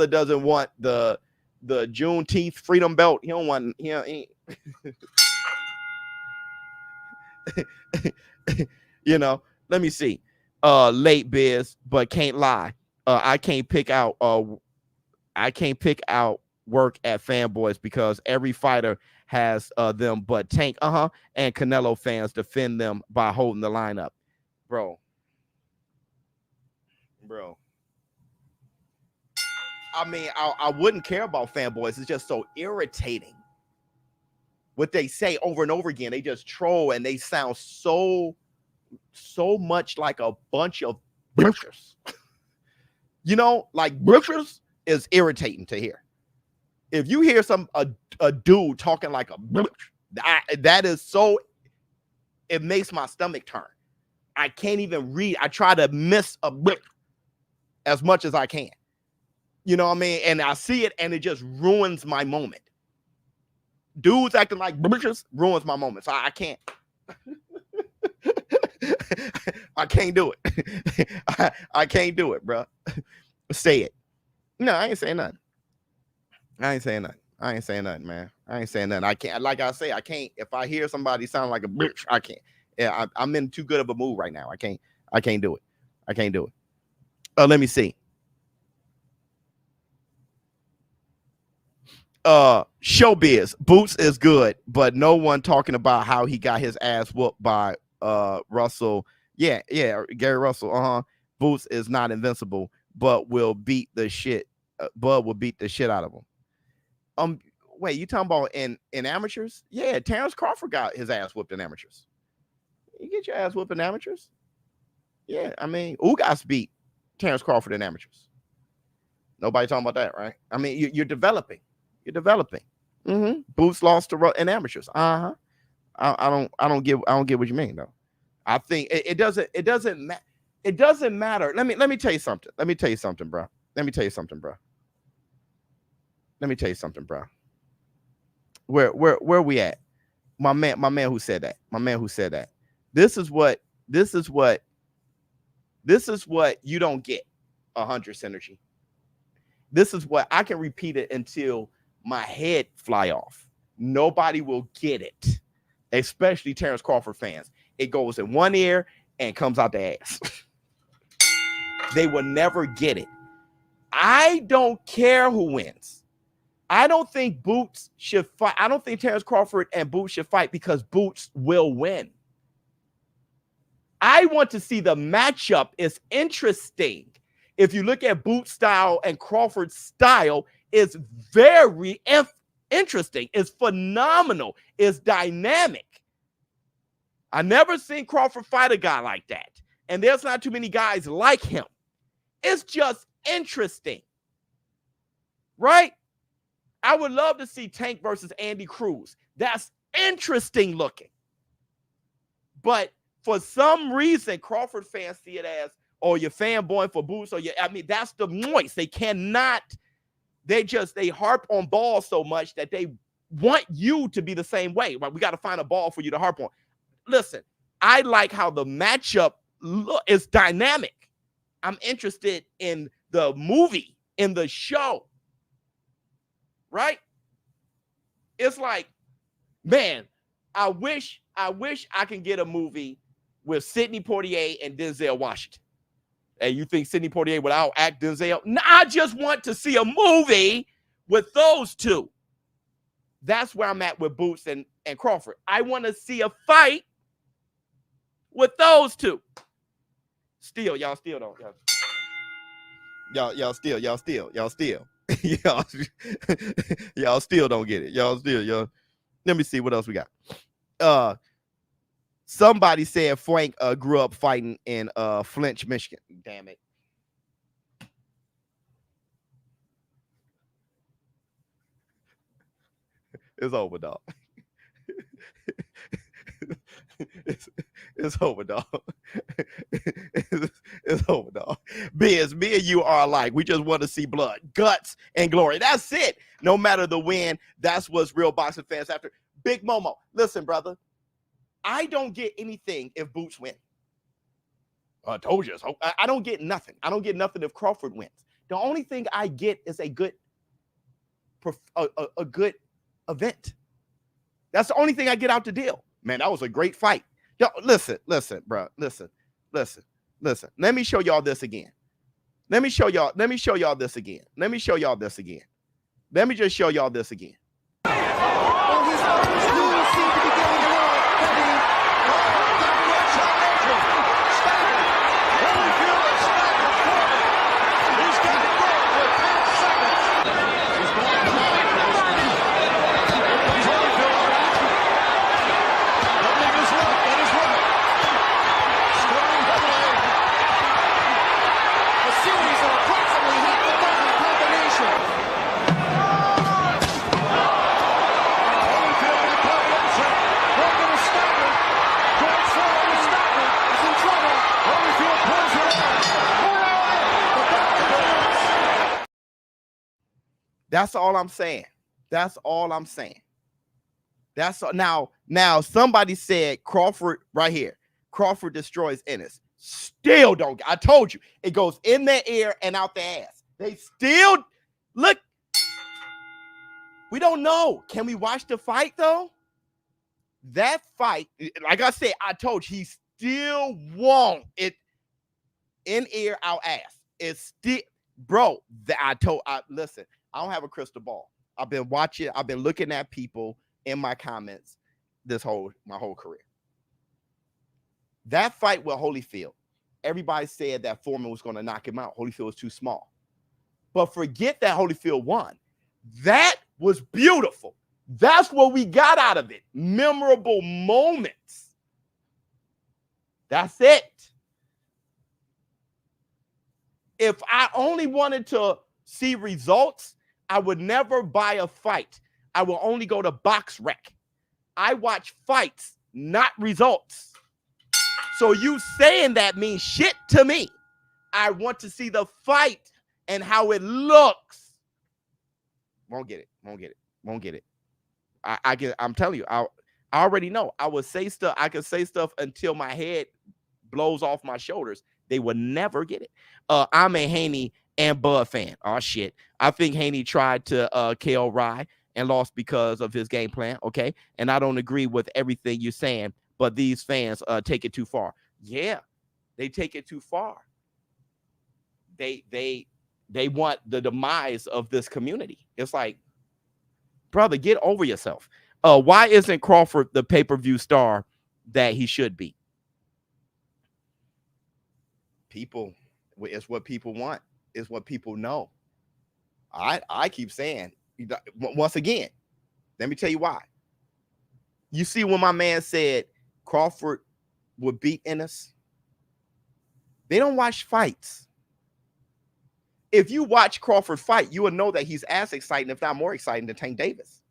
doesn't want the Juneteenth freedom belt. He don't want. Let me see. Late Biz, but can't lie. I can't pick out work at Fanboys because every fighter has them, but Tank and Canelo fans defend them by holding the lineup. Bro. I mean, I wouldn't care about Fanboys. It's just so irritating what they say over and over again. They just troll, and they sound so much like a bunch of bitches. Like bitches is irritating to hear. If you hear a dude talking like a bitch, that is so, it makes my stomach turn. I can't even read. I try to miss a bitch as much as I can. You know what I mean? And I see it, and it just ruins my moment. Dudes acting like bitches ruins my moment. So I can't. I can't do it. I can't do it, bro. Say it. No, I ain't saying nothing. I ain't saying nothing, man. I ain't saying nothing. I can't. Like I say, I can't. If I hear somebody sound like a bitch, I can't. Yeah, I'm in too good of a mood right now. I can't do it. I can't do it. Let me see. ShowBizz. Boots is good, but no one talking about how he got his ass whooped by Russell. Yeah, Gary Russell. Boots is not invincible, but will beat the shit. Bud will beat the shit out of him. Wait, you talking about in amateurs? Yeah, Terrence Crawford got his ass whooped in amateurs. You get your ass whooped in amateurs? Yeah, I mean, Ugas beat Terrence Crawford in amateurs. Nobody talking about that, right? I mean, you're developing. You're developing. Boots lost to in amateurs. I don't get what you mean though. I think it doesn't matter. Let me tell you something. Let me tell you something, bro. Where we at? My man who said that. This is what you don't get 100 synergy. This is what I can repeat it until my head fly off. Nobody will get it, especially Terrence Crawford fans. It goes in one ear and comes out the ass. They will never get it. I don't care who wins. I don't think Boots should fight. I don't think Terrence Crawford and Boots should fight because Boots will win. I want to see the matchup. Is interesting. If you look at Boots' style and Crawford's style, it's very interesting. It's phenomenal. It's dynamic. I never seen Crawford fight a guy like that. And there's not too many guys like him. It's just interesting. Right? I would love to see Tank versus Andy Cruz. That's interesting looking. But for some reason, Crawford fans see it as, oh, you're fanboying for Boots. That's the noise. They cannot. They harp on balls so much that they want you to be the same way. Right? We got to find a ball for you to harp on. Listen, I like how the matchup is dynamic. I'm interested in the movie, in the show. Right? It's like, man, I wish I can get a movie with Sidney Poitier and Denzel Washington. And you think Sidney Poitier would out-act Denzel? No, I just want to see a movie with those two. That's where I'm at with Boots and Crawford. I want to see a fight with those two. Still, y'all still don't. Y'all still. y'all still don't get it. Y'all. Let me see what else we got. Somebody said Frank grew up fighting in Flinch, Michigan. Damn it. It's over, dog. It's over, dog. It's over, dog. Biz, me and you are alike. We just want to see blood, guts, and glory. That's it. No matter the win, that's what's real boxing fans after. Big Momo, listen, brother. I don't get anything if Boots win. I told you so. I don't get nothing. I don't get nothing if Crawford wins. The only thing I get is a good event. That's the only thing I get out the deal. Man, that was a great fight. Yo, listen, bro. Listen. Let me show y'all this again. Let me just show y'all this again. That's all I'm saying. That's now somebody said Crawford right here. Crawford destroys Ennis. Still don't. I told you it goes in their ear and out their ass. They still look. We don't know. Can we watch the fight though? That fight, like I said, I told you he still won't. It in ear, out ass. It's still, bro. Listen. I don't have a crystal ball. I've been watching. I've been looking at people in my comments my whole career. That fight with Holyfield, everybody said that Foreman was going to knock him out. Holyfield was too small. But forget that Holyfield won. That was beautiful. That's what we got out of it. Memorable moments. That's it. If I only wanted to see results, I would never buy a fight. I will only go to Box Rec. I watch fights, not results. So you saying that means shit to me. I want to see the fight and how it looks. Won't get it. I'm telling you, I already know. I would say stuff. I could say stuff until my head blows off my shoulders. They will never get it. I'm a Haney and Bud fan. Oh shit. I think Haney tried to KO Rye and lost because of his game plan. Okay. And I don't agree with everything you're saying, but these fans take it too far. Yeah, they take it too far. They want the demise of this community. It's like, brother, get over yourself. Why isn't Crawford the pay-per-view star that he should be? People, it's what people want. It's what people know. I keep saying, once again, let me tell you why. You see, when my man said Crawford would beat Ennis, they don't watch fights. If you watch Crawford fight, you will know that he's as exciting, if not more exciting, than Tank Davis.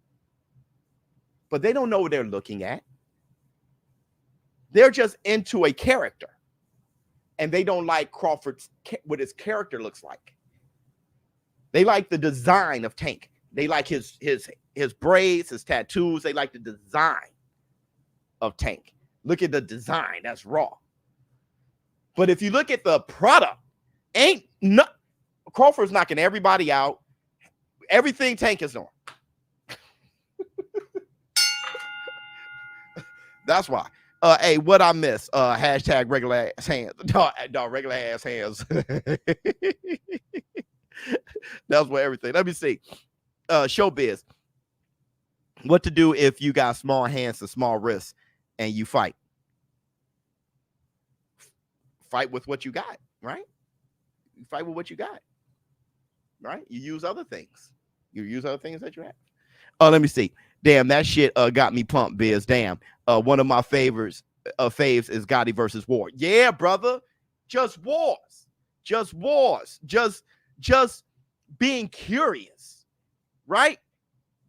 But they don't know what they're looking at. They're just into a character. And they don't like Crawford's, what his character looks like. They like the design of Tank. They like his braids, his tattoos. They like the design of Tank. Look at the design. That's raw. But if you look at the product, Crawford's knocking everybody out. Everything Tank is on. That's why. Hey, what I miss? Hashtag regular ass hands. Dog, regular ass hands. That's what everything. Let me see. ShowBizz. What to do if you got small hands and small wrists and you fight? fight with what you got, right? You fight with what you got, right? You use other things. You use other things that you have. Let me see. Damn, that shit got me pumped, Biz. Damn. One of my faves is Gotti versus Ward. Yeah, brother. Just wars. Just wars. Just being curious, right?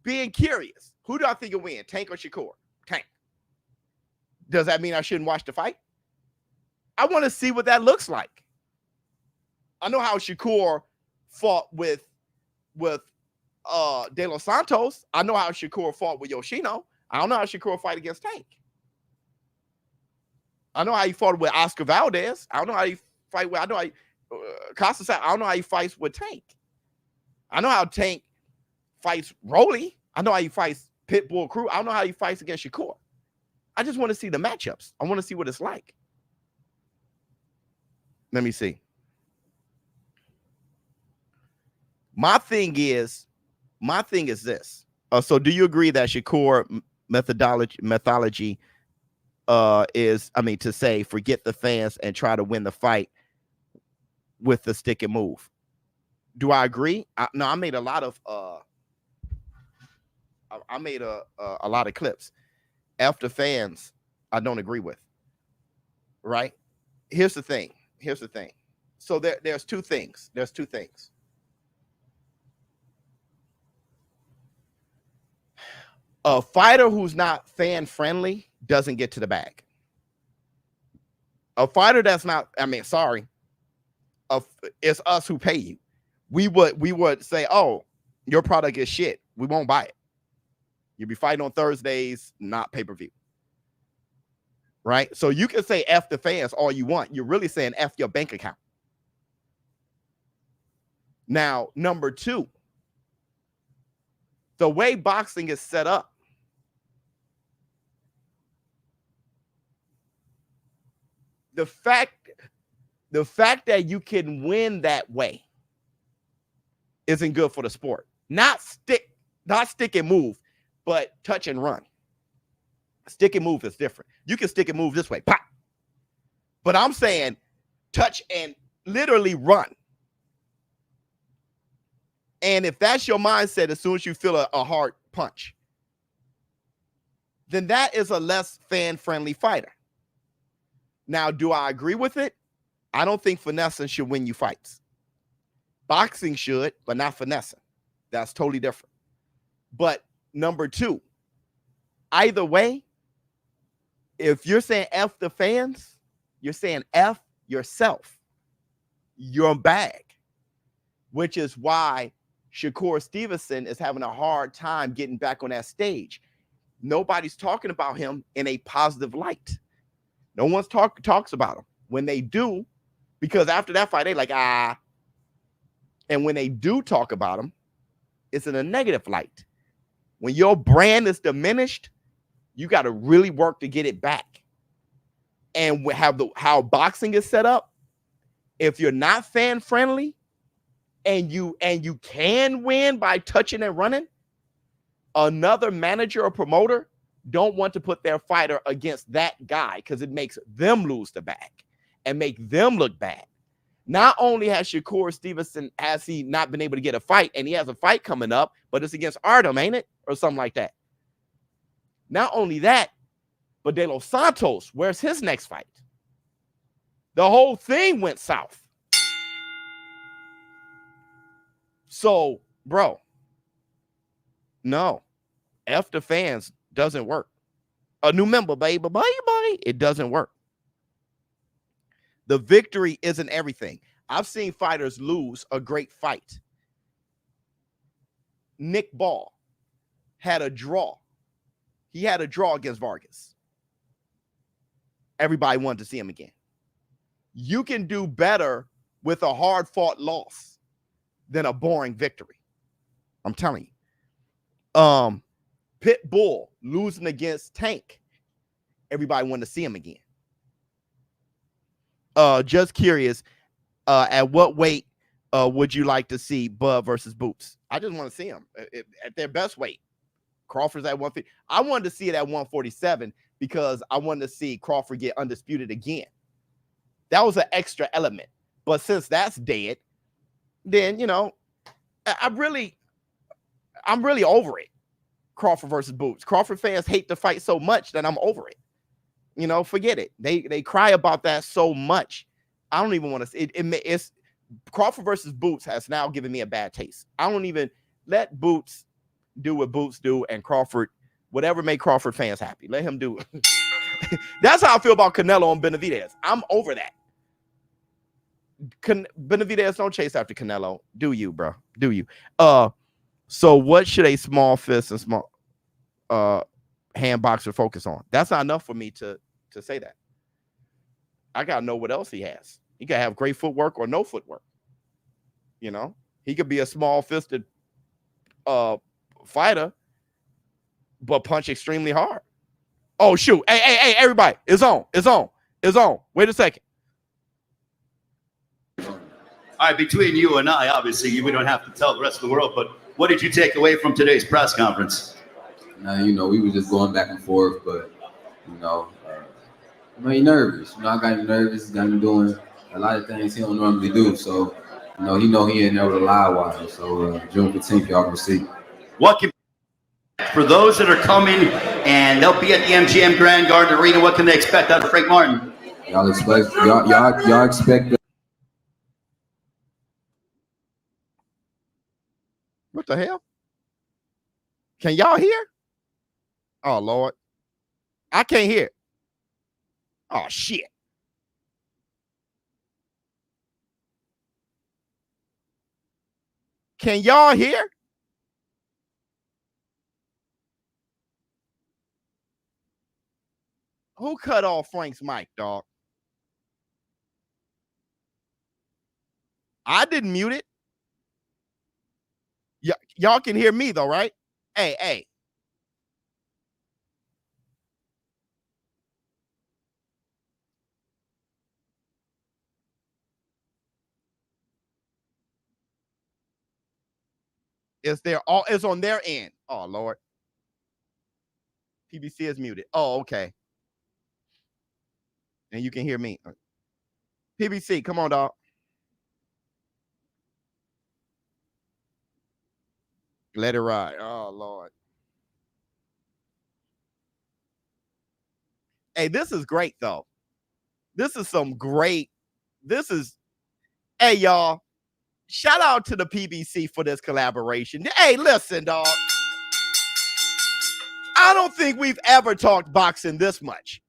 Being curious. Who do I think will win, Tank or Shakur? Tank. Does that mean I shouldn't watch the fight? I want to see what that looks like. I know how Shakur fought with De Los Santos. I know how Shakur fought with Yoshino. I don't know how Shakur fight against Tank. I know how he fought with Oscar Valdez. I don't know how he fight with. I know how Costa. I don't know how he fights with Tank. I know how Tank fights Rolly. I know how he fights Pitbull Crew. I don't know how he fights against Shakur. I just want to see the matchups. I want to see what it's like. Let me see. My thing is this. So do you agree that Shakur methodology is, I mean, to say forget the fans and try to win the fight with the stick and move? Do I agree? No, I made a lot of a lot of clips. F the fans, I don't agree with. Right? Here's the thing. So there's two things. A fighter who's not fan friendly doesn't get to the bag. A fighter that's not, I mean, sorry, it's us who pay you. We would say, oh, your product is shit. We won't buy it. You'll be fighting on Thursdays, not pay-per-view. Right? So you can say F the fans all you want. You're really saying F your bank account. Now, number two, the way boxing is set up, the fact that you can win that way isn't good for the sport. Not stick and move, but touch and run. Stick and move is different. You can stick and move this way, pop. But I'm saying touch and literally run. And if that's your mindset, as soon as you feel a hard punch, then that is a less fan-friendly fighter. Now, do I agree with it? I don't think finessing should win you fights. Boxing should, but not finessing. That's totally different. But number two, either way, if you're saying F the fans, you're saying F yourself, your bag, which is why Shakur Stevenson is having a hard time getting back on that stage. Nobody's talking about him in a positive light. No one's talks about him. When they do, because after that fight, they like, ah. And when they do talk about him, it's in a negative light. When your brand is diminished, you got to really work to get it back. And how boxing is set up, if you're not fan friendly and you can win by touching and running, another manager or promoter don't want to put their fighter against that guy because it makes them lose the bag and make them look bad. Not only has Shakur Stevenson, has he not been able to get a fight, and he has a fight coming up, but it's against Artem, ain't it? Or something like that. Not only that, but De Los Santos, where's his next fight? The whole thing went south. So, bro, no. F the fans doesn't work. A new member, baby. It doesn't work. The victory isn't everything. I've seen fighters lose a great fight. Nick Ball had a draw. He had a draw against Vargas. Everybody wanted to see him again. You can do better with a hard-fought loss than a boring victory. I'm telling you. Pitbull losing against Tank. Everybody wanted to see him again. Just curious, at what weight would you like to see Bud versus Boots? I just want to see them at their best weight. Crawford's at 150. I wanted to see it at 147 because I wanted to see Crawford get undisputed again. That was an extra element. But since that's dead, then, you know, I'm really over it. Crawford versus Boots. Crawford fans hate the fight so much that I'm over it. You know, forget it. They cry about that so much. I don't even want to. It's Crawford versus Boots has now given me a bad taste. I don't even let Boots do what Boots do, and Crawford, whatever made Crawford fans happy, let him do it. That's how I feel about Canelo and Benavidez. I'm over that. Benavidez, don't chase after Canelo. Do you, bro? Do you? So what should a small fist and small hand boxer focus on? That's not enough for me to say that. I gotta know what else he has. He could have great footwork or no footwork. You know, he could be a small fisted fighter, but punch extremely hard. Oh shoot! Hey, everybody! It's on! Wait a second. All right, between you and I, obviously, we don't have to tell the rest of the world, but what did you take away from today's press conference? You know, we were just going back and forth, but, you know, you're nervous. You know, I got him nervous, got him doing a lot of things he don't normally do. So, you know he ain't there with a live wire. So, June 15th, y'all can see. What can, for those that are coming and they'll be at the MGM Grand Garden Arena, what can they expect out of Frank Martin? Y'all expect What the hell? Can y'all hear? Oh, Lord. I can't hear. Oh, shit. Can y'all hear? Who cut off Frank's mic, dog? I didn't mute it. Y'all can hear me though, right? Hey. It's on their end. Oh, Lord. PBC is muted. Oh, okay. And you can hear me. PBC, come on, dog. Let it ride. Oh, Lord. Hey, this is great, though. This is hey, y'all. Shout out to the PBC for this collaboration. Hey, listen, dog. I don't think we've ever talked boxing this much.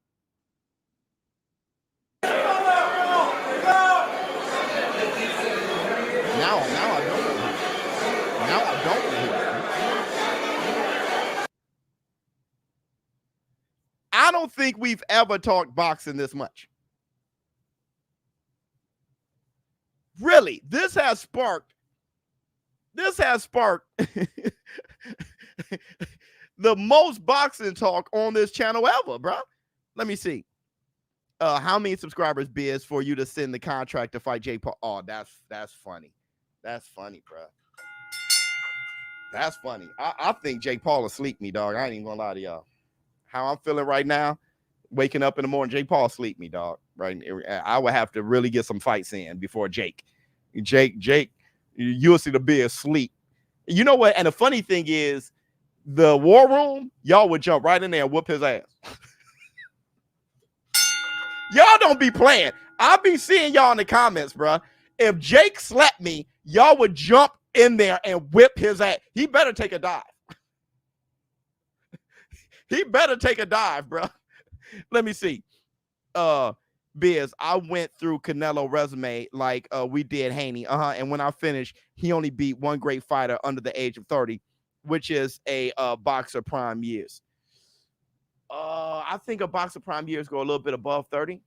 I don't think we've ever talked boxing this much. Really, this has sparked the most boxing talk on this channel ever, bro. Let me see. How many subscribers, Biz, for you to send the contract to fight Jake Paul? Oh, that's funny. That's funny, bro. That's funny. I think Jake Paul will sleep me, dog. I ain't even gonna lie to y'all. How I'm feeling right now, waking up in the morning, Jake Paul sleep me, dog. Right? I would have to really get some fights in before Jake, you'll see the Biz sleep. You know what? And the funny thing is, the war room, y'all would jump right in there and whoop his ass. Y'all don't be playing. I'll be seeing y'all in the comments, bro. If Jake slapped me, y'all would jump in there and whip his ass. He better take a dive. He better take a dive, bro. Let me see. Biz, I went through Canelo resume like we did Haney. And when I finished, he only beat one great fighter under the age of 30, which is a boxer prime years. I think a boxer prime years go a little bit above 30.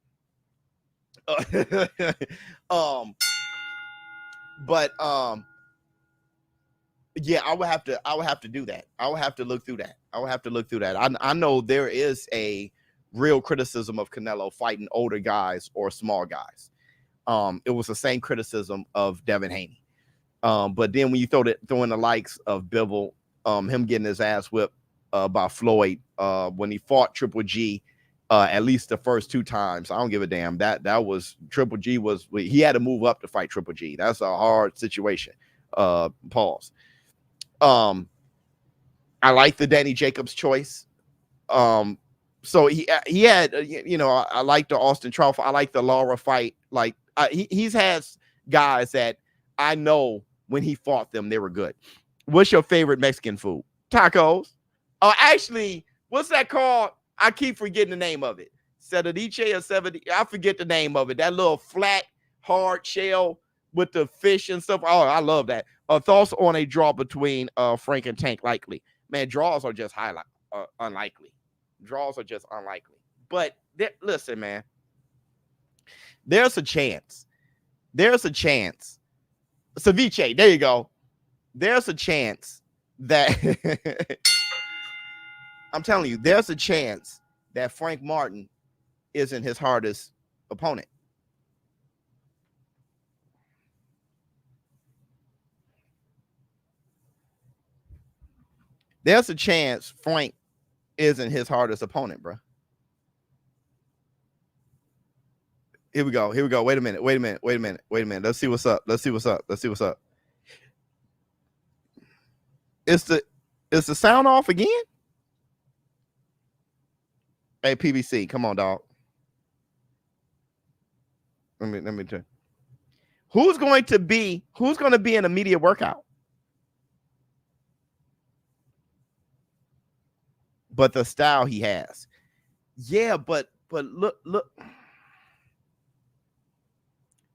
Yeah, I would have to do that. I would have to look through that. I know there is a real criticism of Canelo fighting older guys or small guys. It was the same criticism of Devin Haney. But then when you throw in the likes of Bivol, him getting his ass whipped by Floyd when he fought Triple G at least the first 2 times. I don't give a damn. That was Triple G he had to move up to fight Triple G. That's a hard situation. Pause. I like the Danny Jacobs choice. So he had, I like the Austin Crawford. I like the Lara fight. Like he's had guys that I know when he fought them, they were good. What's your favorite Mexican food? Tacos. Oh, actually, what's that called? I keep forgetting the name of it. Ceviche or ceviche. I forget the name of it. That little flat, hard shell with the fish and stuff. Oh, I love that. Thoughts on a draw between Frank and Tank? Likely. Man, draws are just unlikely. Draws are just unlikely. But listen, man. There's a chance. There's a chance. Ceviche, there you go. There's a chance that I'm telling you, there's a chance that Frank Martin isn't his hardest opponent. There's a chance Frank isn't his hardest opponent, bro. Here we go. Here we go. Wait a minute. Wait a minute. Wait a minute. Wait a minute. Let's see what's up. Let's see what's up. Let's see what's up. Is the sound off again? Hey, PBC, come on, dog. Let me turn. Who's going to be in a media workout? But the style he has. Yeah, but look.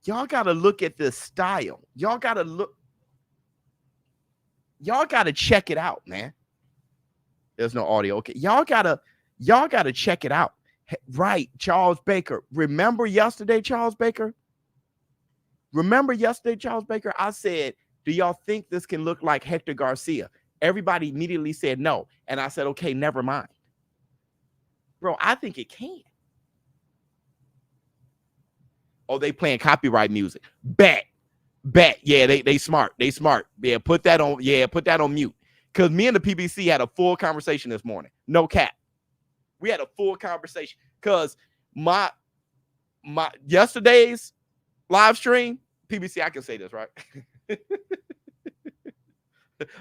Y'all got to look at this style. Y'all got to check it out, man. There's no audio. Okay. Y'all got to check it out. Right, Charles Baker. Remember yesterday, Charles Baker? I said, do y'all think this can look like Hector Garcia? Everybody immediately said no. And I said, okay, never mind. Bro, I think it can. Oh, they playing copyright music. Bet. Yeah, they smart. Yeah, put that on mute. Because me and the PBC had a full conversation this morning. No cap. We had a full conversation. Because my yesterday's live stream, PBC, I can say this, right?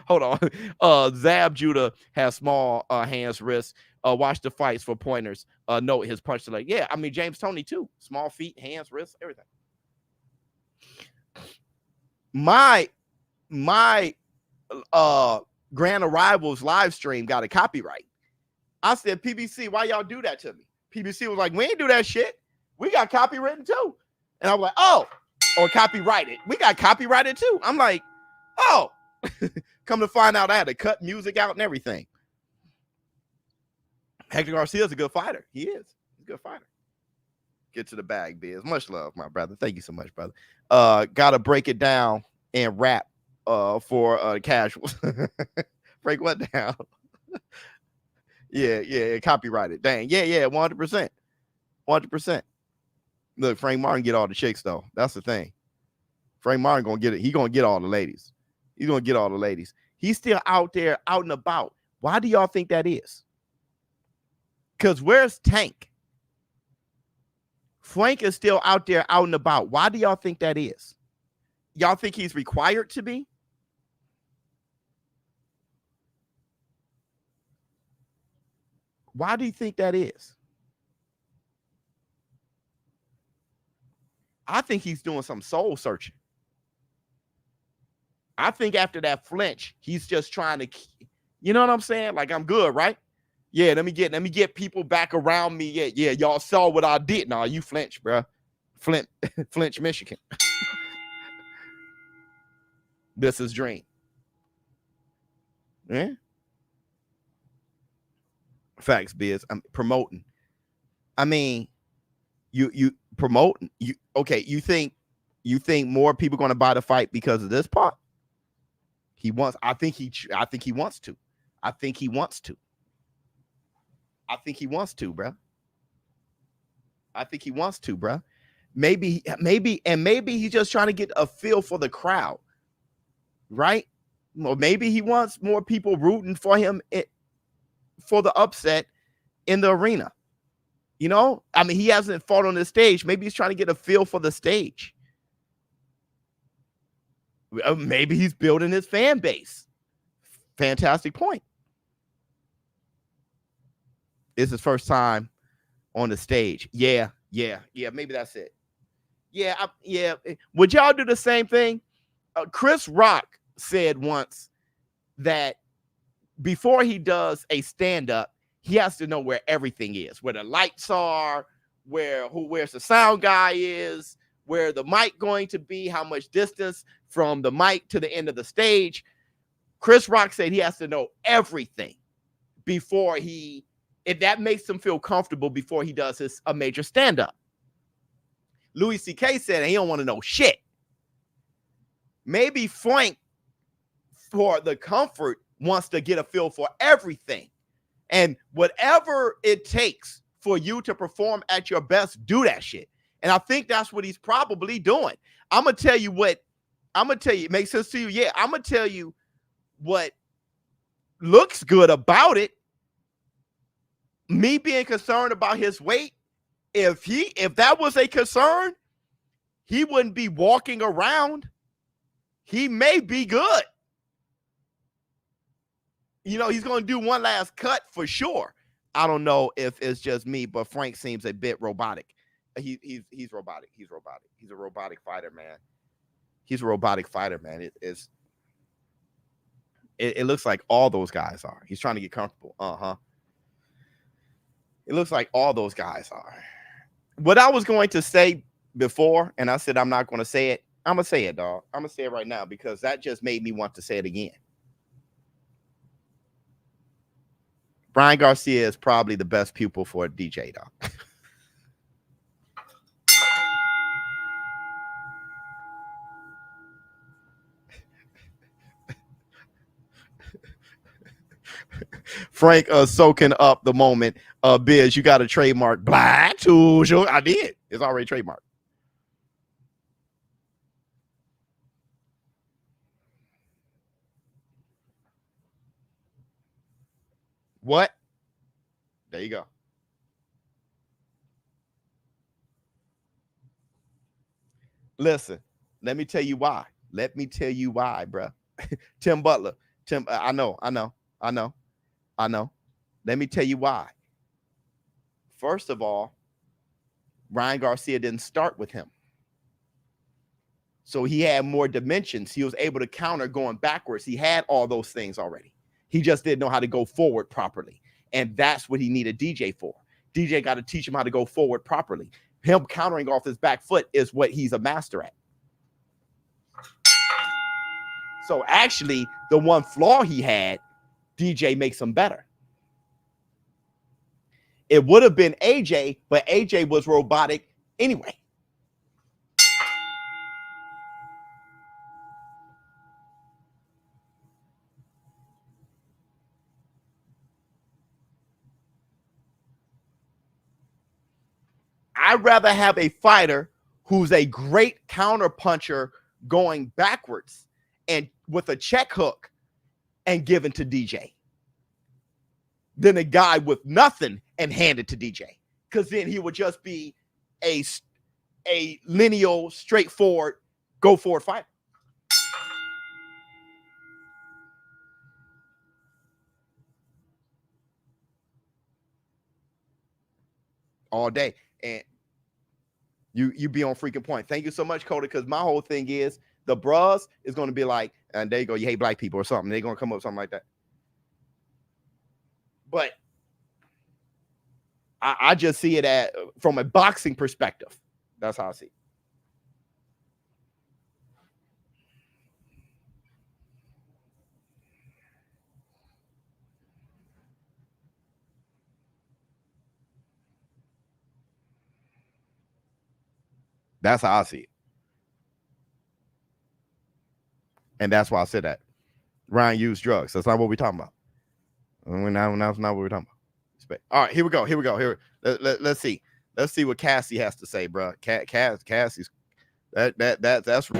Hold on. Zab Judah has small hands, wrists. Watch the fights for pointers. Note his punch to leg. Yeah, I mean, James Toney too. Small feet, hands, wrists, everything. My Grand Arrivals live stream got a copyright. I said, PBC, why y'all do that to me? PBC was like, we ain't do that shit. We got copywritten too. And I was like, oh, or copyrighted. We got copyrighted too. I'm like, oh. Come to find out, I had to cut music out and everything. Hector Garcia is a good fighter. He is. He's a good fighter. Get to the bag, Biz. Much love, my brother. Thank you so much, brother. Gotta break it down and rap for casuals. Break what down? Yeah, copyrighted. Dang. Yeah, 100%. 100%. Look, Frank Martin get all the chicks, though. That's the thing. Frank Martin gonna get it. He gonna get all the ladies. He's gonna get all the ladies. He's still out there, out and about. Why do y'all think that is? Because where's Tank? Frank is still out there, out and about. Why do y'all think that is? Y'all think he's required to be? Why do you think that is? I think he's doing some soul searching. I think after that Flinch, he's just trying to, you know what I'm saying? Like, I'm good, right? Yeah, let me get people back around me. Yeah, y'all saw what I did. Nah, you Flinch, bro. Flinch, Michigan. This is dream. Yeah. Facts, Biz. I'm promoting. I mean, you promoting. You think more people going to buy the fight because of this part? I think he wants to. I think he wants to, bro. I think he wants to, bro. Maybe he's just trying to get a feel for the crowd, right? Or maybe he wants more people rooting for him for the upset in the arena. You know, I mean, he hasn't fought on the stage. Maybe he's trying to get a feel for the stage. Maybe he's building his fan base. Fantastic point. It's his first time on the stage. Yeah. Maybe that's it. Yeah. Would y'all do the same thing? Chris Rock said once that before he does a stand-up, he has to know where everything is, where the lights are, where's the sound guy is, where the mic going to be, how much distance from the mic to the end of the stage. Chris Rock said he has to know everything before if that makes him feel comfortable before he does a major stand-up. Louis C.K. said he don't want to know shit. Maybe Frank, for the comfort, wants to get a feel for everything. And whatever it takes for you to perform at your best, do that shit. And I think that's what he's probably doing. I'm going to tell you, it makes sense to you. Yeah, I'm going to tell you what looks good about it. Me being concerned about his weight, if that was a concern, he wouldn't be walking around. He may be good. You know, he's going to do one last cut for sure. I don't know if it's just me, but Frank seems a bit robotic. He's robotic. He's robotic. He's a robotic fighter, man. He's a robotic fighter, man. It looks like all those guys are. He's trying to get comfortable. It looks like all those guys are. What I was going to say before, and I said I'm not going to say it, I'm going to say it, dog. I'm going to say it right now because that just made me want to say it again. Brian Garcia is probably the best pupil for a DJ, dog. Frank soaking up the moment. Biz, you got a trademark. Black too. Sure, I did. It's already trademarked. What? There you go. Listen, let me tell you why. Let me tell you why, bro. Tim Butler. I know. Let me tell you why. First of all, Ryan Garcia didn't start with him. So he had more dimensions. He was able to counter going backwards. He had all those things already. He just didn't know how to go forward properly. And that's what he needed DJ for. DJ got to teach him how to go forward properly. Him countering off his back foot is what he's a master at. So actually, the one flaw he had, DJ makes him better. It would have been AJ, but AJ was robotic anyway. I'd rather have a fighter who's a great counter puncher going backwards and with a check hook and give it to DJ than a guy with nothing and hand it to DJ. Because then he would just be a lineal, straightforward, go forward fighter. All day. And you be on freaking point. Thank you so much, Coda, because my whole thing is the bros is going to be like, and there you go, you hate black people or something. They're going to come up with something like that. But I just see it from a boxing perspective. That's how I see it. That's how I see it. And that's why I said that. Ryan used drugs. That's not what we're talking about. That's not what we're talking about. All right, here we go. Let's see. Let's see what Cassie has to say, bro. Cassie's that's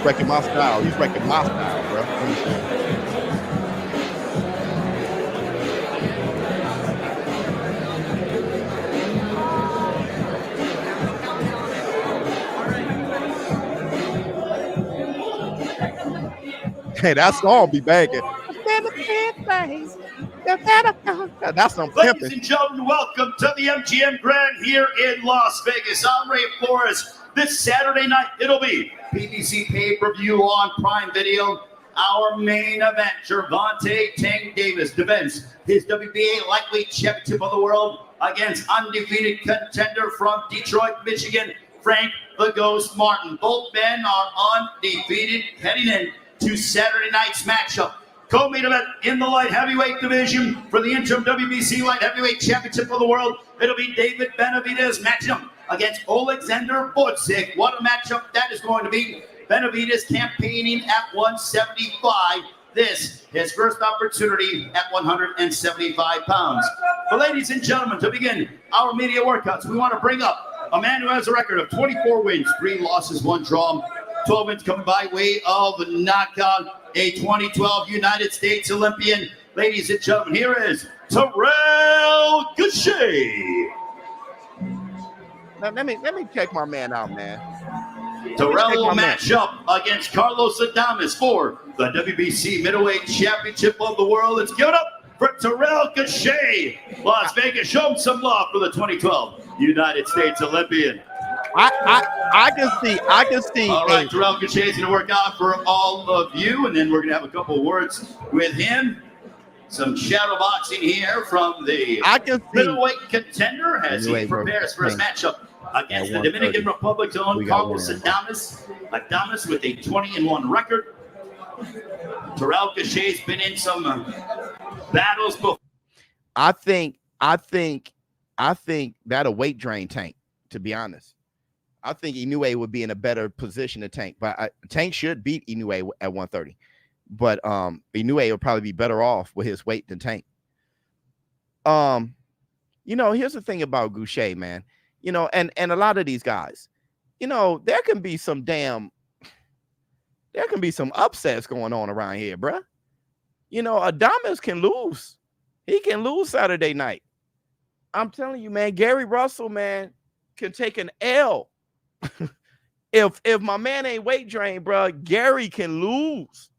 wrecking my style. He's wrecking my style, bro. Hey, that song be banging. That's some Ladies pimping. and gentlemen, welcome to the MGM Grand here in Las Vegas. I'm Ray Flores. This Saturday night, it'll be PBC pay-per-view on Prime Video. Our main event, Gervonta Tank Davis defends his WBA lightweight championship of the world against undefeated contender from Detroit, Michigan, Frank the Ghost Martin. Both men are undefeated heading in to Saturday night's matchup. Co-main event in the light heavyweight division for the interim WBC light heavyweight championship of the world. It'll be David Benavidez matching up against Alexander Gvozdyk. What a matchup that is going to be. Benavidez campaigning at 175. This his first opportunity at 175 pounds. But ladies and gentlemen, to begin our media workouts, we want to bring up a man who has a record of 24 wins, 3 losses, 1 draw, 12 wins coming by way of knockout, a 2012 United States Olympian. Ladies and gentlemen, here is Errol Is. Now, let me check my man out, man. Terrell will match up against Carlos Adames for the WBC middleweight championship of the world. Let's give it up for Terrell Is. Las Vegas, show him some love for the 2012 United States Olympian. I can see. All right, Terrell Is is going to work out for all of you, and then we're going to have a couple words with him. Some shadow boxing here from the middleweight contender as he prepares for his matchup against the Dominican Republic's own Carlos Adames. Adames with a 20-1 record. Terrell Is been in some battles before. I think that'll weight drain Tank, to be honest. I think Inoue would be in a better position to Tank, but Tank should beat Inoue at 130. But Inoue will probably be better off with his weight than Tank. You know, here's the thing about Goucher, man. You know, and a lot of these guys, you know, there can be some upsets going on around here, bruh. You know, Adames can lose. He can lose Saturday night. I'm telling you, man, Gary Russel, man, can take an L. If my man ain't weight drained, bruh, Gary can lose.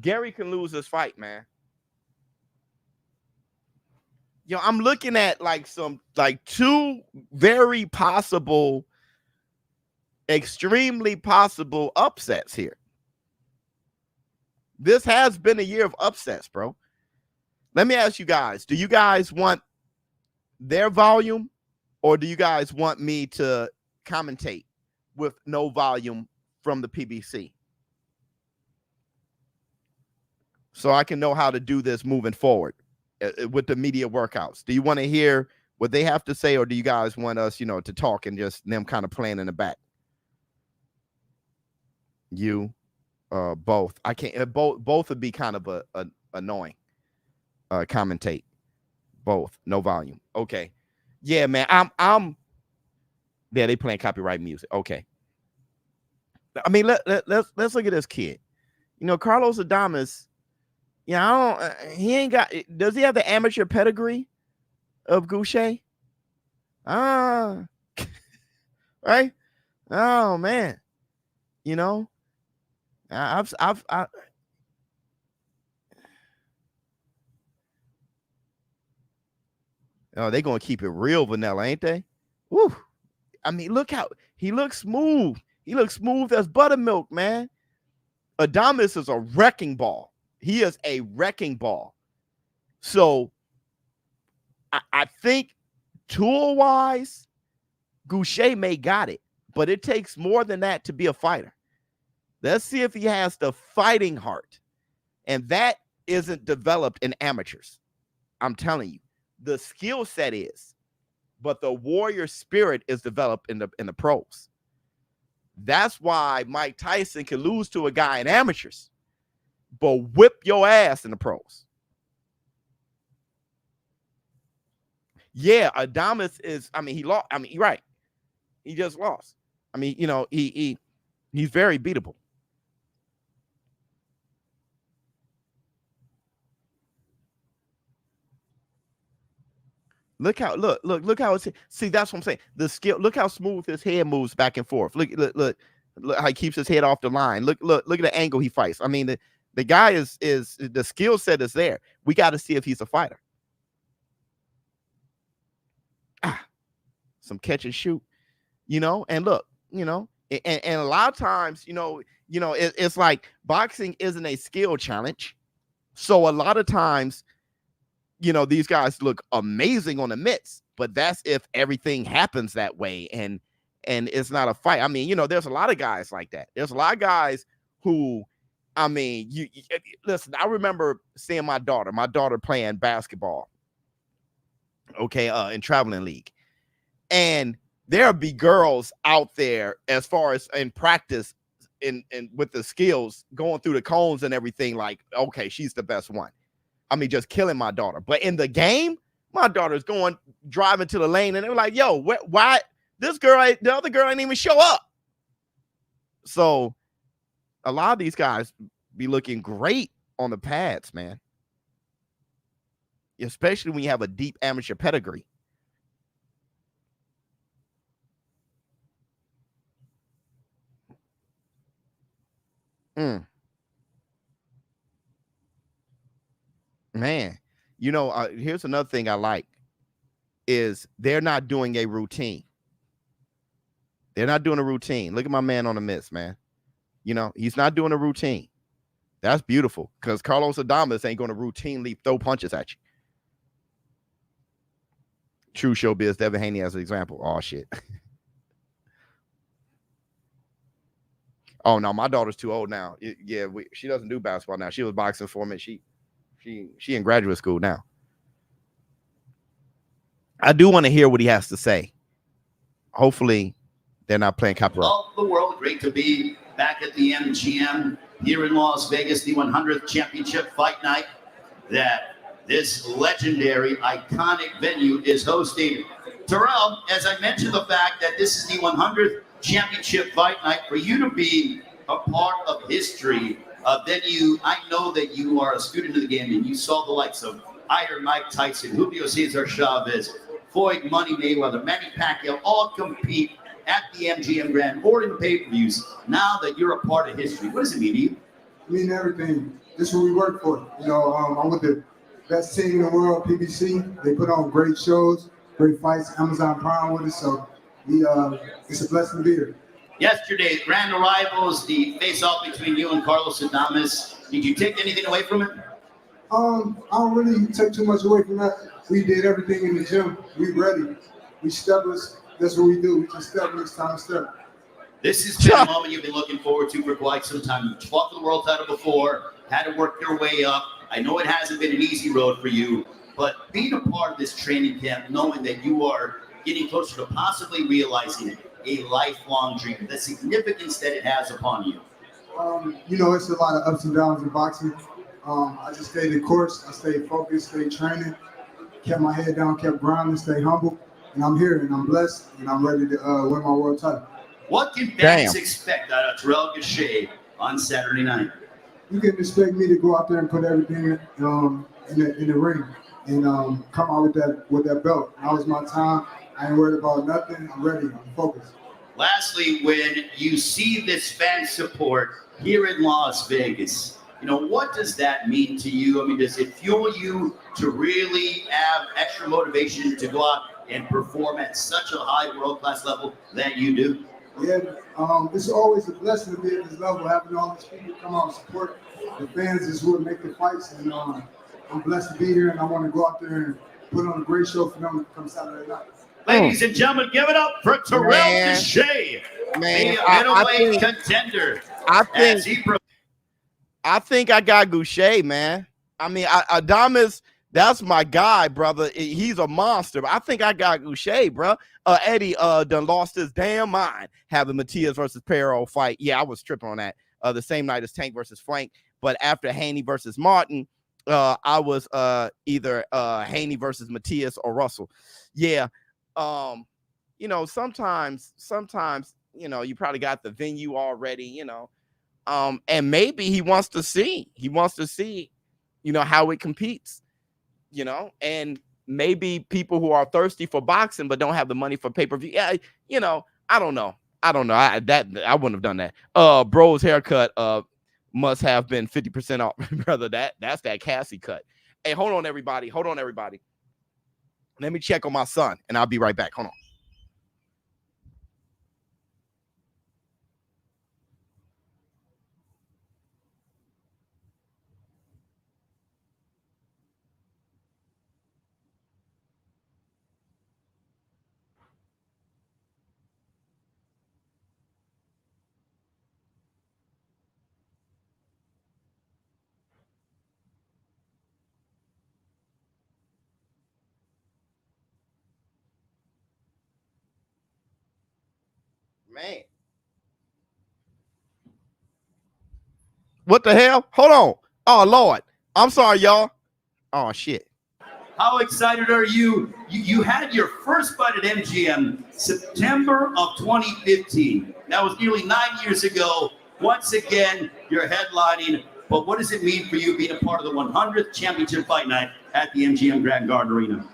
Gary can lose this fight, man. Yo, I'm looking at like 2 very possible, extremely possible upsets here. This has been a year of upsets, bro. Let me ask you guys, do you guys want their volume or do you guys want me to commentate with no volume from the PBC? So I can know how to do this moving forward with the media workouts. Do you want to hear what they have to say, or do you guys want us, you know, to talk and just them kind of playing in the back? You, both. I can't. Both would be kind of a annoying. Commentate. Both. No volume. Okay. Yeah, man. I'm. Yeah, they playing copyright music. Okay. I mean, let's look at this kid. You know, Carlos Adames. Yeah, he ain't got. Does he have the amateur pedigree of Goucher? Right? Oh man, you know, I've. Oh, they gonna keep it real vanilla, ain't they? Woo! I mean, look how he looks smooth. He looks smooth as buttermilk, man. Adames is a wrecking ball. He is a wrecking ball. So I think tool-wise, Goucher may got it, but it takes more than that to be a fighter. Let's see if he has the fighting heart. And that isn't developed in amateurs. I'm telling you, the skill set is, but the warrior spirit is developed in the pros. That's why Mike Tyson can lose to a guy in amateurs, but whip your ass in the pros. Yeah, Adames is, I mean, he lost. I mean, you're right. He just lost. I mean, you know, he's very beatable. Look how look how it's, see, that's what I'm saying. The skill, look how smooth his head moves back and forth. Look. Look how he keeps his head off the line. Look at the angle he fights. I mean, the guy is the skill set is there. We got to see if he's a fighter. Some catch and shoot, and look, and a lot of times, it's like boxing isn't a skill challenge. So a lot of times, these guys look amazing on the mitts, but that's if everything happens that way and it's not a fight. I mean, there's a lot of guys like that. There's a lot of guys who, I mean, you listen, I remember seeing my daughter playing basketball, in traveling league. And there'll be girls out there as far as in practice in with the skills going through the cones and everything, like, okay, she's the best one. I mean, just killing my daughter. But in the game, my daughter's driving to the lane and they're like, yo, why the other girl ain't even show up? So a lot of these guys be looking great on the pads, man. Especially when you have a deep amateur pedigree. Man, here's another thing I like is they're not doing a routine. They're not doing a routine. Look at my man on the mitts, man. He's not doing a routine. That's beautiful because Carlos Adames ain't going to routinely throw punches at you. True ShowBizz, Devin Haney as an example. Oh, shit. Oh, no, my daughter's too old now. She doesn't do basketball now. She was boxing for me. She in graduate school now. I do want to hear what he has to say. Hopefully, they're not playing copyright. All the world, great to be back at the MGM here in Las Vegas, the 100th championship fight night that this legendary, iconic venue is hosting. Terrell, as I mentioned, the fact that this is the 100th championship fight night, for you to be a part of history, then I know that you are a student of the game and you saw the likes of Iron Mike Tyson, Julio Cesar Chavez, Floyd Money Mayweather, Manny Pacquiao, all compete at the MGM Grand or in pay-per-views. Now that you're a part of history, what does it mean to you? It means everything. This is what we work for. I'm with the best team in the world, PBC. They put on great shows, great fights, Amazon Prime with us, so it's a blessing to be here. Yesterday, grand arrivals, the face-off between you and Carlos Adames. Did you take anything away from it? I don't really take too much away from that. We did everything in the gym. We ready. We stepless. That's what we do. We just step next time step. This has been a moment you've been looking forward to for quite some time. You fought for the world title before, had to work your way up. I know it hasn't been an easy road for you, but being a part of this training camp, knowing that you are getting closer to possibly realizing a lifelong dream, the significance that it has upon you. It's a lot of ups and downs in boxing. I just stayed the course. I stayed focused, stayed training, kept my head down, kept grinding, stayed humble. And I'm here, and I'm blessed, and I'm ready to win my world title. What can fans expect out of Errol Is on Saturday night? You can expect me to go out there and put everything in the ring and come out with that belt. Now is my time. I ain't worried about nothing. I'm ready. I'm focused. Lastly, when you see this fan support here in Las Vegas, what does that mean to you? I mean, does it fuel you to really have extra motivation to go out and perform at such a high world-class level that you do? Yeah, it's always a blessing to be at this level, having all these people come out and support. The fans is what make the fights, and I'm blessed to be here, and I want to go out there and put on a great show for them to come Saturday night. Ladies and gentlemen, give it up for Errol Is, the middleweight contender. I think I got Goucher, man. I mean, Adames, that's my guy, brother. He's a monster. I think I got Goucher, bro. Eddie done lost his damn mind having Matias versus Perro fight. Yeah, I was tripping on that. The same night as Tank versus Flank. But after Haney versus Martin, I was either Haney versus Matias or Russell. Yeah. Sometimes, you probably got the venue already, and maybe he wants to see, how it competes, and maybe people who are thirsty for boxing but don't have the money for pay-per-view. Yeah, I don't know. I don't know. I wouldn't have done that. Bro's haircut must have been 50% off, brother. That's that Cassie cut. Hey, hold on, everybody. Hold on, everybody. Let me check on my son, and I'll be right back. Hold on. Man. What the hell? Hold on. Oh, Lord. I'm sorry, y'all. Oh, shit. How excited are you? You had your first fight at MGM September of 2015. That was nearly 9 years ago. Once again, you're headlining. But what does it mean for you being a part of the 100th championship fight night at the MGM Grand Garden Arena? Man,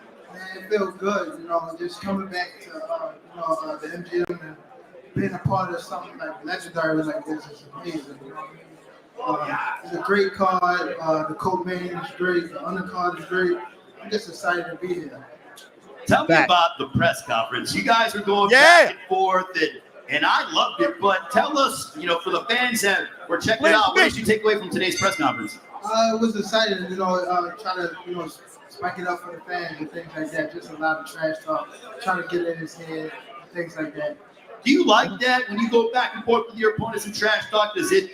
it feels good, just coming back to the MGM and being a part of something like legendary like this is amazing. It's a great card. The co-main is great. The undercard is great. I'm just excited to be here. Tell me about the press conference. You guys were going back and forth, and I loved it. But tell us, for the fans that were checking it out, what did you take away from today's press conference? I was excited, try to, spike it up for the fans and things like that. Just a lot of trash talk, trying to get in his head, things like that. Do you like that when you go back and forth with your opponents and trash talk? Does it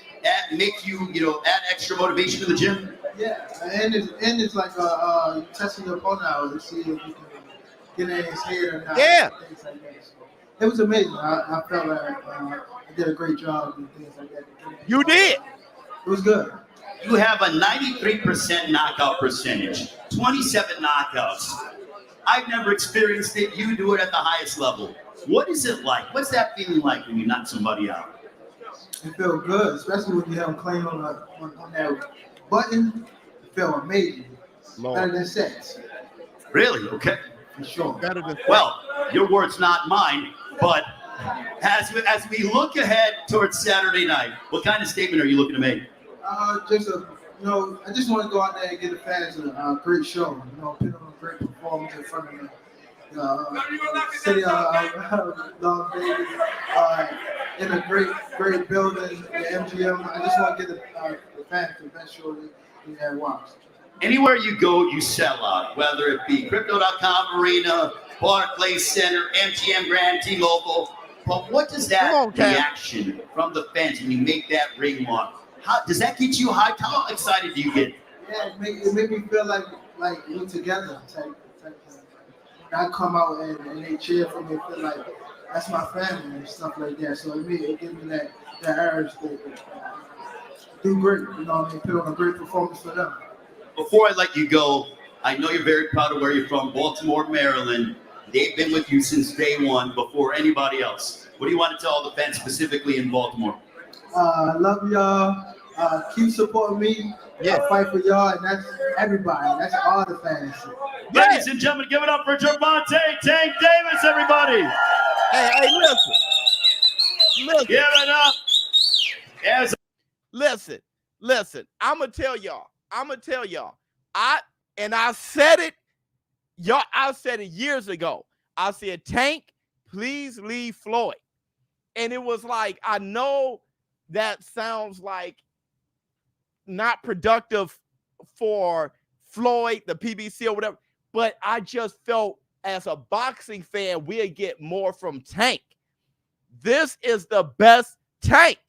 make you, add extra motivation to the gym? Yeah, and it's like testing your opponent out to see if you can get in his head or not. Yeah. Things like that. So it was amazing. I felt like I did a great job and things like that. You did. It was good. You have a 93% knockout percentage, 27 knockouts. I've never experienced it. You do it at the highest level. What is it like? What's that feeling like when you knock somebody out? It feels good, especially when you have them clean on that button. It feels amazing. Better than sex. Really? Okay. For sure. Better than Well, your words, not mine. But as we look ahead towards Saturday night, what kind of statement are you looking to make? I just want to go out there and give the fans a great show. Put on a great performance in front of the city of Las Vegas, in a great building, the MGM. I just want to give the fans the best show they have watched. Anywhere you go, you sell out, whether it be Crypto.com Arena, Barclays Center, MGM Grand, T-Mobile. But what does that reaction from the fans when you make that ring walk? How does that get you hyped? How excited do you get? Yeah, it make me feel like we're together. Type thing. I come out and they cheer for me, feel like that's my family and stuff like that. So it gives me that urge to do great. Put on a great performance for them. Before I let you go, I know you're very proud of where you're from, Baltimore, Maryland. They've been with you since day one, before anybody else. What do you want to tell the fans specifically in Baltimore? I love y'all. Keep supporting me. I fight for y'all, and that's everybody. That's all the fans. Ladies and gentlemen, give it up for Gervonta Tank Davis, everybody. Hey, listen. Give it up. Listen. I'm gonna tell y'all. I said it. I said it years ago. I said, Tank, please leave Floyd. And it was like, I know that sounds like not productive for Floyd, the PBC or whatever, but I just felt as a boxing fan, we'd get more from Tank. This is the best Tank,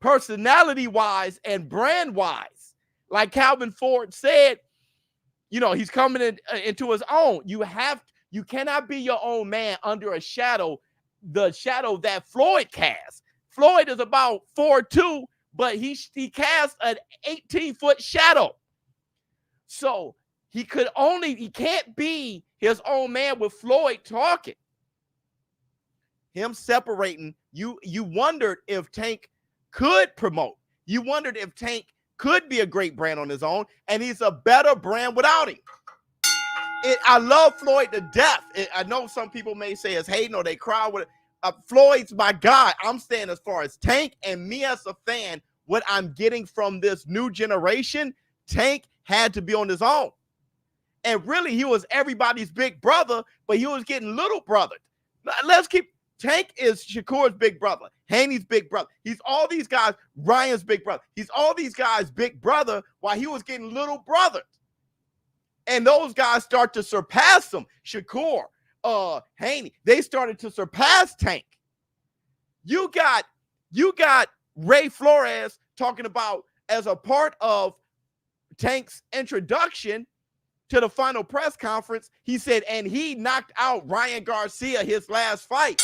personality-wise and brand-wise. Like Calvin Ford said, he's coming into his own. You cannot be your own man under a shadow, the shadow that Floyd casts. Floyd is about 4'2", but he casts an 18-foot shadow. So he can't be his own man with Floyd talking. Him separating, you wondered if Tank could promote. You wondered if Tank could be a great brand on his own, and he's a better brand without him. I love Floyd to death. I know some people may say it's hating or they cry with it, Floyd's my guy. I'm saying as far as Tank and me as a fan, what I'm getting from this new generation, Tank had to be on his own. And really, he was everybody's big brother, but he was getting little brothered. Let's keep, Tank is Shakur's big brother, Haney's big brother. He's all these guys, Ryan's big brother. He's all these guys' big brother while he was getting little brothered. And those guys start to surpass him. Shakur, Haney, they started to surpass Tank. You got Ray Flores talking about as a part of Tank's introduction to the final press conference, he said, and he knocked out Ryan Garcia his last fight.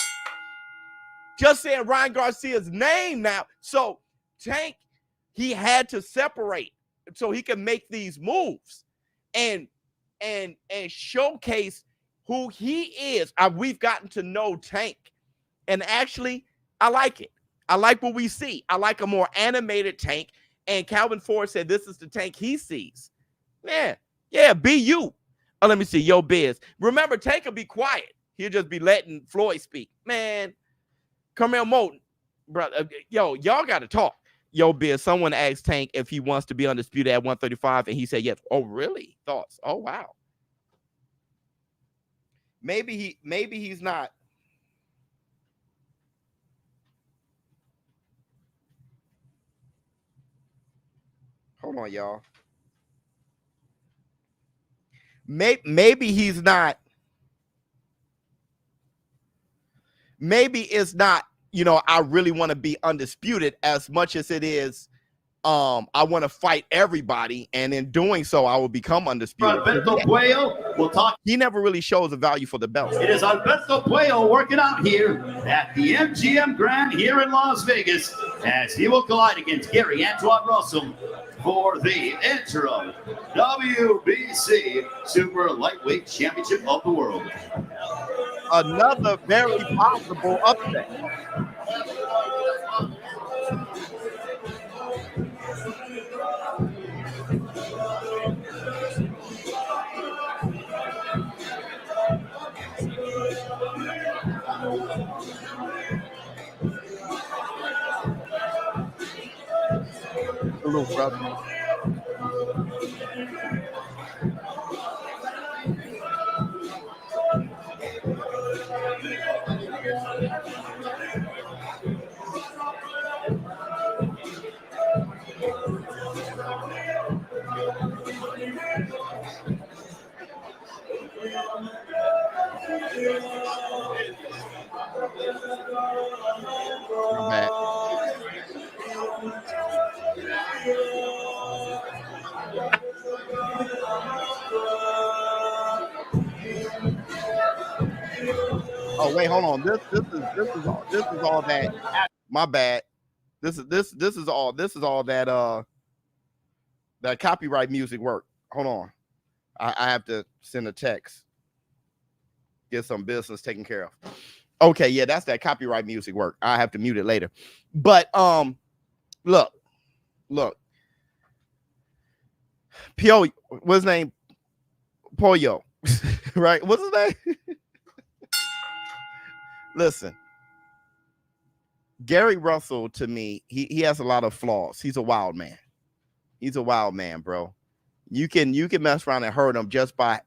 Just saying Ryan Garcia's name now. So Tank, he had to separate so he can make these moves and showcase who he is. We've gotten to know Tank. And actually, I like it. I like what we see. I like a more animated Tank. And Calvin Ford said this is the Tank he sees. Man, yeah, be you. Oh, let me see. Yo, Biz. Remember, Tank will be quiet. He'll just be letting Floyd speak. Man, Carmel Moulton, brother. Yo, y'all got to talk. Yo, Biz, someone asked Tank if he wants to be undisputed at 135, and he said yes. Oh, really? Thoughts? Oh, wow. Maybe he's not. Hold on, y'all. Maybe he's not. Maybe it's not, you know, I really want to be undisputed as much as it is. I want to fight everybody, and in doing so, I will become undisputed. Alberto Puello will talk. He never really shows a value for the belt. It is Alberto Puello working out here at the MGM Grand here in Las Vegas as he will collide against Gary Russel for the interim WBC Super Lightweight Championship of the World. Another very possible upset. Hello, brother. I'm back. Oh wait, hold on. This is all that. My bad. This is all that that copyright music work. Hold on. I have to send a text. Get some business taken care of. Okay, yeah, that's that copyright music work. I have to mute it later. But look. Pio, what's his name? Pollo. Right? What's his name? Listen. Gary Russel, to me, he has a lot of flaws. He's a wild man. He's a wild man, bro. You can mess around and hurt him just by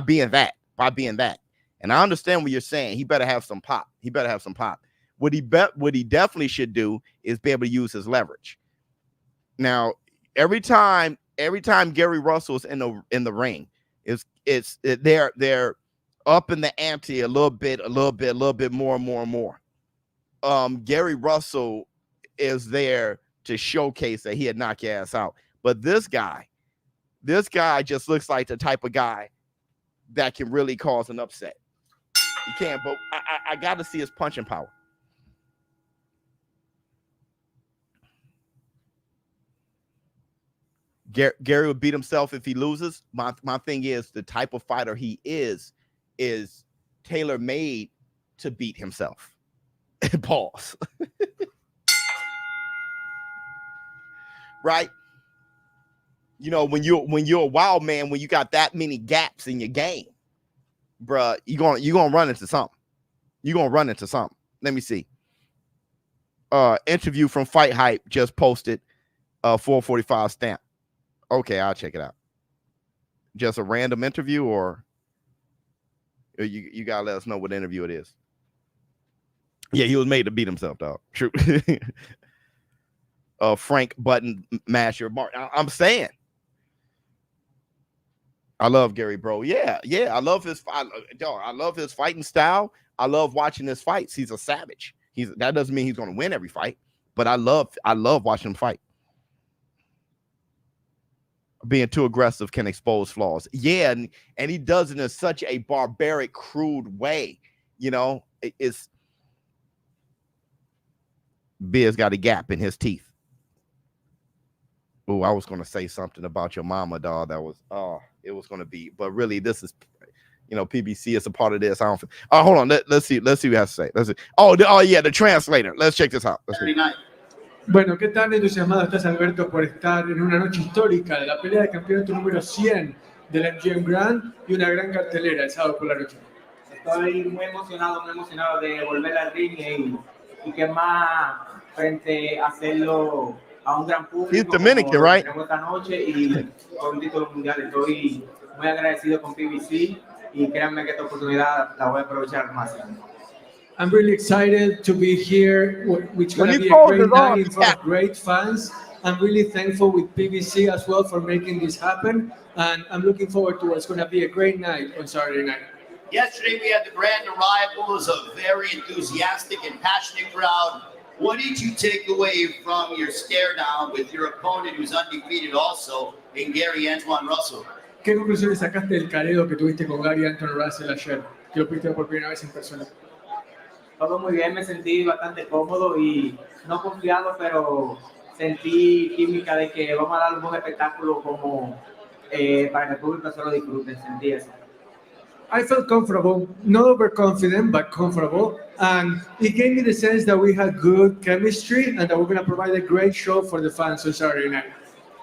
being that. By being that. And I understand what you're saying. He better have some pop. He better have some pop. What he definitely should do is be able to use his leverage. Now, every time Gary Russell's in the ring, they're up in the ante a little bit more. Gary Russell is there to showcase that he'd knock your ass out. But this guy just looks like the type of guy that can really cause an upset. He can, but I got to see his punching power. Gary would beat himself if he loses. My thing is the type of fighter he is tailor-made to beat himself. Pause. Right? You know, when you're a wild man, when you got that many gaps in your game, bruh, you're gonna run into something. You're gonna run into something. Let me see. Interview from Fight Hype just posted 445 stamp. Okay, I'll check it out. Just a random interview, or you gotta let us know what interview it is. Yeah, he was made to beat himself, dog. True. Frank Button Masher Martin. I'm saying, I love Gary, bro. Yeah. I love his fighting style. I love watching his fights. He's a savage. That doesn't mean he's gonna win every fight, but I love watching him fight. Being too aggressive can expose flaws. Yeah, and he does it in such a barbaric, crude way. You know, it's Biz got a gap in his teeth. Oh, I was gonna say something about your mama, dog. That was it was gonna be, but really, this is, you know, PBC is a part of this. I don't. Hold on. Let's see what he has to say. Let's see. Oh yeah, the translator. Let's check this out. Bueno, ¿qué tan entusiasmado estás, Alberto, por estar en una noche histórica de la pelea de campeonato número 100 de la MGM Grand y una gran cartelera el sábado por la noche? Estoy muy emocionado de volver al ring y que más frente a hacerlo a un gran público. He's Dominican, right? Esta noche y por un título mundial. Estoy muy agradecido con PBC y créanme que esta oportunidad la voy a aprovechar al máximo. I'm really excited to be here, which is going to be a great night in front of great fans. I'm really thankful with PBC as well for making this happen, and I'm looking forward to what's going to be a great night on Saturday night. Yesterday we had the grand arrival. It was a very enthusiastic and passionate crowd. What did you take away from your stare down with your opponent who's undefeated also in Gary Russel? ¿Qué conclusiones sacaste del careo que tuviste con Gary Russel ayer? Que lo viste por primera vez en persona. Todo muy bien, me sentí bastante cómodo y no confiado, pero sentí química de que vamos a dar un buen espectáculo como para que el público se lo disfrute. Sentí eso. I felt comfortable, not overconfident, but comfortable. And it gave me the sense that we had good chemistry and that we're going to provide a great show for the fans on Saturday night.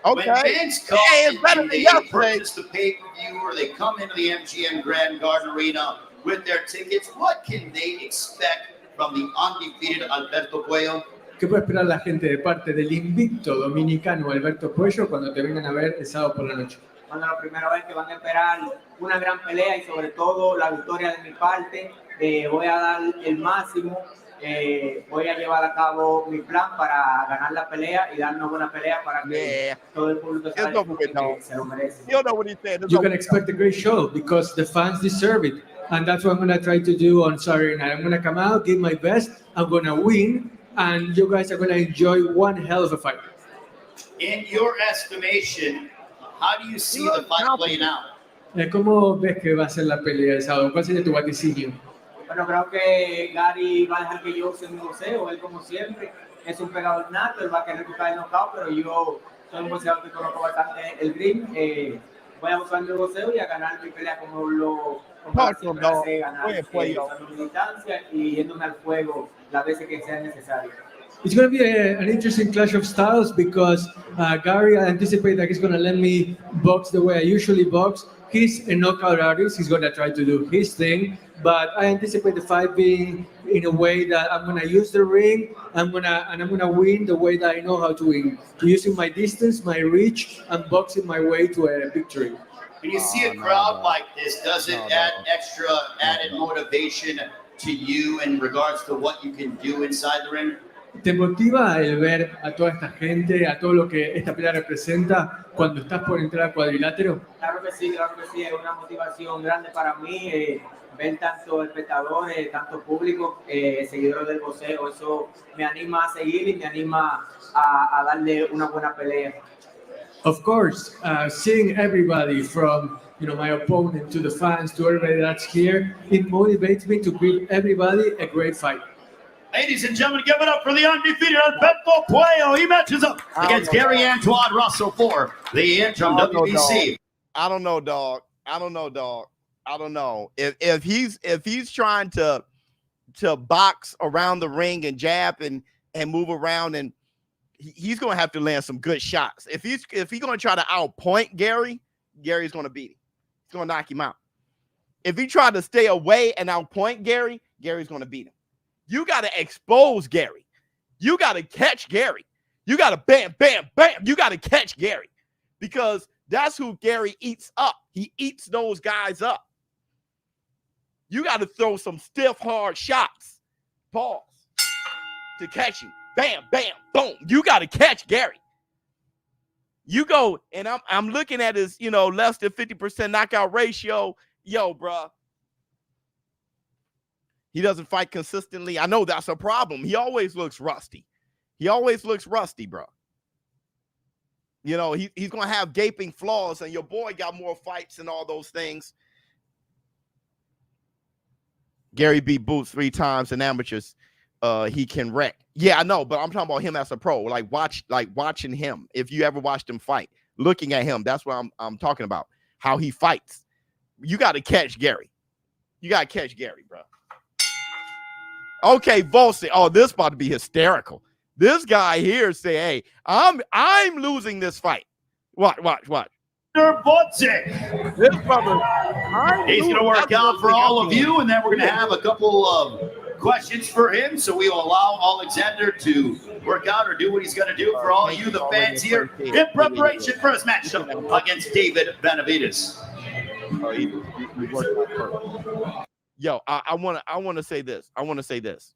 Okay. When fans come and they purchase the pay-per-view or they come into the MGM Grand Garden Arena with their tickets, what can they expect from the undefeated Alberto Puello? ¿Qué puede esperar la gente de parte del invicto dominicano Alberto Puello cuando te vengan a ver el sábado por la noche? Bueno, la primera vez que van a esperar una gran pelea y sobre todo la victoria de mi parte. Voy a dar el máximo. Voy a llevar a cabo mi plan para ganar la pelea y dar una buena pelea para que todo el público se lo merece. You can expect a great show because the fans deserve it. And that's what I'm going to try to do on Saturday night. I'm going to come out, give my best, I'm going to win, and you guys are going to enjoy one hell of a fight. In your estimation, how do you see the fight playing out? ¿Cómo ves que va a ser la pelea el sábado? ¿Cuál sería tu vaticinio? Bueno, creo que Gary va a dejar que yo use mi boxeo. Él, como siempre, es un pegador nato, él va a querer buscar el knockout, pero yo soy un boxeador que conozco bastante el ring. Voy a usar mi boxeo y a ganar mi pelea como siempre hace, ganar usando mi distancia y yéndome al fuego las veces que sea necesario. It's going to be an interesting clash of styles because Gary, I anticipate that he's going to let me box the way I usually box. He's a knockout artist. He's going to try to do his thing, but I anticipate the fight being in a way that I'm going to use the ring. I'm going to win the way that I know how to win, using my distance, my reach, and boxing my way to a victory. When you see a crowd like this, does it add extra added motivation to you in regards to what you can do inside the ring? ¿Te motiva el ver a toda esta gente, a todo lo que esta pelea representa cuando estás por entrar al cuadrilátero? Claro que sí, es una motivación grande para mí, ver tantos espectadores, tanto público, seguidores del boxeo, eso me anima a seguir y me anima a darle una buena pelea. Of course, seeing everybody from my opponent to the fans to everybody that's here, it motivates me to give everybody a great fight. Ladies and gentlemen, give it up for the undefeated Alberto Puello. He matches up against Gary Russel for the interim WBC. I don't know, dog. I don't know. If he's trying to box around the ring and jab and move around, and he's gonna have to land some good shots. If he's gonna try to outpoint Gary's gonna beat him. He's gonna knock him out. If he tried to stay away and outpoint Gary Gary's going to beat him. You got to expose Gary. You got to catch Gary. You got to bam, bam, bam. You got to catch Gary because that's who Gary eats up. He eats those guys up. You got to throw some stiff, hard shots. Pause. To catch him. Bam, bam, boom. You got to catch Gary. You go, and I'm looking at his, less than 50% knockout ratio. Yo, bruh. He doesn't fight consistently. I know that's a problem. He always looks rusty. He always looks rusty, bro. He's going to have gaping flaws, and your boy got more fights and all those things. Gary beat Boots 3 times in amateurs. He can wreck. Yeah, I know, but I'm talking about him as a pro. Watching him. If you ever watched him fight, looking at him, that's what I'm talking about. How he fights. You got to catch Gary. You got to catch Gary, bro. Okay, Volsi. Oh, this about to be hysterical. This guy here say, "Hey, I'm losing this fight." Watch. Gvozdyk. This brother, he's going to work out for all of you, and then we're going to have a couple of questions for him. So we will allow Alexander to work out or do what he's going to do for all of you, the fans here, in preparation for his matchup against David Benavidez. Yo, I want to say this.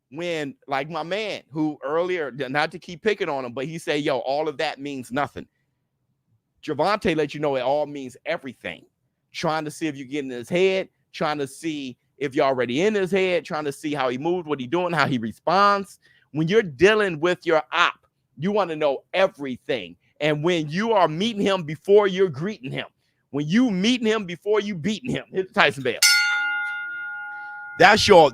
When, like my man who earlier, not to keep picking on him, but he said, yo, all of that means nothing. Gervonta let you know it all means everything. Trying to see if you get in his head, trying to see if you're already in his head, trying to see how he moved, what he's doing, how he responds. When you're dealing with your op, you want to know everything. And when you are meeting him before you're greeting him, when you meeting him before you beating him, hit the Tyson bell. That's your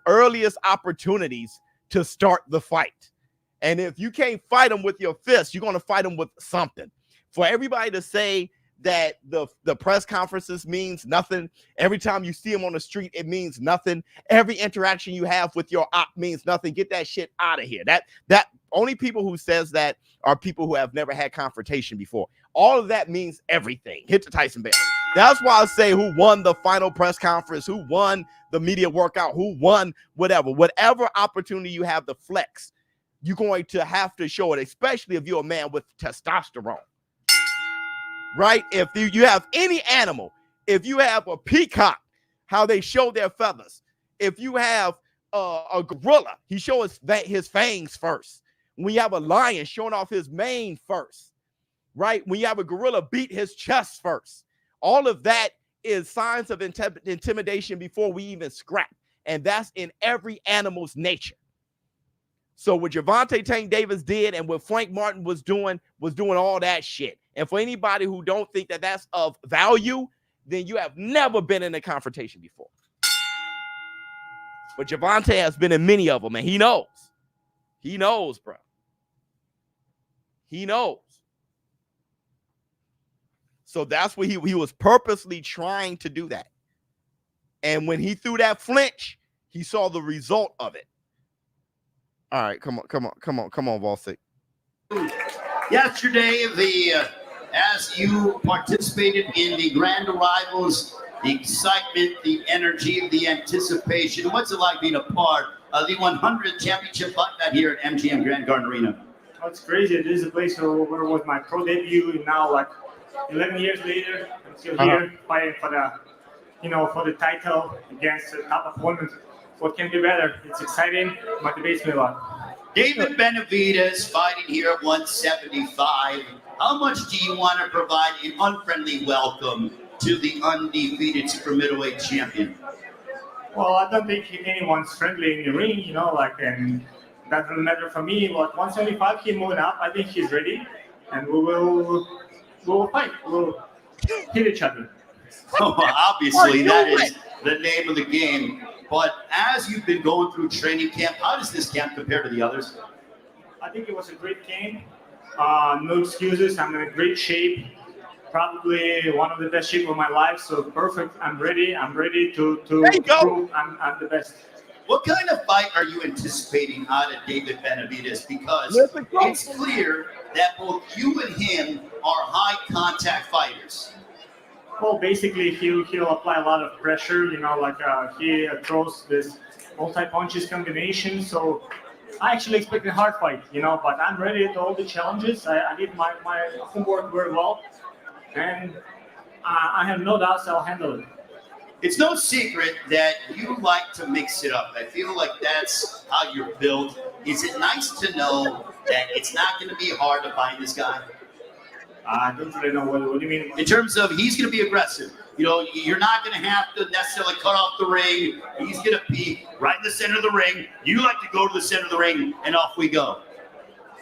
earliest opportunities to start the fight. And if you can't fight him with your fists, you're going to fight him with something. For everybody to say that the press conferences means nothing, every time you see him on the street, it means nothing. Every interaction you have with your op means nothing. Get that shit out of here. That only people who says that are people who have never had confrontation before. All of that means everything. Hit the Tyson bell. That's why I say who won the final press conference, who won the media workout, who won whatever opportunity you have to flex, you're going to have to show it, especially if you're a man with testosterone, right? If you have any animal, if you have a peacock, how they show their feathers. If you have a gorilla, he shows his fangs first. When you have a lion showing off his mane first, right? When you have a gorilla, beat his chest first. All of that is signs of intimidation before we even scrap. And that's in every animal's nature. So what Gervonta Tank Davis did and what Frank Martin was doing all that shit. And for anybody who don't think that that's of value, then you have never been in a confrontation before. But Gervonta has been in many of them, and he knows. He knows, bro. He knows. So that's what he was purposely trying to do that. And when he threw that flinch, he saw the result of it. All right, come on, Gvozdyk. Yesterday, as you participated in the grand arrivals, the excitement, the energy, the anticipation, what's it like being a part of the 100th championship fight night here at MGM Grand Garden Arena? Oh, it's crazy. This is a place where it was my pro debut, and now, like 11 years later, I'm still here fighting for the title against the top opponent. What can be better? It's exciting, motivates me a lot. David Benavidez fighting here at 175. How much do you want to provide an unfriendly welcome to the undefeated super middleweight champion? Well, I don't think anyone's friendly in the ring, and that doesn't matter for me. But 175, keep moving up. I think he's ready, and we will fight. We'll hit each other. Oh, obviously, that is the name of the game. But as you've been going through training camp, how does this camp compare to the others? I think it was a great camp. No excuses. I'm in great shape. Probably one of the best shape of my life. So perfect. I'm ready. I'm ready to prove I'm the best. What kind of fight are you anticipating out of David Benavidez? Because it's clear that both you and him are high contact fighters. Well, basically, he'll apply a lot of pressure. You know, like he throws this multi-punches combination. So I actually expect a hard fight. You know, but I'm ready to all the challenges. I did my homework very well, and I have no doubts I'll handle it. It's no secret that you like to mix it up. I feel like that's how you're built. Is it nice to know that it's not going to be hard to find this guy? I don't really know what do you mean. In terms of he's going to be aggressive. You know, you're not going to have to necessarily cut off the ring. He's going to be right in the center of the ring. You like to go to the center of the ring, and off we go.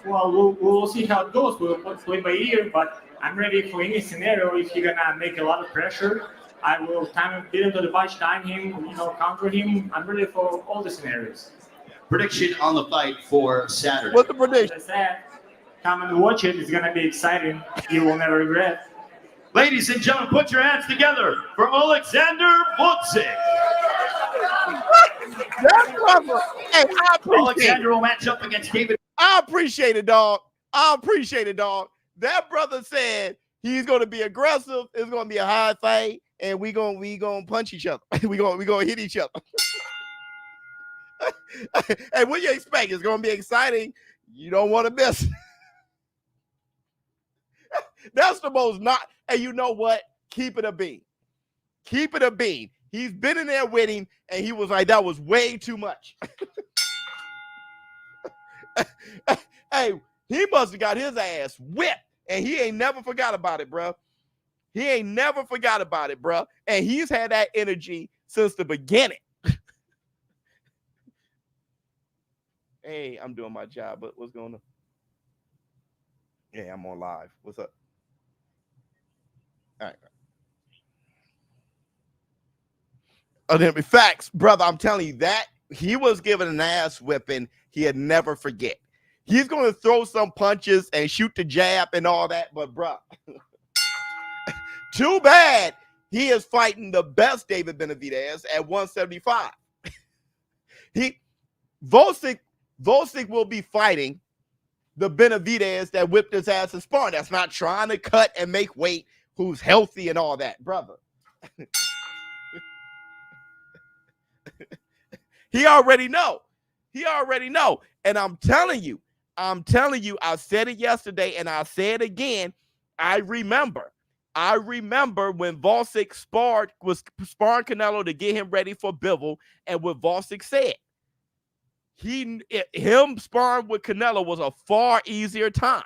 Well, we'll see how it goes. We'll play by ear, but I'm ready for any scenario. If you're gonna make a lot of pressure, I will beat him to the punch, time him, counter him. I'm ready for all the scenarios. Prediction on the fight for Saturday. What's the prediction? As I said, come and watch it. It's gonna be exciting. You will never regret. Ladies and gentlemen, put your hands together for Alexander Gvozdyk. Hey, I appreciate Alexander will match up against David. I appreciate it, dog. I appreciate it, dog. That brother said he's going to be aggressive. It's going to be a high fight, and we gonna punch each other. we gonna hit each other. Hey, what do you expect? It's going to be exciting. You don't want to miss. That's the most not. And you know what? Keep it a bean. Keep it a bean. He's been in there with him, and he was like, that was way too much. Hey, he must have got his ass whipped, and he ain't never forgot about it, bro. He ain't never forgot about it, bro. And he's had that energy since the beginning. Hey, I'm doing my job, but what's going on? Yeah, I'm on live. What's up? All right. Then facts, brother. I'm telling you that he was given an ass whipping he'd never forget. He's going to throw some punches and shoot the jab and all that, but bro, too bad he is fighting the best David Benavidez at 175. Gvozdyk will be fighting the Benavidez that whipped his ass in sparring. That's not trying to cut and make weight, who's healthy and all that, brother. He already know. He already know. And I'm telling you, I said it yesterday and I say it again. I remember when Gvozdyk was sparring Canelo to get him ready for Bivol, and what Gvozdyk said. Him sparring with Canelo was a far easier time.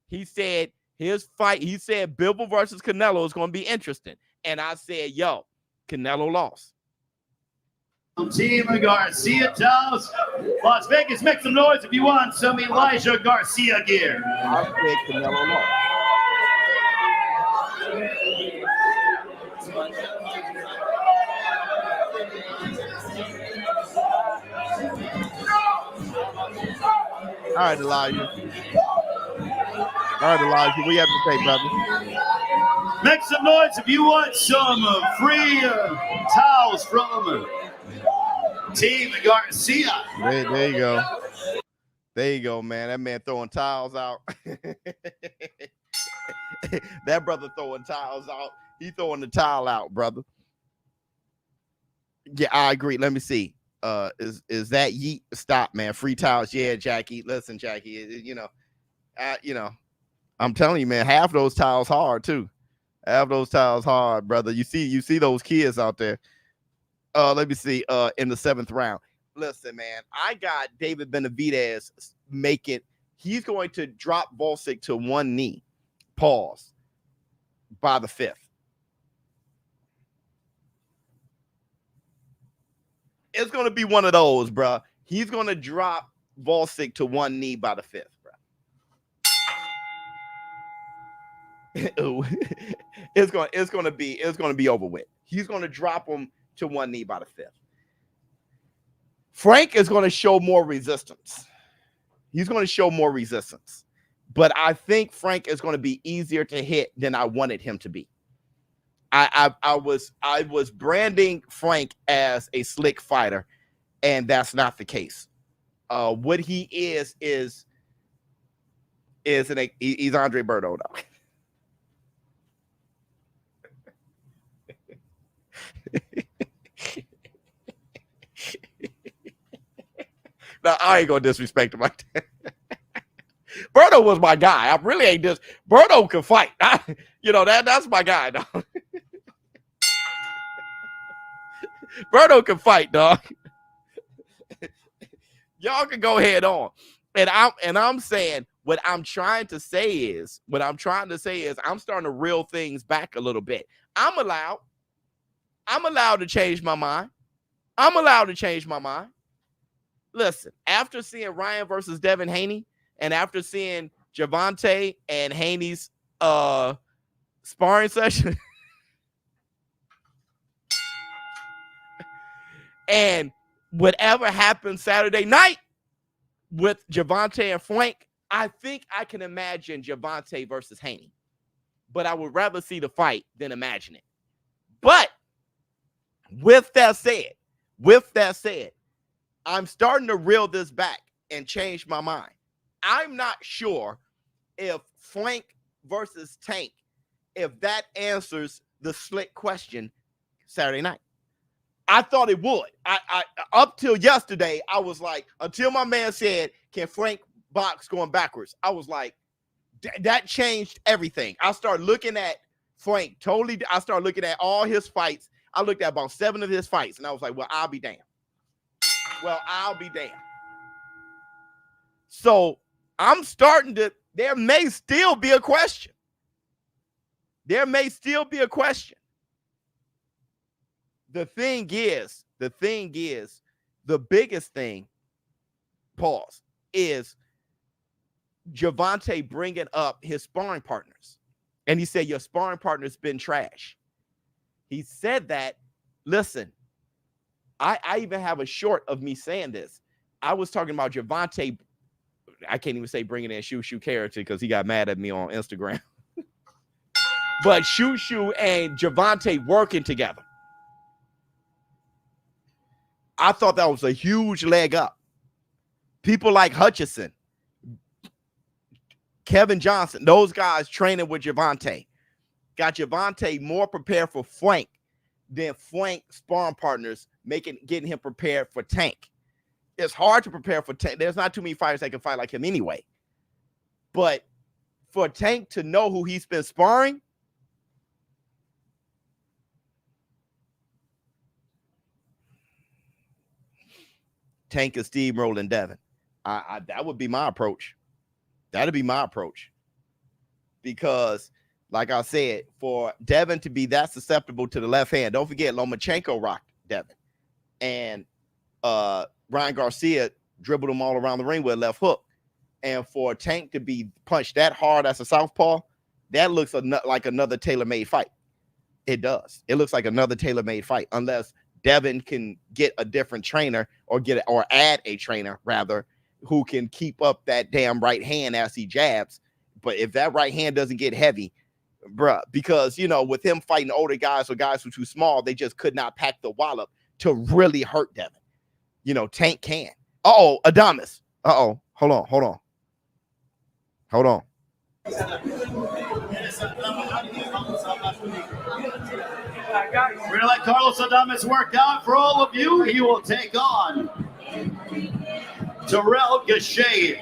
He said his fight, he said Bivol versus Canelo is going to be interesting. And I said, yo, Canelo lost. Team Garcia Towels, Las Vegas, make some noise if you want some Elijah Garcia gear. I said Canelo lost. All right, Elijah. We have to say, brother. Make some noise if you want some free towels from Team Garcia. There you go. There you go, man. That man throwing towels out. That brother throwing towels out. He throwing the towel out, brother. Yeah, I agree. Let me see. Is that yeet? Stop, man. Free towels. Yeah, Jackie. Listen, Jackie. I'm telling you, man. Half those towels hard too. Half those towels hard, brother. You see those kids out there. Let me see. In the 7th round. Listen, man. I got David Benavidez he's going to drop Gvozdyk to one knee. Pause. By the 5th. It's going to be one of those, bro. He's going to drop Gvozdyk to one knee by the 5th, bro. It's going to be over with. He's going to drop him to one knee by the 5th. Frank is going to show more resistance. He's going to show more resistance. But I think Frank is going to be easier to hit than I wanted him to be. I was branding Frank as a slick fighter, and that's not the case. What he is he's Andre Berto, though. Now, I ain't gonna disrespect him like that. Berto was my guy. I really ain't this. Berto can fight. That's my guy, dog. Berto can fight, dog. Y'all can go head on. And I'm saying what I'm trying to say is I'm starting to reel things back a little bit. I'm allowed to change my mind. Listen, after seeing Ryan versus Devin Haney, and after seeing Gervonta and Haney's sparring session, and whatever happened Saturday night with Gervonta and Flank, I think I can imagine Gervonta versus Haney. But I would rather see the fight than imagine it. But with that said, I'm starting to reel this back and change my mind. I'm not sure if Flank versus Tank, if that answers the slick question Saturday night. I thought it would. I up till yesterday, I was like, until my man said, can Flank box going backwards? I was like, that changed everything. I started looking at Flank totally. I started looking at all his fights. I looked at about 7 of his fights, and I was like, well, I'll be damned. So I'm starting to, there may still be a question. The thing is, the biggest thing, pause, is Gervonta bringing up his sparring partners. And he said, your sparring partner's been trash. He said that, listen, I even have a short of me saying this. I was talking about Gervonta, I can't even say bringing in Shoo character because he got mad at me on Instagram. But Shoo and Gervonta working together. I thought that was a huge leg up. People like Hutchison, Kevin Johnson, those guys training with Gervonta got Gervonta more prepared for Flank than Flank sparring partners getting him prepared for Tank. It's hard to prepare for Tank. There's not too many fighters that can fight like him anyway. But for Tank to know who he's been sparring, Tank is steamrolling Devin. That would be my approach. That'd be my approach. Because, like I said, for Devin to be that susceptible to the left hand, don't forget Lomachenko rocked Devin. And Ryan Garcia dribbled him all around the ring with a left hook. And for Tank to be punched that hard as a southpaw, that looks like another tailor-made fight. It does. It looks like another tailor-made fight, unless Devin can get a different trainer or add a trainer rather who can keep up that damn right hand as he jabs. But if that right hand doesn't get heavy, bruh, because, with him fighting older guys or guys who are too small, they just could not pack the wallop to really hurt Devin. Tank can. Uh-oh, Adames. Uh-oh, hold on. We're gonna let Carlos Adames work out for all of you. He will take on Terrell Gausha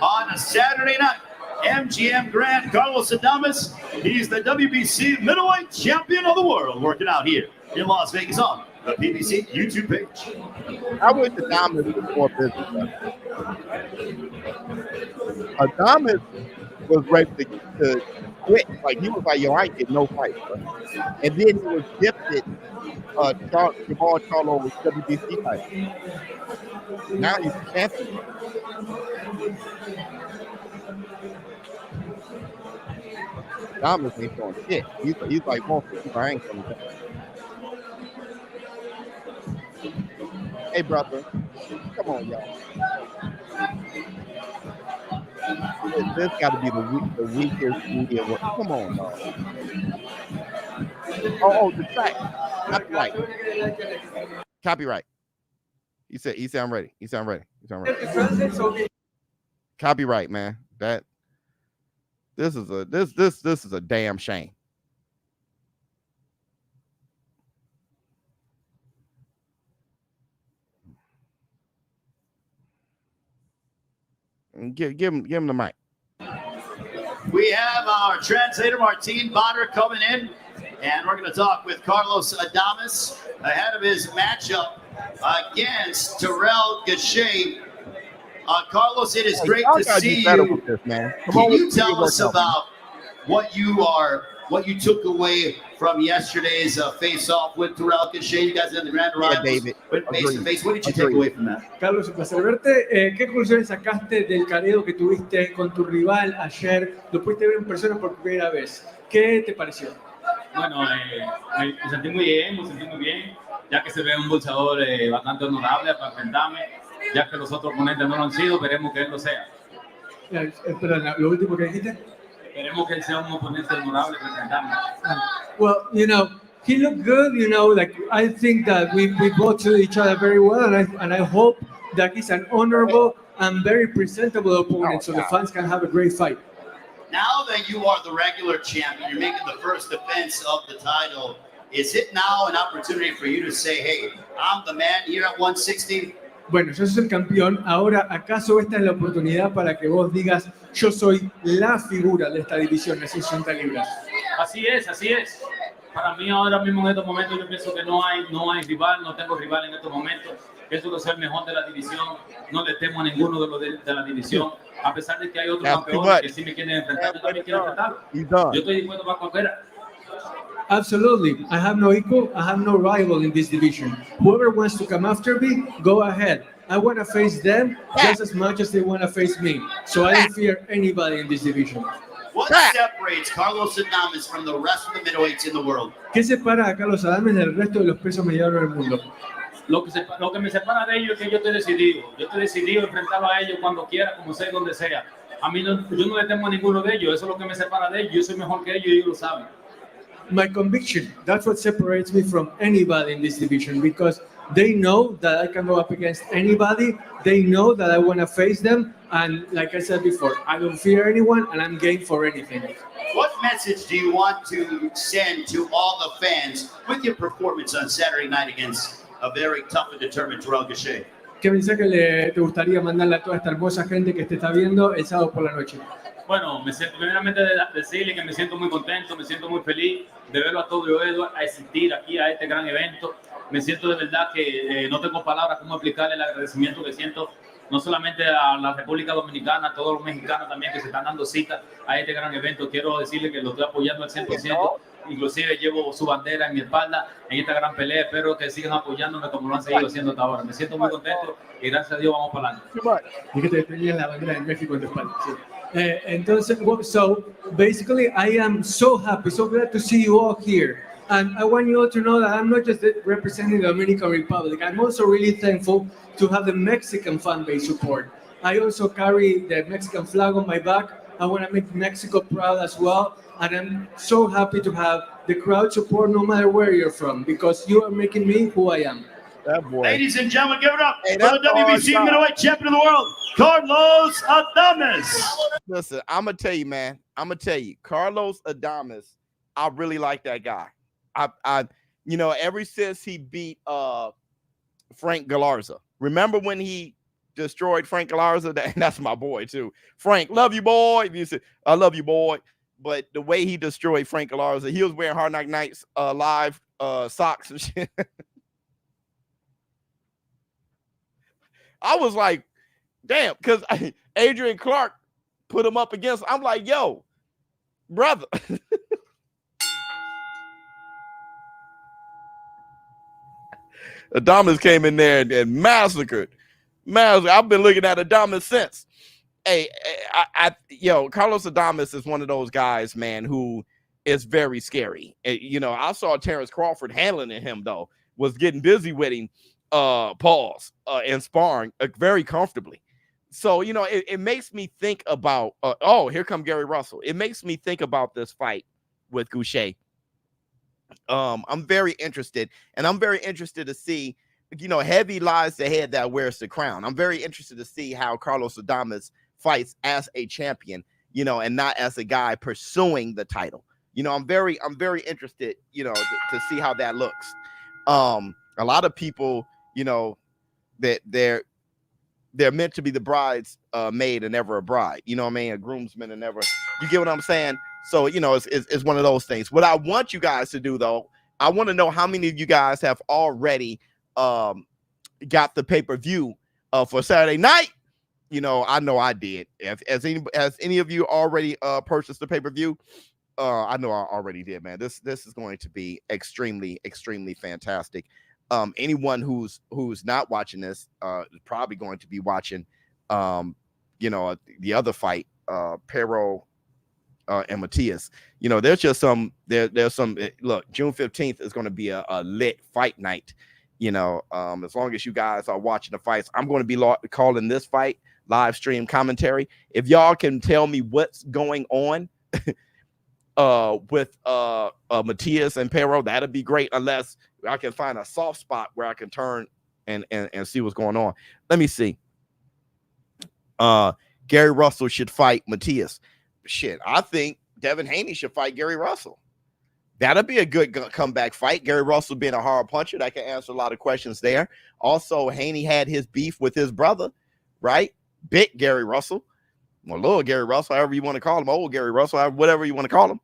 on a Saturday night. MGM Grand Carlos Adames. He's the WBC middleweight champion of the world, working out here in Las Vegas on the PBC YouTube page. I wish Adames was more business. Adames was ready to quit. Like, he was like, yo, I ain't getting no fight. Bro. And then he was gifted Jamal Charlo's WBC fight. Now he's the champion. Adames ain't doing shit. He's like, well, I ain't coming back. Hey, brother, come on, y'all. This got to be the weakest media. Come on, dog. Oh, the track. Copyright. He said I'm ready. I'm ready. Copyright, man. This is a damn shame. Give him the mic. We have our translator, Martine Bonner, coming in, and we're going to talk with Carlos Adames ahead of his matchup against Errol Is. Carlos, it is great to see you. This, man. Can you tell us about what you took away from yesterday's face-off with Errol Is? You guys in the grand rivals went face-to-face. What did you take away from that? Carlos, un placer verte. ¿Qué conclusiones sacaste del careo que tuviste con tu rival ayer? Lo pudiste ver en persona por primera vez. ¿Qué te pareció? Bueno, me sentí muy bien, ya que se ve un boxeador bastante honorable para enfrentarme, ya que los otros oponentes no lo han sido, veremos que él lo sea. Perdón, lo último que dijiste. Esperemos que él sea un oponente honorable para enfrentarme. Well, he looked good. Like I think that we both to each other very well, and I hope that he's an honorable and very presentable opponent, so the fans can have a great fight. Now that you are the regular champion, you're making the first defense of the title. Is it now an opportunity for you to say, hey, I'm the man here at 160? Bueno, yo soy el campeón. Ahora, ¿acaso esta es la oportunidad para que vos digas, yo soy la figura de esta división de 60 libras? Así es. Para mí ahora mismo en estos momentos yo pienso que no hay rival, no tengo rival en estos momentos. Pienso que soy el mejor de la división, no le temo a ninguno de los de la división. A pesar de que hay otros campeones que sí me quieren enfrentar, yo también quiero enfrentarlo. Yo estoy dispuesto para cualquiera. Absolutely. I have no equal, I have no rival in this division. Whoever wants to come after me, go ahead. I want to face them just as much as they want to face me. So I don't fear anybody in this division. What separates Carlos Adames from the rest of the middleweights in the world? ¿Qué separa a Carlos Adames del resto de los pesos medianos del mundo? Lo que me separa de ellos es que yo estoy decidido. Yo estoy decidido a enfrentarlo a ellos cuando quiera, como sea, donde sea. A mí yo no le temo a ninguno de ellos. Eso es lo que me separa de ellos. Yo soy mejor que ellos y ellos lo saben. My conviction, that's what separates me from anybody in this division, because they know that I can go up against anybody. They know that I want to face them. And like I said before, I don't fear anyone and I'm game for anything. What message do you want to send to all the fans with your performance on Saturday night against a very tough and determined Errol Is? ¿Qué mensaje te gustaría mandarle a toda esta hermosa gente que te está viendo el sábado por la noche? Bueno, primeramente decirle que me siento muy contento, me siento muy feliz de verlo a todo Edward a asistir aquí a este gran evento. Me siento de verdad que no tengo palabras cómo explicarle el agradecimiento que siento, no solamente a la República Dominicana, a todos los mexicanos también que se están dando cita a este gran evento. Quiero decirle que lo estoy apoyando al 100%. Inclusive llevo su bandera en mi espalda en esta gran pelea. Espero que sigan apoyándome como lo han seguido haciendo hasta ahora. Me siento muy contento y gracias a Dios vamos para adelante. Y que te tenían la bandera de México en tu espalda. Sí. Entonces, so basically, I am so happy, so glad to see you all here. And I want you all to know that I'm not just representing the Dominican Republic. I'm also really thankful to have the Mexican fan base support. I also carry the Mexican flag on my back. I want to make Mexico proud as well. And I'm so happy to have the crowd support no matter where you're from, because you are making me who I am. Ladies and gentlemen, give it up for the WBC middleweight champion of the world, Carlos Adames. Listen, I'm going to tell you, man. Carlos Adames, I really like that guy. I ever since he beat Frank Galarza. Remember when he destroyed Frank Galarza? That's my boy, too. Frank, love you, boy. You said, I love you, boy. But the way he destroyed Frank Galarza, he was wearing Hard Knock Nights live socks and shit. I was like, damn, because Adrian Clark put him up against. I'm like, yo, brother. Adames came in there and massacred. I've been looking at Adames since. Hey, Carlos Adames is one of those guys, man, who is very scary. I saw Terrence Crawford handling him, though, was getting busy with him, and sparring very comfortably. So, it makes me think about, here come Gary Russel. It makes me think about this fight with Goucher. I'm very interested, and I'm very interested to see, heavy lies the head that wears the crown. I'm very interested to see how Carlos Adames fights as a champion, and not as a guy pursuing the title. I'm very interested, to see how that looks. A lot of people, that they're meant to be the bride's maid and never a bride. You know what I mean? A groomsman and never. You get what I'm saying? So, you know, it's one of those things. What I want you guys to do, though, I want to know how many of you guys have already got the pay-per-view for Saturday night. You know I did. Has any of you already purchased the pay-per-view? I know I already did, man. This is going to be extremely fantastic. Anyone who's not watching this is probably going to be watching you know, the other fight, Errol and Matias. You know, there's just some there's some look, June 15th is going to be a lit fight night. You know, as long as you guys are watching the fights, I'm going to be calling this fight live stream commentary. If y'all can tell me what's going on with Matias and Errol, that'd be great. Unless I can find a soft spot where I can turn and see what's going on. Let me see. Gary Russel should fight Matias. Shit, I think Devin Haney should fight Gary Russel. That'll be a good comeback fight. Gary Russell being a hard puncher, that can answer a lot of questions there. Also, Haney had his beef with his brother, right? Big Gary Russell, or little Gary Russell, however you want to call him, old Gary Russell, whatever you want to call him.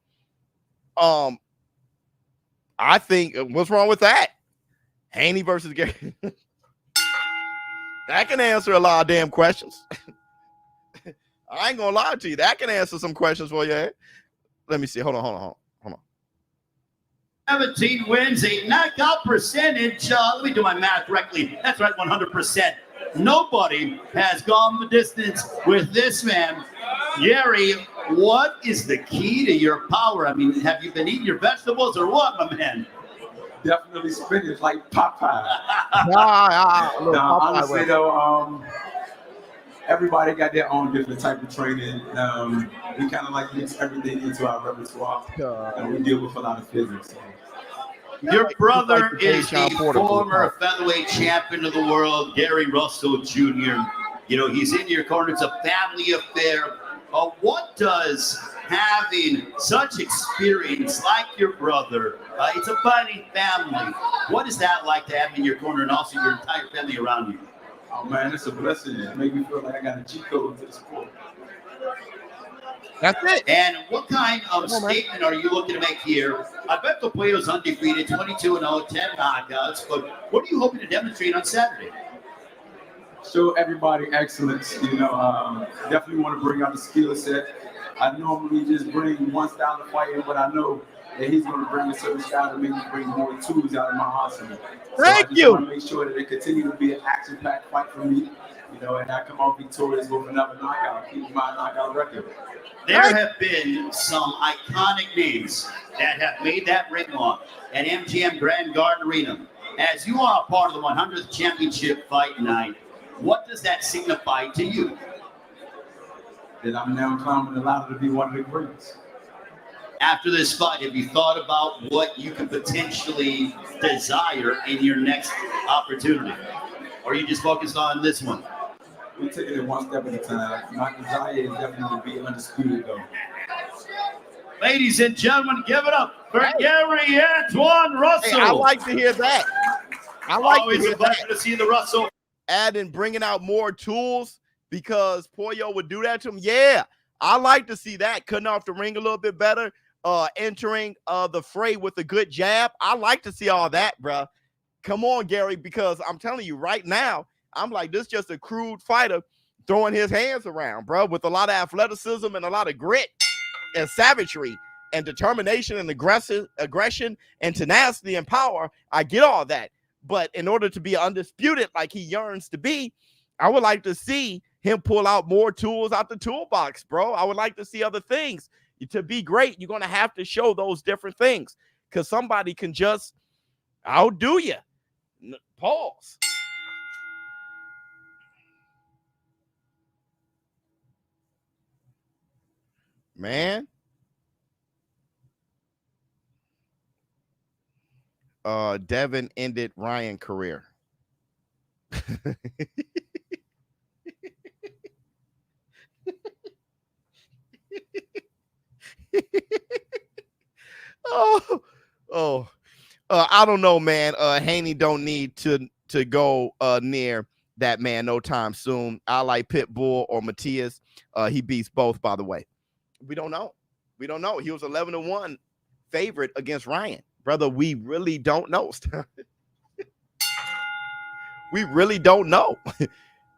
I think, what's wrong with that? Haney versus Gary. That can answer a lot of damn questions. I ain't gonna lie to you. That can answer some questions for you. Let me see. Hold on. 17 wins, a knockout percentage. Let me do my math correctly. That's right, 100%. Nobody has gone the distance with this man. Gary, what is the key to your power? I mean, have you been eating your vegetables or what, my man? Definitely spinach like Popeye. No, honestly though, everybody got their own different type of training. We kind of like mix everything into our repertoire, and we deal with a lot of physics. Your brother is a former featherweight champion of the world, Gary Russell Jr. You know, he's in your corner. It's a family affair. What does having such experience like your brother, it's a fighting family, what is that like to have in your corner and also your entire family around you? Oh man, it's a blessing. It makes me feel like I got a G code to the sport. That's it. And what kind of statement are you looking to make here? ALBERTO PUELLO's undefeated, 22-0, 10 knockouts. But what are you hoping to demonstrate on Saturday? Show everybody excellence. You know, definitely want to bring out the skill set. I normally just bring one style of fighting, but I know that he's going to bring a certain style to make me bring more tools out of my arsenal. So I just want to make sure that it continue to be an action-packed fight for me. You know, and I come out victorious with another knockout, keep my knockout record. There have been some iconic names that have made that ring walk at MGM Grand Garden Arena. As you are a part of the 100th Championship Fight Night, what does that signify to you? That I'm now climbing the ladder to be one of the greats. After this fight, have you thought about what you could potentially desire in your next opportunity? Or are you just focused on this one? We're taking it one step at a time. My desire is definitely to be undisputed, though. Ladies and gentlemen, give it up for Gary Antoine Russell. Hey, I like to hear that. I like Always to hear a pleasure to see the Russell. Adding, bringing out more tools because Pollo would do that to him. Yeah, I like to see that. Cutting off the ring a little bit better. Entering the fray with a good jab. I like to see all that, bro. Come on, Gary, because I'm telling you right now, I'm like, this is just a crude fighter throwing his hands around, bro, with a lot of athleticism and a lot of grit and savagery and determination and aggression and tenacity and power. I get all that. But in order to be undisputed like he yearns to be, I would like to see him pull out more tools out the toolbox, bro. I would like to see other things. To be great, you're going to have to show those different things because somebody can just outdo you. Pause. Man. Devin ended Ryan career. I don't know, man. Haney don't need to go near that man no time soon. I like Pitbull or Matias. He beats both, by the way. We don't know. We don't know. He was 11-1 favorite against Ryan. Brother, we really don't know. We really don't know.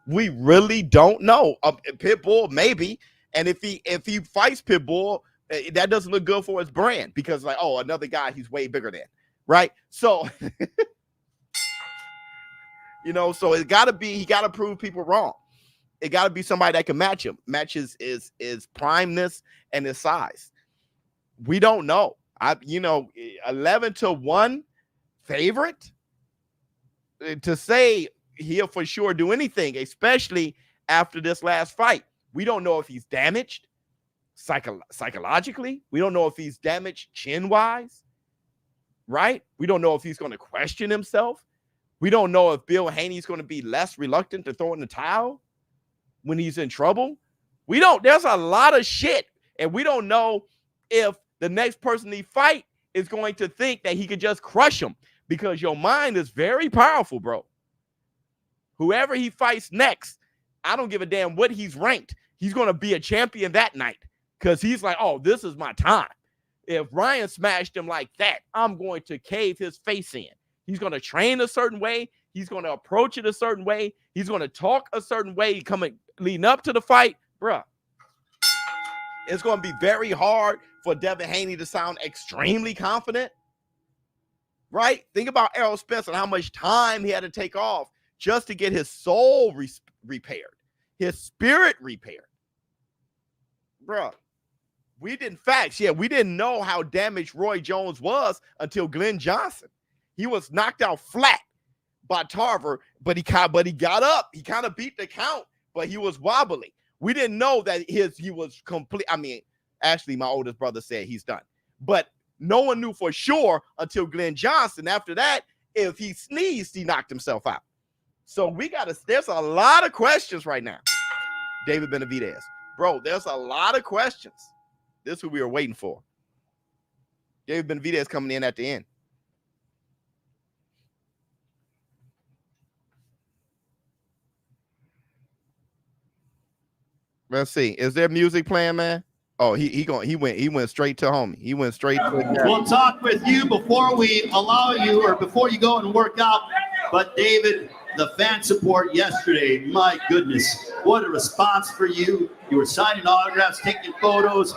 We really don't know. Pitbull, maybe. And if he fights Pitbull, that doesn't look good for his brand because, like, oh, another guy he's way bigger than, right? So, you know, so he got to prove people wrong. It got to be somebody that can match him, matches his primeness and his size. We don't know. 11-1 favorite to say he'll for sure do anything, especially after this last fight. We don't know if he's damaged psychologically. We don't know if he's damaged chin-wise, right? We don't know if he's going to question himself. We don't know if Bill Haney's going to be less reluctant to throw in the towel when he's in trouble. There's a lot of shit, and we don't know if the next person he fight is going to think that he could just crush him, because your mind is very powerful, bro. Whoever he fights next, I don't give a damn what he's ranked. He's going to be a champion that night because he's like, oh, this is my time. If Ryan smashed him like that, I'm going to cave his face in. He's going to train a certain way. He's going to approach it a certain way. He's going to talk a certain way leading up to the fight. Bruh, it's going to be very hard for Devin Haney to sound extremely confident, right? Think about Errol Spence and how much time he had to take off just to get his soul repaired, his spirit repaired. Bruh, we didn't know how damaged Roy Jones was until Glenn Johnson. He was knocked out flat by Tarver, but he got up. He kind of beat the count, but he was wobbly. We didn't know that he was complete. I mean, actually, my oldest brother said he's done, but no one knew for sure until Glenn Johnson. After that, if he sneezed, he knocked himself out. So there's a lot of questions right now. David Benavidez, bro, there's a lot of questions. This is what we were waiting for. David Benavidez coming in at the end. Let's see. Is there music playing, man? Oh, he went straight to homie. He went straight to We'll talk with you before we allow you or before you go and work out. But David, the fan support yesterday, my goodness, what a response for you. You were signing autographs, taking photos.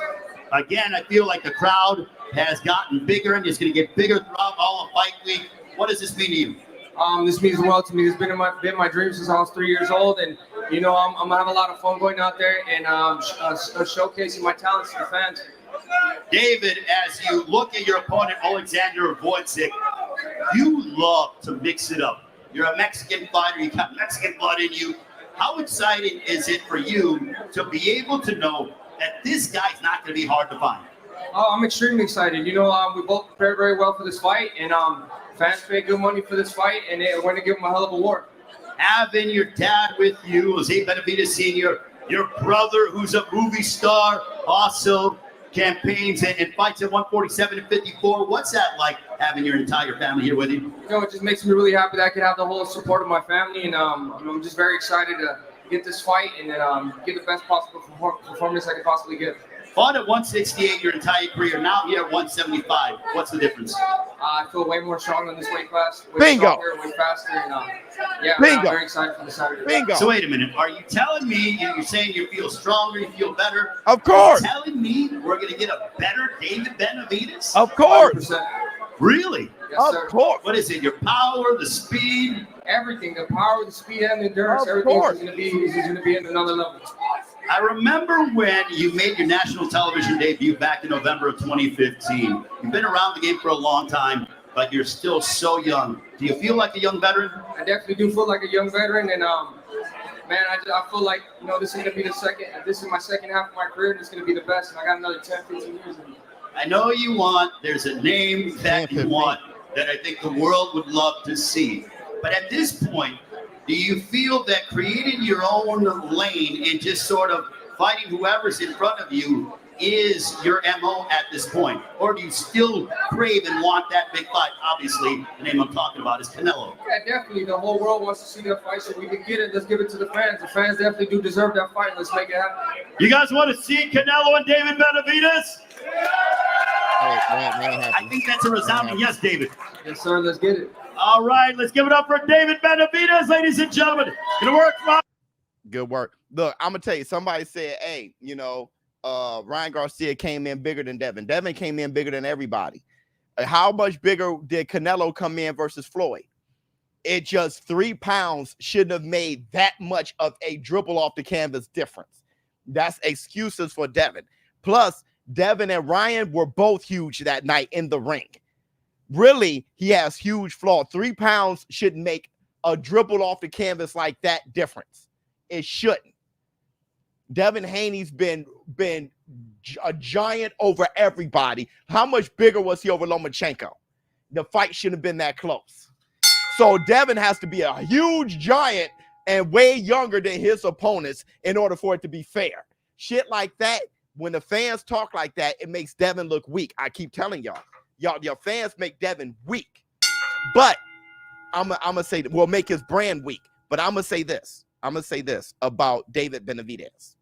Again, I feel like the crowd has gotten bigger and it's going to get bigger throughout all of fight week. What does this mean to you? This means well to me. It's been my dream since I was 3 years old, and you know I'm gonna have a lot of fun going out there and showcasing my talents to the fans. David, as you look at your opponent Alexander Gvozdyk, you love to mix it up. You're a Mexican fighter. You got Mexican blood in you. How exciting is it for you to be able to know that this guy's not going to be hard to find? Oh, I'm extremely excited. You know, we both prepared very well for this fight, and fans paid good money for this fight, and we're going to give him a hell of a war. Having your dad with you, Jose Benavidez Sr., your brother, who's a movie star, also campaigns and fights at 147 and 54. What's that like, having your entire family here with you? You know, it just makes me really happy that I could have the whole support of my family, and I'm just very excited to get this fight and then get the best possible performance I could possibly get. Fought at 168 your entire career. Now here at 175. What's the difference? I feel way more strong in this weight class. Bingo. Stronger, way faster, and yeah, Bingo. I'm very excited for the Saturday. Bingo. So wait a minute. Are you telling me you're saying you feel stronger, you feel better? Of course. Are you telling me we're going to get a better David Benavidez? Of course. 100%. Really? Yes, sir. Of course. What is it? Your power, the speed? Everything. The power, the speed, and the endurance. Of Everything course. is going to be at another level. I remember when you made your national television debut back in November of 2015. You've been around the game for a long time, but you're still so young. Do you feel like a young veteran? I definitely do feel like a young veteran, and man, I feel like, you know, this is going to be this is my second half of my career, and it's going to be the best, and I got another 10, 15 years in me. I know you want, there's a name that you want that I think the world would love to see. But at this point, do you feel that creating your own lane and just sort of fighting whoever's in front of you is your MO at this point? Or do you still crave and want that big fight? Obviously, the name I'm talking about is Canelo. Yeah, definitely. The whole world wants to see that fight, so we can get it. Let's give it to the fans. The fans definitely do deserve that fight. Let's make it happen. You guys want to see Canelo and David Benavidez? I think that's a resounding yes, David. Yes, sir. Let's get it. All right, let's give it up for David Benavidez, ladies and gentlemen. Gonna work, Rob. Good work. Look, I'm gonna tell you, somebody said, hey, you know, Ryan Garcia came in bigger than Devin. Devin came in bigger than everybody. How much bigger did Canelo come in versus Floyd? It just 3 pounds shouldn't have made that much of a dribble off the canvas difference. That's excuses for Devin. Plus, Devin and Ryan were both huge that night in the ring. Really, he has huge flaw. 3 pounds shouldn't make a dribble off the canvas like that difference. It shouldn't. Devin Haney's been a giant over everybody. How much bigger was he over Lomachenko? The fight shouldn't have been that close. So Devin has to be a huge giant and way younger than his opponents in order for it to be fair. Shit like that, when the fans talk like that, it makes Devin look weak. I keep telling y'all. Your fans make Devin weak. But I'm gonna say that we'll make his brand weak. But I'm gonna say this. I'm gonna say this about David Benavidez.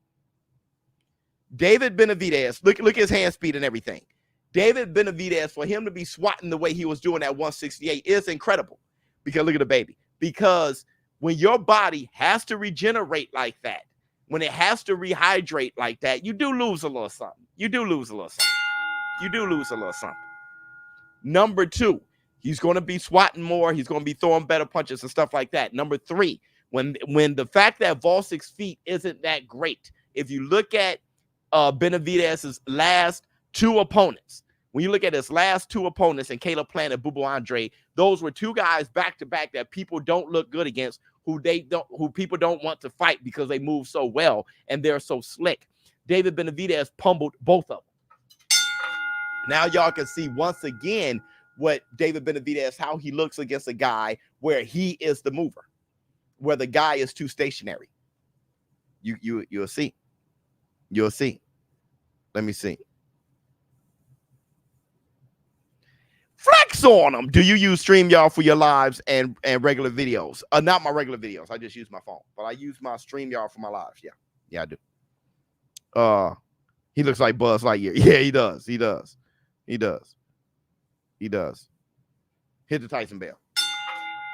David Benavidez, look at his hand speed and everything. David Benavidez, for him to be swatting the way he was doing at 168 is incredible. Because look at the baby. Because when your body has to regenerate like that, when it has to rehydrate like that, you do lose a little something. You do lose a little something. You do lose a little something. Number 2, he's going to be swatting more. He's going to be throwing better punches and stuff like that. Number 3, when the fact that Gvozdy's feet isn't that great, if you look at Benavidez's last 2 opponents, when you look at his last 2 opponents, and Caleb Plant and Bubu Andre, those were 2 guys back to back that people don't look good against, who people don't want to fight because they move so well and they're so slick. David Benavidez pummeled both of them. Now y'all can see once again what David Benavidez, how he looks against a guy where he is the mover, where the guy is too stationary. You'll see. You'll see. Let me see. Flex on them. Do you use StreamYard for your lives and regular videos? Not my regular videos. I just use my phone, but I use my StreamYard for my lives. Yeah, I do. He looks like Buzz Lightyear. Yeah, he does. He does. He does. He does. Hit the Tyson bell.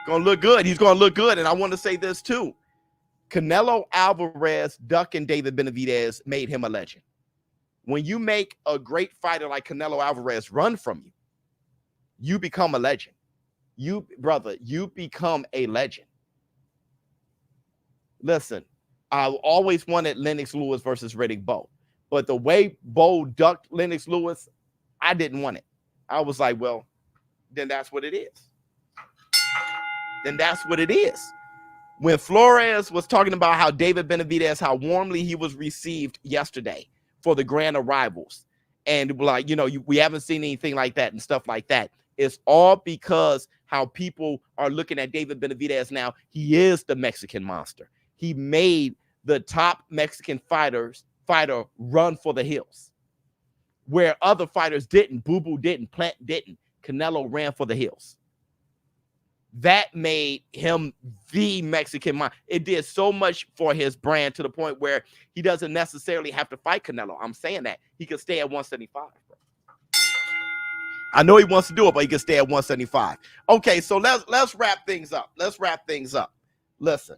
Gonna look good. He's gonna look good. And I want to say this too. Canelo Alvarez ducking David Benavidez made him a legend. When you make a great fighter like Canelo Alvarez run from you, you become a legend. You become a legend. Listen, I always wanted Lennox Lewis versus Riddick Bowe, but the way Bowe ducked Lennox Lewis, I didn't want it. I was like, well, then that's what it is. Then that's what it is. When Flores was talking about how David Benavidez, how warmly he was received yesterday for the grand arrivals, and like, we haven't seen anything like that and stuff like that. It's all because how people are looking at David Benavidez now. He is the Mexican monster. He made the top Mexican fighter run for the hills, where other fighters didn't. Bubu didn't. Plant didn't. Canelo ran for the hills. That made him the Mexican monster. It did so much for his brand to the point where he doesn't necessarily have to fight Canelo. I'm saying that he could stay at 175. I know he wants to do it, but he can stay at 175. Okay, so let's wrap things up. Listen,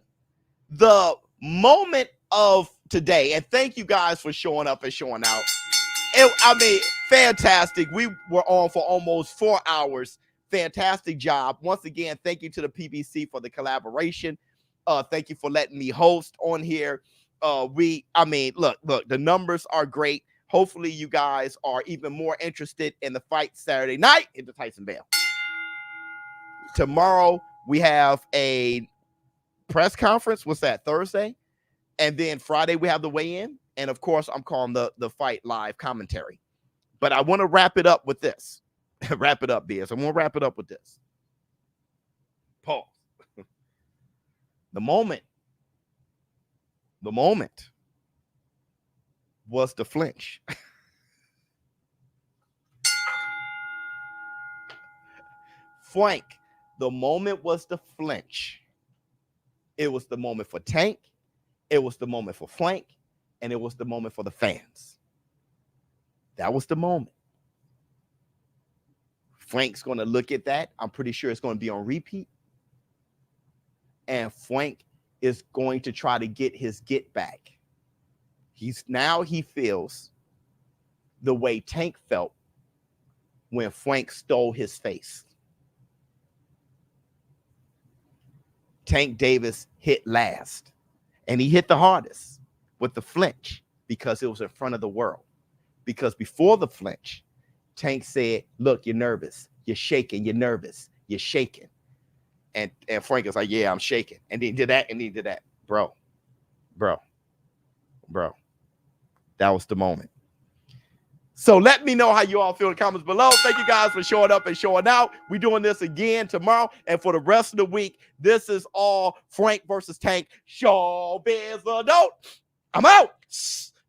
the moment of today, and thank you guys for showing up and showing out. Fantastic. We were on for almost 4 hours. Fantastic job. Once again, thank you to the PBC for the collaboration. Thank you for letting me host on here. Look, the numbers are great. Hopefully you guys are even more interested in the fight Saturday night in the Tyson Bell. Tomorrow we have a press conference. What's that, Thursday? And then Friday we have the weigh-in. And of course, I'm calling the fight live commentary. But I want to wrap it up with this. Wrap it up, Biz. I'm going to wrap it up with this. Pause. The moment was the flinch. Frank, the moment was the flinch. It was the moment for Tank. It was the moment for Frank. And it was the moment for the fans. That was the moment. Frank's going to look at that. I'm pretty sure it's going to be on repeat. And Frank is going to try to get his get back. He feels the way Tank felt when Frank stole his face. Tank Davis hit last, and he hit the hardest with the flinch because it was in front of the world. Because before the flinch, Tank said, look, you're nervous. You're shaking. You're nervous. You're shaking. And Frank is like, yeah, I'm shaking. And he did that, and he did that. Bro. That was the moment. So let me know how you all feel in the comments below. Thank you guys for showing up and showing out. We're doing this again tomorrow. And for the rest of the week, this is all Frank versus Tank. ShowBizz adult. I'm out.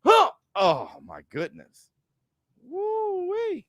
Huh. Oh, my goodness. Woo-wee.